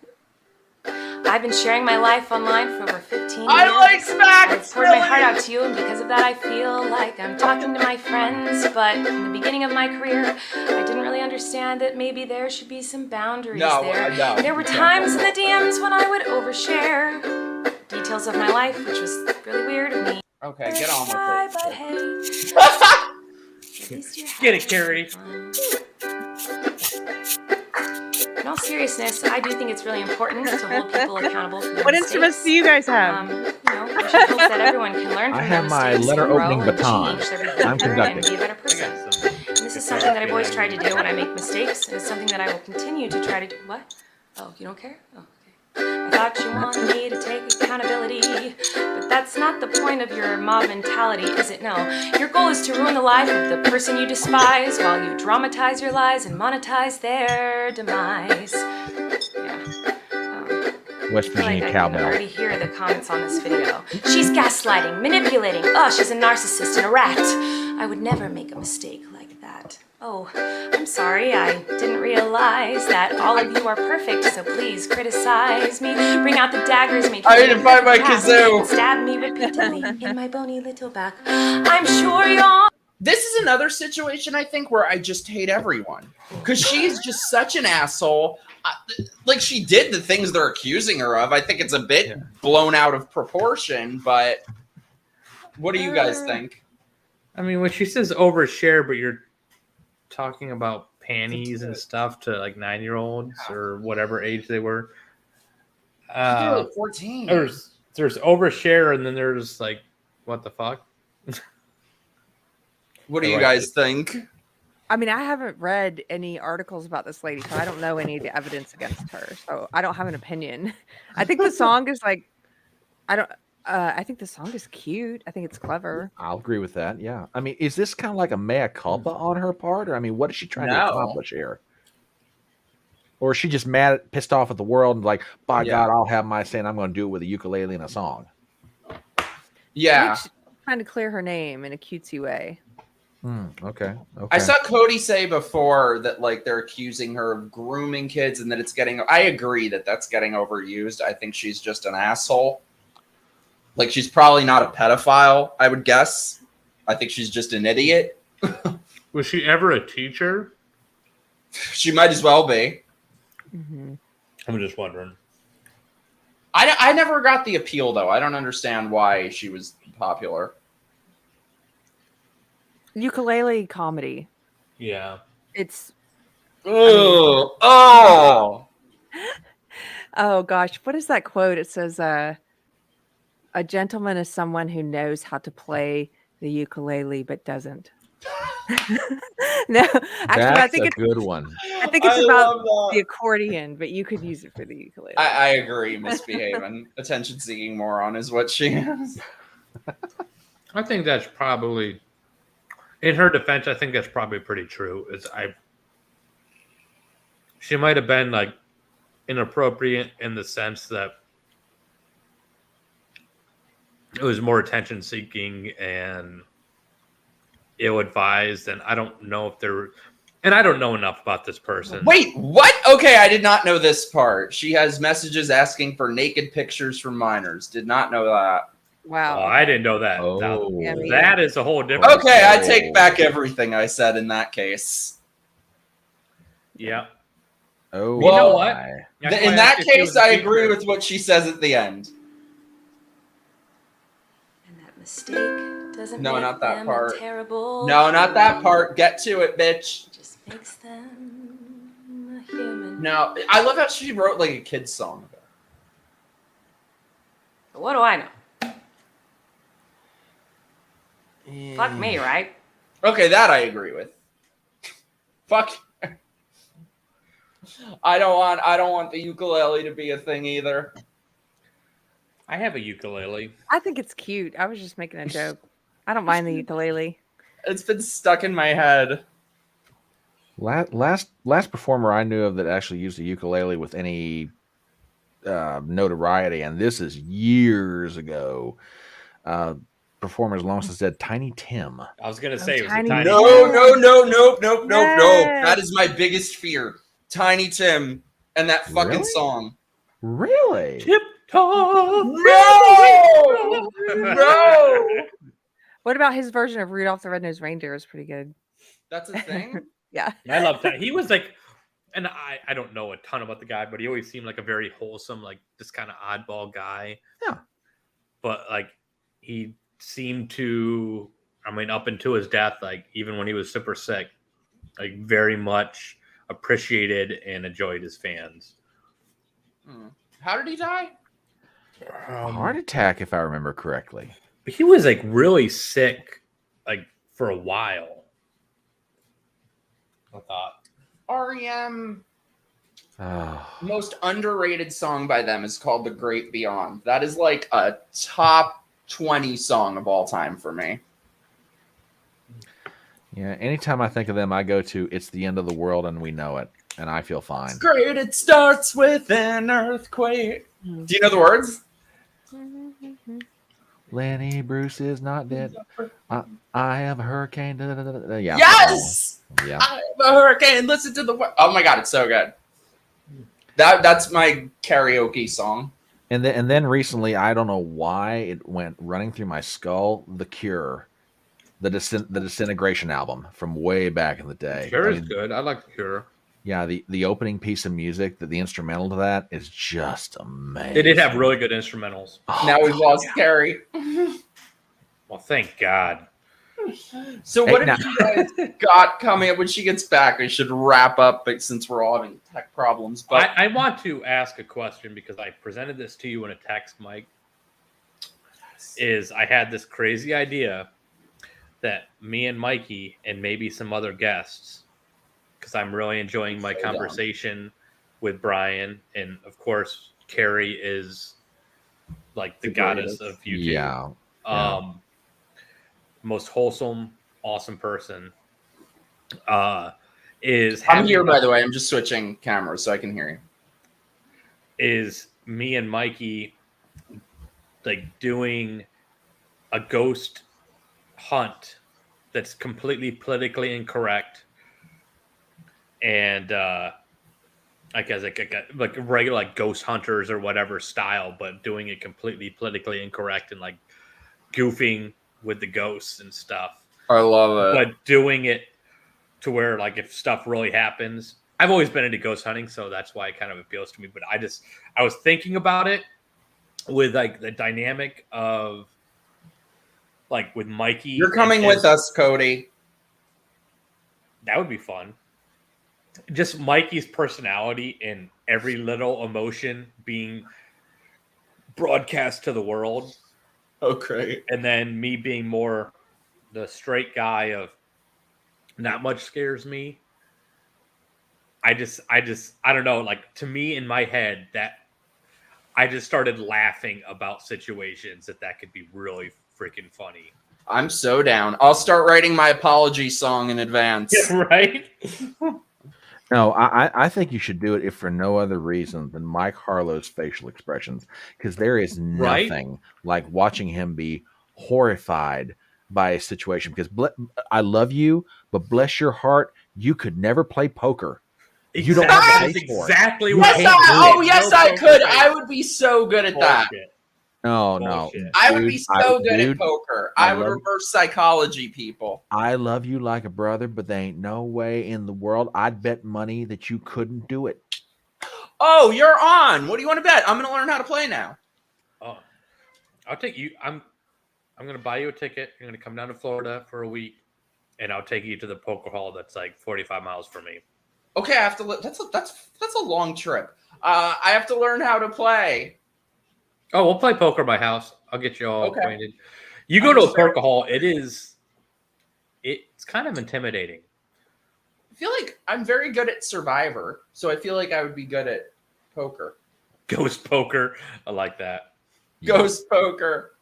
I've been sharing my life online for over 15 years. I like Smack! I've poured my heart out to you, and because of that, I feel like I'm talking to my friends. But in the beginning of my career, I didn't really understand that maybe there should be some boundaries there. No. There were times in the DMs when I would overshare details of my life, which was really weird of me. Okay, get on with Bye, it. but hey, at least you're Get it, Keri. fun. In all seriousness, I do think it's really important to hold people accountable for their What mistakes. instruments do you guys have? We should hope that everyone can learn from I their have my mistakes letter and grow opening and baton. change their behavior I'm and conducting. be a better person. And this is something that I've always tried to do when I make mistakes, and it's something that I will continue to try to do. What? Oh, you don't care? Oh, okay. I thought you wanted me to take accountability, but that's not the point of your mob mentality, is it? No. Your goal is to ruin the life of the person you despise while you dramatize your lies and monetize their demise. West I feel Virginia like I can cowbell. already hear the comments on this video. She's gaslighting, manipulating. Oh, she's a narcissist and a rat. I would never make a mistake like that. Oh, I'm sorry. I didn't realize that all of you are perfect, so please criticize me. Bring out the daggers, make I need to find my kazoo. Stab me repeatedly in my bony little back. I'm sure you're... This is another situation, I think, where I just hate everyone. Because she's just such an asshole. Like, she did the things they're accusing her of. I think it's a bit blown out of proportion, but what do you guys think? I mean, when she says overshare, but you're talking about panties and stuff to like 9-year-olds or whatever age they were. 14. There's overshare, and then there's like, what the fuck? What do you guys think? I mean, I haven't read any articles about this lady, so I don't know any of the evidence against her. So I don't have an opinion. I think the song is like, I think the song is cute. I think it's clever. I'll agree with that. Yeah. I mean, is this kind of like a mea culpa on her part? Or, I mean, what is she trying to accomplish here? Or is she just mad, pissed off at the world and like, by God, I'll have my say and I'm going to do it with a ukulele and a song? Yeah. She's trying to clear her name in a cutesy way. Okay. I saw Cody say before that like they're accusing her of grooming kids and that it's getting. I agree that that's getting overused. I think she's just an asshole. Like she's probably not a pedophile, I would guess. I think she's just an idiot, Was she ever a teacher? She might as well be. Mm-hmm. I'm just wondering. I never got the appeal, though. I don't understand why she was popular. Ukulele comedy. Yeah. It's. Oh gosh, what is that quote? It says, "A gentleman is someone who knows how to play the ukulele but doesn't." No, actually, I think a it's good one. I think it's about the accordion, but you could use it for the ukulele. I agree. Misbehaving, attention-seeking moron is what she is. I think that's probably, in her defense, I think that's probably pretty true. She might have been like inappropriate in the sense that it was more attention-seeking and ill-advised, and I don't know if there, and I don't know enough about this person. Wait, what? Okay, I did not know this part. She has messages asking for naked pictures from minors. Did not know that. Wow. Oh, I didn't know that. Oh. That is a whole different. Okay, I take back everything I said in that case. Yeah. Oh, you know what? In that case, I agree with what she says at the end. And that mistake doesn't No, make not that them part. a terrible No, not that human. part. Get to it, bitch. It just makes them a human. No, I love how she wrote like a kid's song about it. But what do I know? Fuck me, right? Okay, that I agree with. Fuck. I don't want the ukulele to be a thing either. I have a ukulele. I think it's cute. I was just making a joke. I don't mind the ukulele. It's been stuck in my head. Last performer I knew of that actually used a ukulele with any notoriety, and this is years ago. Performer as long since dead, Tiny Tim. I was gonna say it was Tiny a tiny. No. Yes. That is my biggest fear. Tiny Tim and that fucking Really? song. Really? Tip-top. No. What about his version of Rudolph the Red-Nosed Reindeer? Is pretty good. That's a thing. Yeah. I love that. He was like, and I don't know a ton about the guy, but he always seemed like a very wholesome, like this kind of oddball guy. Yeah. But like he seemed to, I mean, up until his death, like even when he was super sick, like very much appreciated and enjoyed his fans. How did he die? Heart attack, if I remember correctly. But he was like really sick, like for a while. I thought. REM. Oh. Most underrated song by them is called The Great Beyond. That is like a top 20 song of all time for me. Yeah, anytime I think of them, I go to "It's the End of the World and We Know It," and I feel fine. It's great. It starts with an earthquake. Do you know the words? Lenny Bruce is not dead. I have a hurricane. Yeah. Yes! Yeah. I have a hurricane. Listen to the... Oh my God, it's so good. That's my karaoke song. And then recently, I don't know why it went running through my skull. The Cure, the Disintegration album from way back in the day. Cure is good. I like the Cure. Yeah, the opening piece of music, the instrumental to that is just amazing. They did have really good instrumentals. Oh, Now we've lost Keri. Well, thank God. So what have you guys got coming up when she gets back? I should wrap up, but since we're all having tech problems. But I want to ask a question because I presented this to you in a text, Mike. I had this crazy idea that me and Mikey and maybe some other guests, because I'm really enjoying my conversation with Brian, and of course Keri is like the goddess of YouTube. Yeah. Most wholesome, awesome person. I'm here, by the way. I'm just switching cameras so I can hear you. Is me and Mikey like doing a ghost hunt that's completely politically incorrect, and like as like regular like ghost hunters or whatever style, but doing it completely politically incorrect and like goofing with the ghosts and stuff. I love it. But doing it to where like if stuff really happens, I've always been into ghost hunting, so that's why it kind of appeals to me. But I was thinking about it with like the dynamic of like with Mikey. You're coming with us, Cody. That would be fun. Just Mikey's personality and every little emotion being broadcast to the world. Okay. And then me being more the straight guy of not much scares me. I don't know. Like to me in my head that I just started laughing about situations that could be really freaking funny. I'm so down. I'll start writing my apology song in advance. Yeah, right? No, I think you should do it if for no other reason than Mike Harlow's facial expressions, because there is nothing like watching him be horrified by a situation. Because I love you, but bless your heart, you could never play poker. Exactly. You don't have the exactly what yes, I could. I would be so good at that. No. I would be so good at poker. I would reverse psychology people. I love you like a brother, but there ain't no way in the world I'd bet money that you couldn't do it. Oh, you're on. What do you want to bet? I'm going to learn how to play now. Oh, I'll take you. I'm going to buy you a ticket. You're going to come down to Florida for a week, and I'll take you to the poker hall that's like 45 miles from me. Okay, I have to. That's a long trip. I have to learn how to play. Oh, we'll play poker at my house. I'll get you all acquainted. You go to a poker hall. It's kind of intimidating. I feel like I'm very good at Survivor, so I feel like I would be good at poker. Ghost poker. I like that. Ghost poker.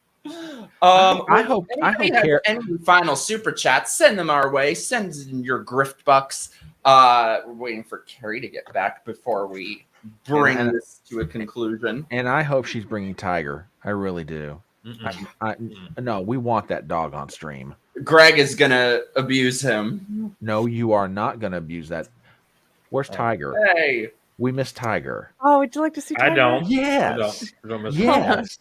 I hope any final super chats, send them our way. Send in your grift bucks. We're waiting for Keri to get back before we bring this to a conclusion. And I hope she's bringing Tiger. I really do. No, we want that dog on stream. Greg is gonna abuse him. No, you are not gonna abuse that. Where's Tiger? Hey, we miss Tiger. Oh, would you like to see Tiger? I don't. Yes. I don't miss yes.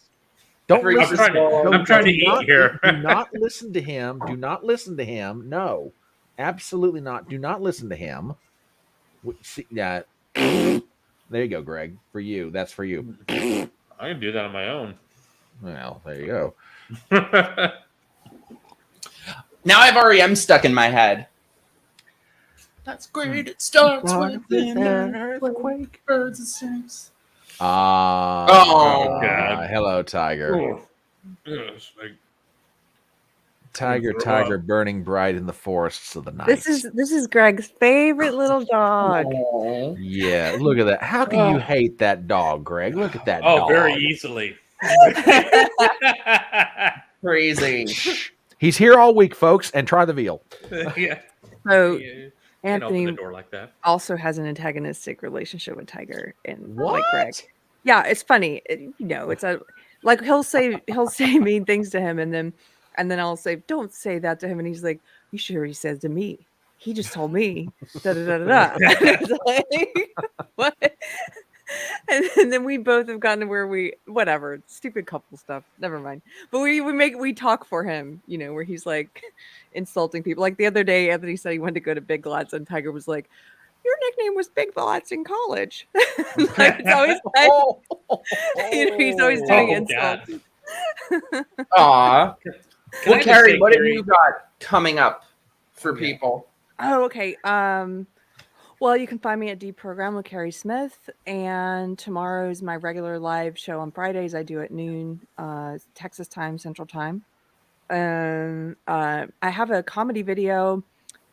Don't listen. I'm trying to eat here. Do not listen to him. Do not listen to him. No, absolutely not. Do not listen to him. See, there you go, Greg. For you. That's for you. I can do that on my own. Well, there you go. Now I have REM stuck in my head. That's great. It starts with an earthquake. Birds and snakes. Oh, God. Hello, Tiger. Oh. Yes, Tiger, burning bright in the forests of the night. This is Greg's favorite little dog. Aww. Yeah, look at that. How can you hate that dog, Greg? Look at that dog. Oh, very easily. Crazy. He's here all week, folks, and try the veal. Yeah. So Anthony Anthony open the door like that. also has an antagonistic relationship with Tiger and What? like Greg. Yeah, it's funny. It's a like he'll say mean things to him, and then I'll say, "Don't say that to him," and he's like, "You sure he says to me? He just told me." Da da da da. It's like, what? And then we both have gotten to where whatever stupid couple stuff. Never mind. But we talk for him, where he's like insulting people. Like the other day, Anthony said he wanted to go to Big Lots, and Tiger was like, "Your nickname was Big Lots in college." Like, it's always like, he's always doing insults. Aw. Well, Keri, what have you got coming up for people? Oh, okay. Well, you can find me at Deprogram with Keri Smith, and tomorrow is my regular live show on Fridays. I do at noon, Texas time, Central time. I have a comedy video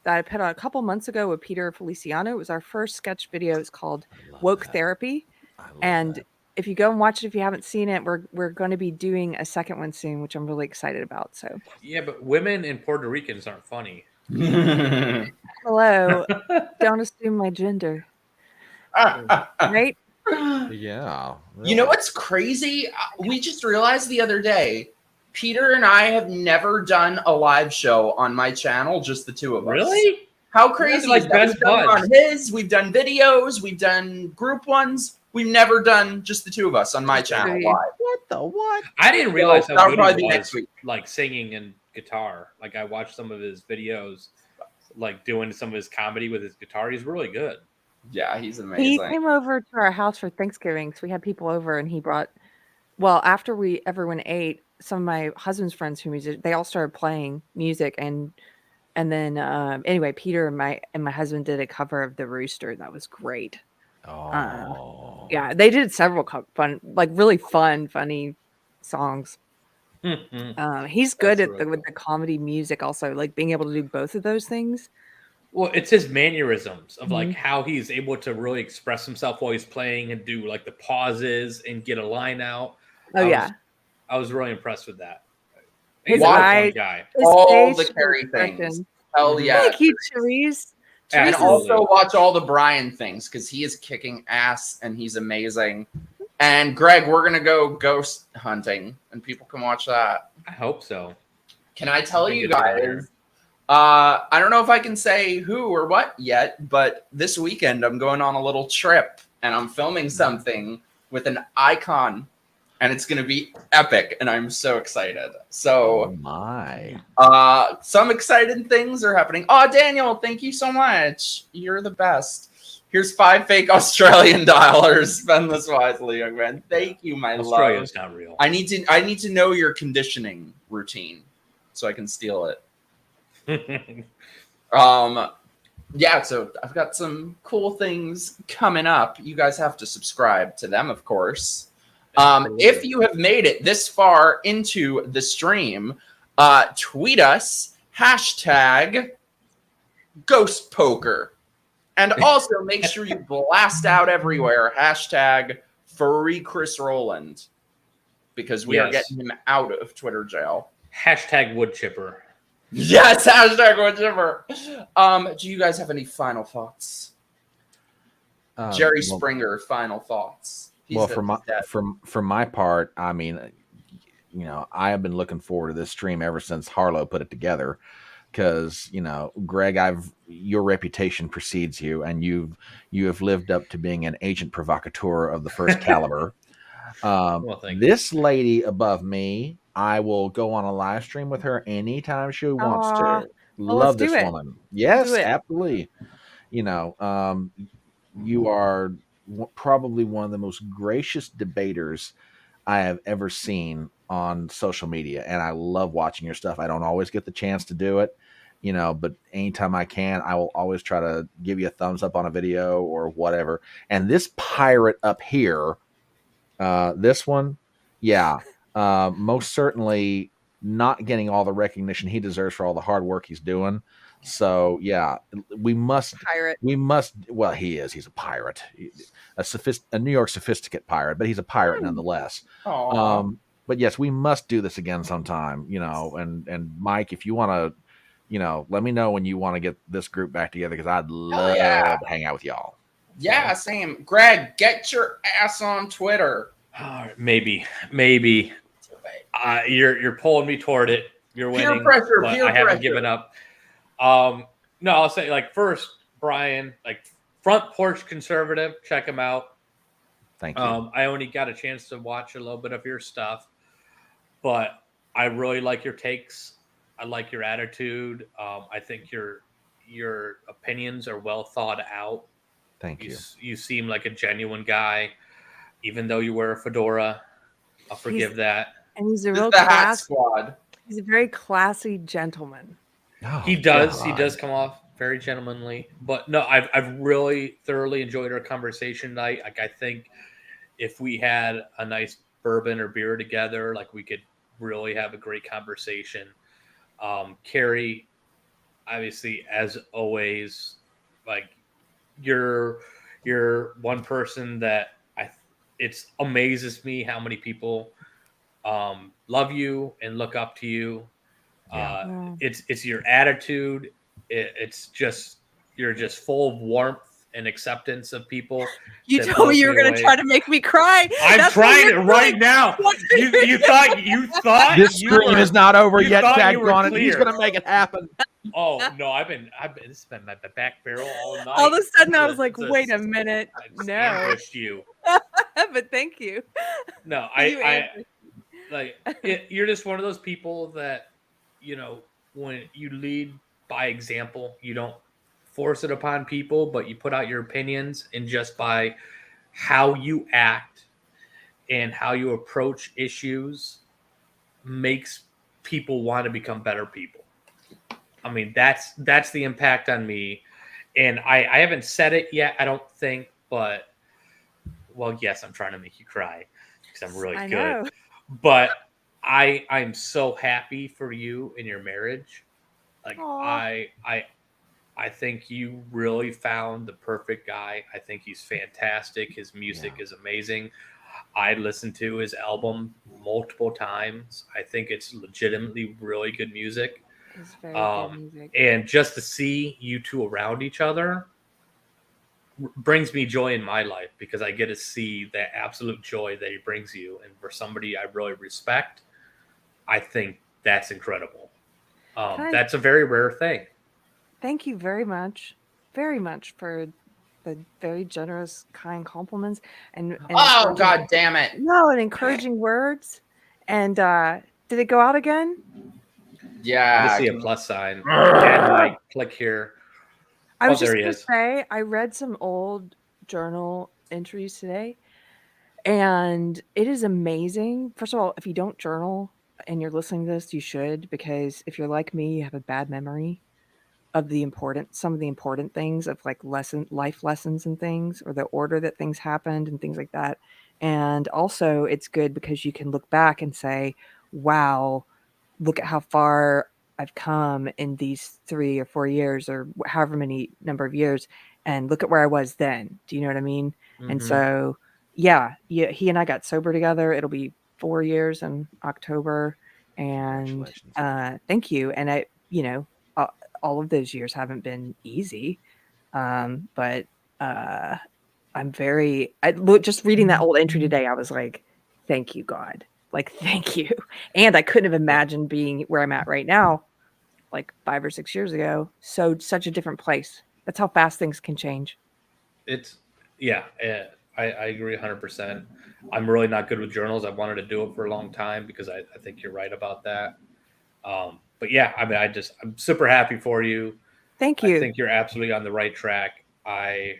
that I put out a couple months ago with Peter Feliciano. It was our first sketch video. It's called Woke Therapy. And if you go and watch it, if you haven't seen it, we're going to be doing a second one soon, which I'm really excited about. So Yeah, but women and Puerto Ricans aren't funny. hello, don't assume my gender. Right? Yeah. You know what's crazy? We just realized the other day, Peter and I have never done a live show on my channel, just the two of us. Really? How crazy Like is that? best We've done it buds. on his, we've done videos, we've done group ones. We've never done just the two of us on my channel live. What the what? I didn't realize That'll how good probably he be next was, week. like singing and guitar. Like I watched some of his videos. like doing some of his comedy with his guitar. He's really good. Yeah, he's He amazing. came over to our house for Thanksgiving, so we had people over, and he brought. Well, after everyone ate, some of my husband's friends who they all started playing music, and then anyway, Peter and my husband did a cover of The Rooster. That was great. Oh, Yeah, they did several really funny songs. He's good with the comedy music, also like being able to do both of those things. Well, it's his mannerisms of like how he's able to really express himself while he's playing and do like the pauses and get a line out. I was really impressed with that. He's a fun guy. All the Keri things. Hell yeah. Thank you, Therese. And also watch all the Brian things because he is kicking ass and he's amazing. And Greg, we're gonna go ghost hunting and people can watch that. I hope so. Can I tell you guys? I don't know if I can say who or what yet, but this weekend I'm going on a little trip and I'm filming something with an icon and it's going to be epic and I'm so excited. So some exciting things are happening. Oh, Daniel, thank you so much. You're the best. Here's 5 fake Australian dollars. Spend this wisely, young man. Thank you, my love. Australia's not real. I need to know your conditioning routine so I can steal it. Yeah, so I've got some cool things coming up. You guys have to subscribe to them, of course. If you have made it this far into the stream, tweet us #GhostPoker. And also make sure you blast out everywhere #Free Chris Rowland, because we are getting him out of Twitter jail. #Woodchipper. Yes, #Woodchipper. Do you guys have any final thoughts? Jerry Springer, final thoughts. For my part, I mean, I have been looking forward to this stream ever since Harlow put it together, because Greg, your reputation precedes you, and you have lived up to being an agent provocateur of the first caliber. This lady above me, I will go on a live stream with her anytime she wants to. Love this woman. Yes, absolutely. You are probably one of the most gracious debaters I have ever seen on social media, and I love watching your stuff. I don't always get the chance to do it, but anytime I can, I will always try to give you a thumbs up on a video or whatever. And this pirate up here, this one, most certainly not getting all the recognition he deserves for all the hard work he's doing. So we must. Well, he's a pirate, a New York sophisticate pirate, but he's a pirate nonetheless. But yes, we must do this again sometime. And Mike, if you want to, let me know when you want to get this group back together, because I'd love to hang out with y'all. Yeah, same. Greg, get your ass on Twitter. Maybe. You're pulling me toward it. You're winning. Peer pressure. I haven't given up. No, I'll say first, Brian, Front Porch Conservative, check him out. Thank you. I only got a chance to watch a little bit of your stuff, but I really like your takes. I like your attitude. I think your opinions are well thought out. Thank you. You seem like a genuine guy, even though you wear a fedora. I'll forgive that. And he's a real hat squad. He's a very classy gentleman. He does come off very gentlemanly. But no, I've really thoroughly enjoyed our conversation tonight. I think if we had a nice bourbon or beer together, we could really have a great conversation. Keri, obviously, as always, you're one person that it amazes me how many people love you and look up to you. It's your attitude. It's just, you're just full of warmth and acceptance of people. You told me you were going to try to make me cry. I'm trying it right now. You thought this stream is not over yet. Tag on it. He's going to make it happen. Oh no, this has been my back barrel all night. All of a sudden, I was like, wait a minute, no. Ambushed you. But thank you. No, you're just one of those people that, when you lead by example. You don't force it upon people, but you put out your opinions, and just by how you act and how you approach issues makes people want to become better people. I mean, that's the impact on me. And I haven't said it yet, I don't think, but well, yes, I'm trying to make you cry because I'm really good. But I'm so happy for you in your marriage. Like I think you really found the perfect guy. I think he's fantastic. His music is amazing. I listened to his album multiple times. I think it's legitimately really good music. It's very good music. And just to see you two around each other brings me joy in my life, because I get to see that absolute joy that he brings you. And for somebody I really respect, I think that's incredible. That's a very rare thing. Thank you very much for the very generous, kind compliments and oh god damn it! No, and encouraging words. And did it go out again? Yeah, I see a plus sign. And like, click here. I was just gonna say, I read some old journal entries today, and it is amazing. First of all, if you don't journal and you're listening to this, you should, because if you're like me, you have a bad memory of some of the important things of like life lessons and things, or the order that things happened and things like that. And also it's good because you can look back and say, wow, look at how far I've come in these 3 or 4 years, or however many number of years, and look at where I was then. Do you know what I mean? Mm-hmm. And so, yeah, he and I got sober together. It'll be 4 years in October. And thank you. And all of those years haven't been easy. But I'm just reading that old entry today, I was like, thank you, God. Like, thank you. And I couldn't have imagined being where I'm at right now, like 5 or 6 years ago. So such a different place. That's how fast things can change. I agree 100%. I'm really not good with journals. I've wanted to do it for a long time because I think you're right about that. But yeah, I mean, I'm super happy for you. Thank you. I think you're absolutely on the right track. Are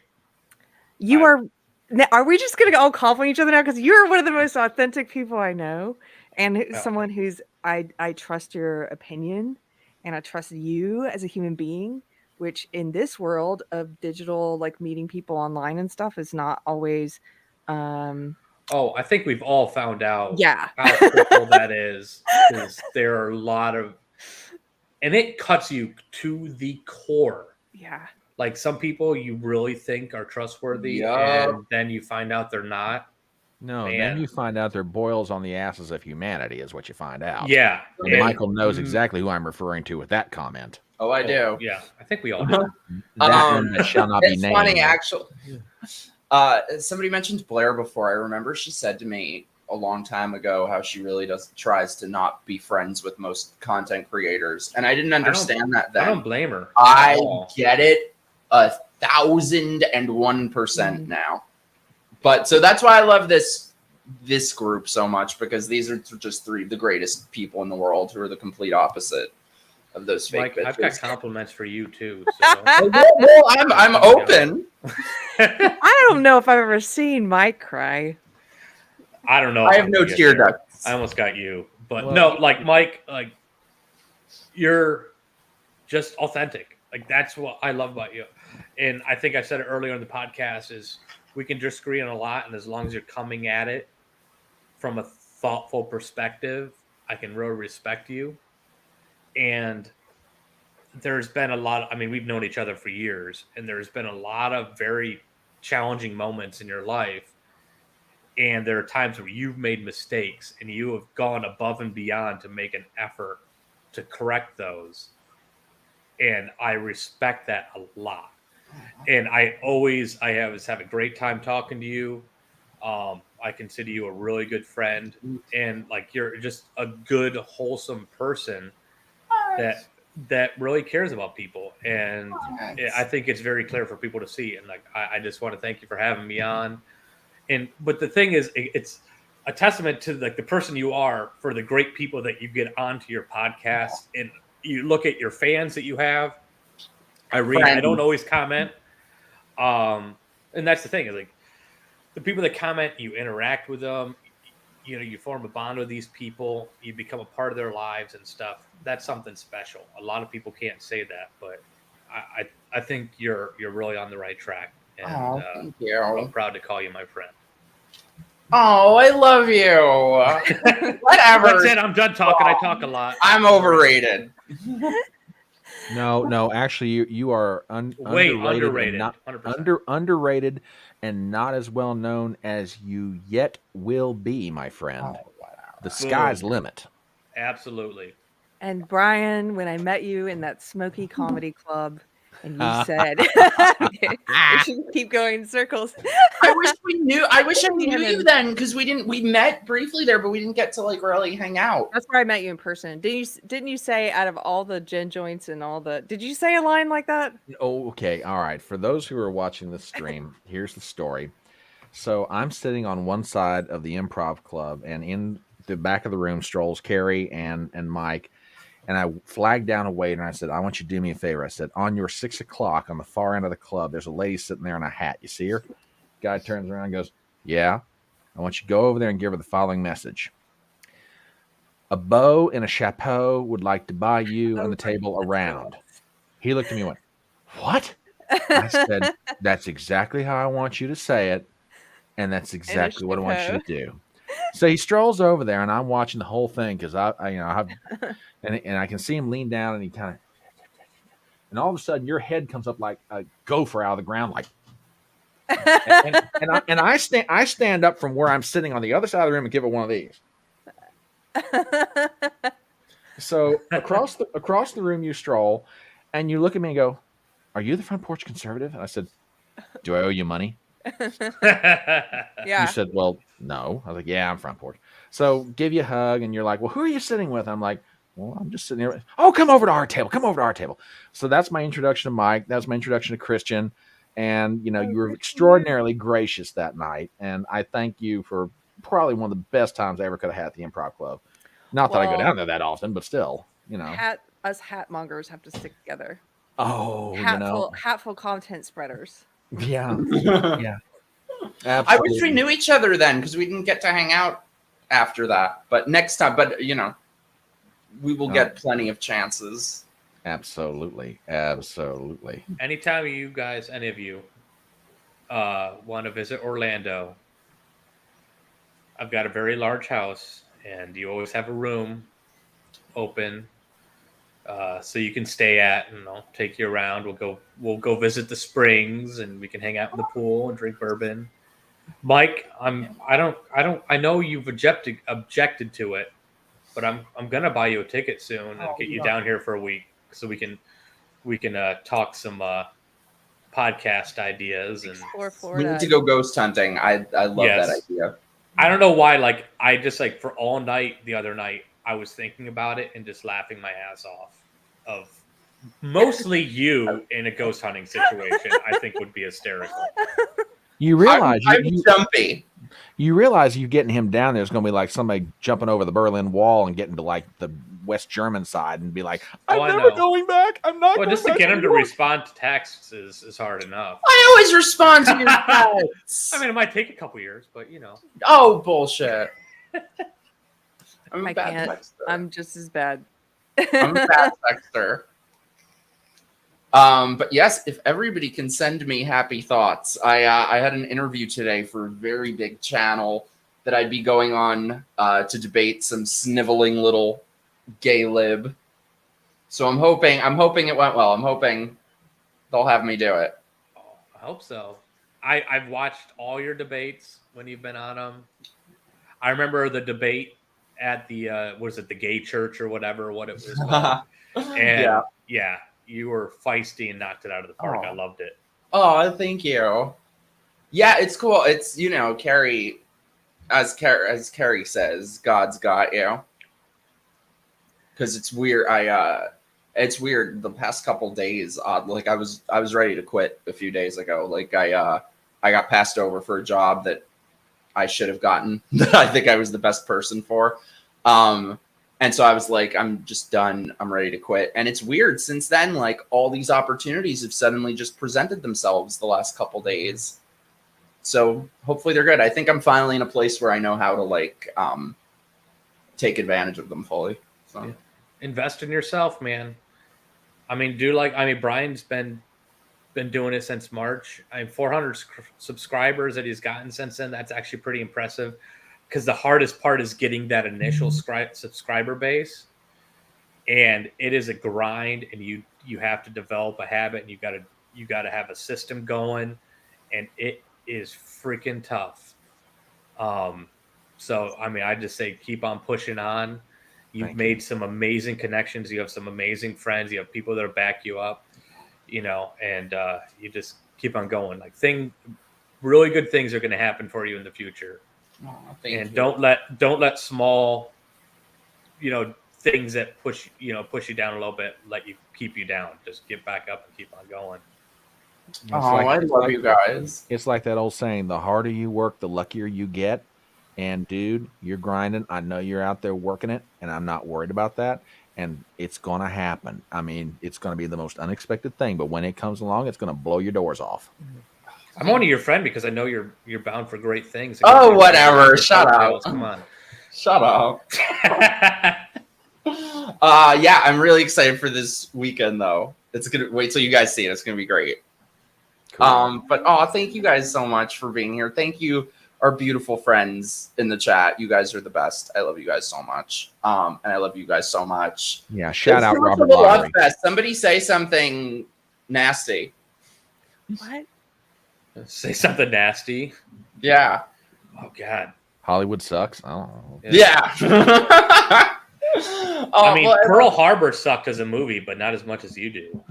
we just going to all compliment each other now? Because you're one of the most authentic people I know, and someone who's I trust your opinion, and I trust you as a human being, which in this world of digital, like meeting people online and stuff, is not always. I think we've all found out how critical that is, because there are a lot of, and it cuts you to the core. Yeah. Like some people you really think are trustworthy, and then you find out they're not. No, then you find out they're boils on the asses of humanity is what you find out. Yeah. And Michael knows exactly who I'm referring to with that comment. Oh, I do. Yeah, I think we all do. That shall not be named. It's funny, actually. Somebody mentioned Blair before. I remember she said to me a long time ago how she really tries to not be friends with most content creators, and I didn't understand that then. I don't blame her. I get it 1,001% now. But so that's why I love this group so much, because these are just three of the greatest people in the world who are the complete opposite of those fake bitches. I've got compliments for you too. So. Well, I'm open. I don't know if I've ever seen Mike cry. I don't know. I have no tear ducts. I almost got you, but no, like Mike, like you're just authentic. Like that's what I love about you. And I think I said it earlier in the podcast is we can disagree on a lot, and as long as you're coming at it from a thoughtful perspective, I can really respect you. And there's been a lot, we've known each other for years, and there's been a lot of very challenging moments in your life. And there are times where you've made mistakes and you have gone above and beyond to make an effort to correct those. And I respect that a lot. And I always have a great time talking to you. I consider you a really good friend, and like you're just a good, wholesome person that really cares about people. And I think it's very clear for people to see. And like, I just want to thank you for having me on. But the thing is, it's a testament to like the person you are for the great people that you get onto your podcast. And you look at your fans that you have, I read. I don't always comment. And that's the thing, is like the people that comment, you interact with them. You know, you form a bond with these people. You become a part of their lives and stuff. That's something special. A lot of people can't say that, but I think you're really on the right track. And thank you. I'm proud to call you my friend. Oh, I love you. Whatever. That's it. I'm done talking. I talk a lot. I'm overrated. No. Actually, you are underrated. Underrated, and not as well known as you yet will be, my friend. Oh, wow. The sky's limit. Absolutely. And Brian, when I met you in that Smoky Comedy Club, and you said we should keep going in circles. I wish I knew you then, because we met briefly there, but we didn't get to like really hang out. That's where I met you in person. Didn't you say out of all the gin joints and all the, did you say a line like that? Oh, okay. All right. For those who are watching the stream, here's the story. So I'm sitting on one side of the improv club, and in the back of the room strolls Keri and Mike. And I flagged down a waiter and I said, I want you to do me a favor. I said, on your 6 o'clock on the far end of the club, there's a lady sitting there in a hat. You see her? Guy turns around and goes, yeah. I want you to go over there and give her the following message. A beau and a chapeau would like to buy you on the table around. He looked at me and went, what? I said, that's exactly how I want you to say it. And that's exactly what I want you to do. So he strolls over there, and I'm watching the whole thing because and I can see him lean down, and he kind of, and all of a sudden your head comes up like a gopher out of the ground, like, and I stand up from where I'm sitting on the other side of the room and give it one of these. So across the room you stroll, and you look at me and go, "Are you the Front Porch Conservative?" And I said, "Do I owe you money?" Yeah. You said, well, no. I was like, yeah, I'm Front Porch. So give you a hug, and you're like, well, who are you sitting with? I'm like, well, I'm just sitting here. Oh, come over to our table. Come over to our table. So that's my introduction to Mike. That's my introduction to Christian. And, you were extraordinarily gracious that night. And I thank you for probably one of the best times I ever could have had at the Improv Club. Not that I go down there that often, but still, Us hatmongers have to stick together. Oh, hatful content spreaders. Yeah. Yeah. Absolutely. I wish we knew each other then, because we didn't get to hang out after that. But next time, we will get plenty of chances. Absolutely. Anytime you guys, any of you, want to visit Orlando, I've got a very large house, and you always have a room open. So you can stay at, and I'll take you around. We'll go visit the springs, and we can hang out in the pool and drink bourbon. Mike, I know you've objected to it, but I'm gonna buy you a ticket soon and get you down here for a week so we can talk some podcast ideas and we need to go ghost hunting. I love that idea. I don't know why. Like, I just for all night the other night, I was thinking about it and just laughing my ass off of mostly you in a ghost hunting situation. I think would be hysterical. You realize I'm jumpy. You realize you getting him down there is going to be like somebody jumping over the Berlin Wall and getting to like the West German side and be like, I'm never going back. I'm not. Well, just to get him to respond to texts is hard enough. I always respond to your texts. I mean, it might take a couple years, but Oh, bullshit. I can't. I'm just as bad. I'm a bad texter. But yes, if everybody can send me happy thoughts. I had an interview today for a very big channel that I'd be going on to debate some sniveling little gay lib. So I'm hoping it went well. I'm hoping they'll have me do it. Oh, I hope so. I've watched all your debates when you've been on them. I remember the debate at the the gay church or what it was called. And yeah, you were feisty and knocked it out of the park. I loved it. Oh, thank you. Yeah, it's cool. It's Keri, as Keri says, God's got you. Because it's weird. It's weird. The past couple days, like I was ready to quit a few days ago. Like I got passed over for a job that I should have gotten, that I think I was the best person for. And And so I was like, I'm just done. I'm ready to quit. And it's weird. Since then, like all these opportunities have suddenly just presented themselves the last couple days. So hopefully they're good. I think I'm finally in a place where I know how to like take advantage of them fully. So yeah. Invest in yourself, man. I mean, Brian's been doing it since March. 400 subscribers that he's gotten since then. That's actually pretty impressive. Because the hardest part is getting that initial subscriber base, and it is a grind. And you have to develop a habit, and you got to have a system going, and it is freaking tough. So I mean, I just say keep on pushing on. You've made some amazing connections. You have some amazing friends. You have people that'll back you up. And you just keep on going. Like really good things are going to happen for you in the future. Oh, and don't let small, things that push you down a little bit, keep you down. Just get back up and keep on going. I love you guys. It's like that old saying, the harder you work, the luckier you get. And dude, you're grinding. I know you're out there working it, and I'm not worried about that. And it's going to happen. I mean, it's going to be the most unexpected thing, but when it comes along, it's going to blow your doors off. I'm only your friend because I know you're bound for great things. Oh, whatever. Shut up. Come on. Shut up. Yeah, I'm really excited for this weekend though. It's gonna wait till you guys see it. It's gonna be great. Cool. But thank you guys so much for being here. Thank you, our beautiful friends in the chat. You guys are the best. I love you guys so much. And I love you guys so much. Yeah, shout out Robert Lowry. Somebody say something nasty. What? Say something nasty. Yeah. Oh God. Hollywood sucks. I don't know. Yeah. Pearl Harbor sucked as a movie, but not as much as you do.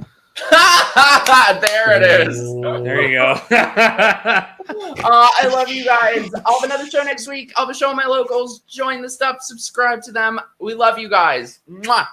There it is. There you go. I love you guys. I'll have another show next week. I'll be showing my locals. Join the stuff. Subscribe to them. We love you guys. Mwah.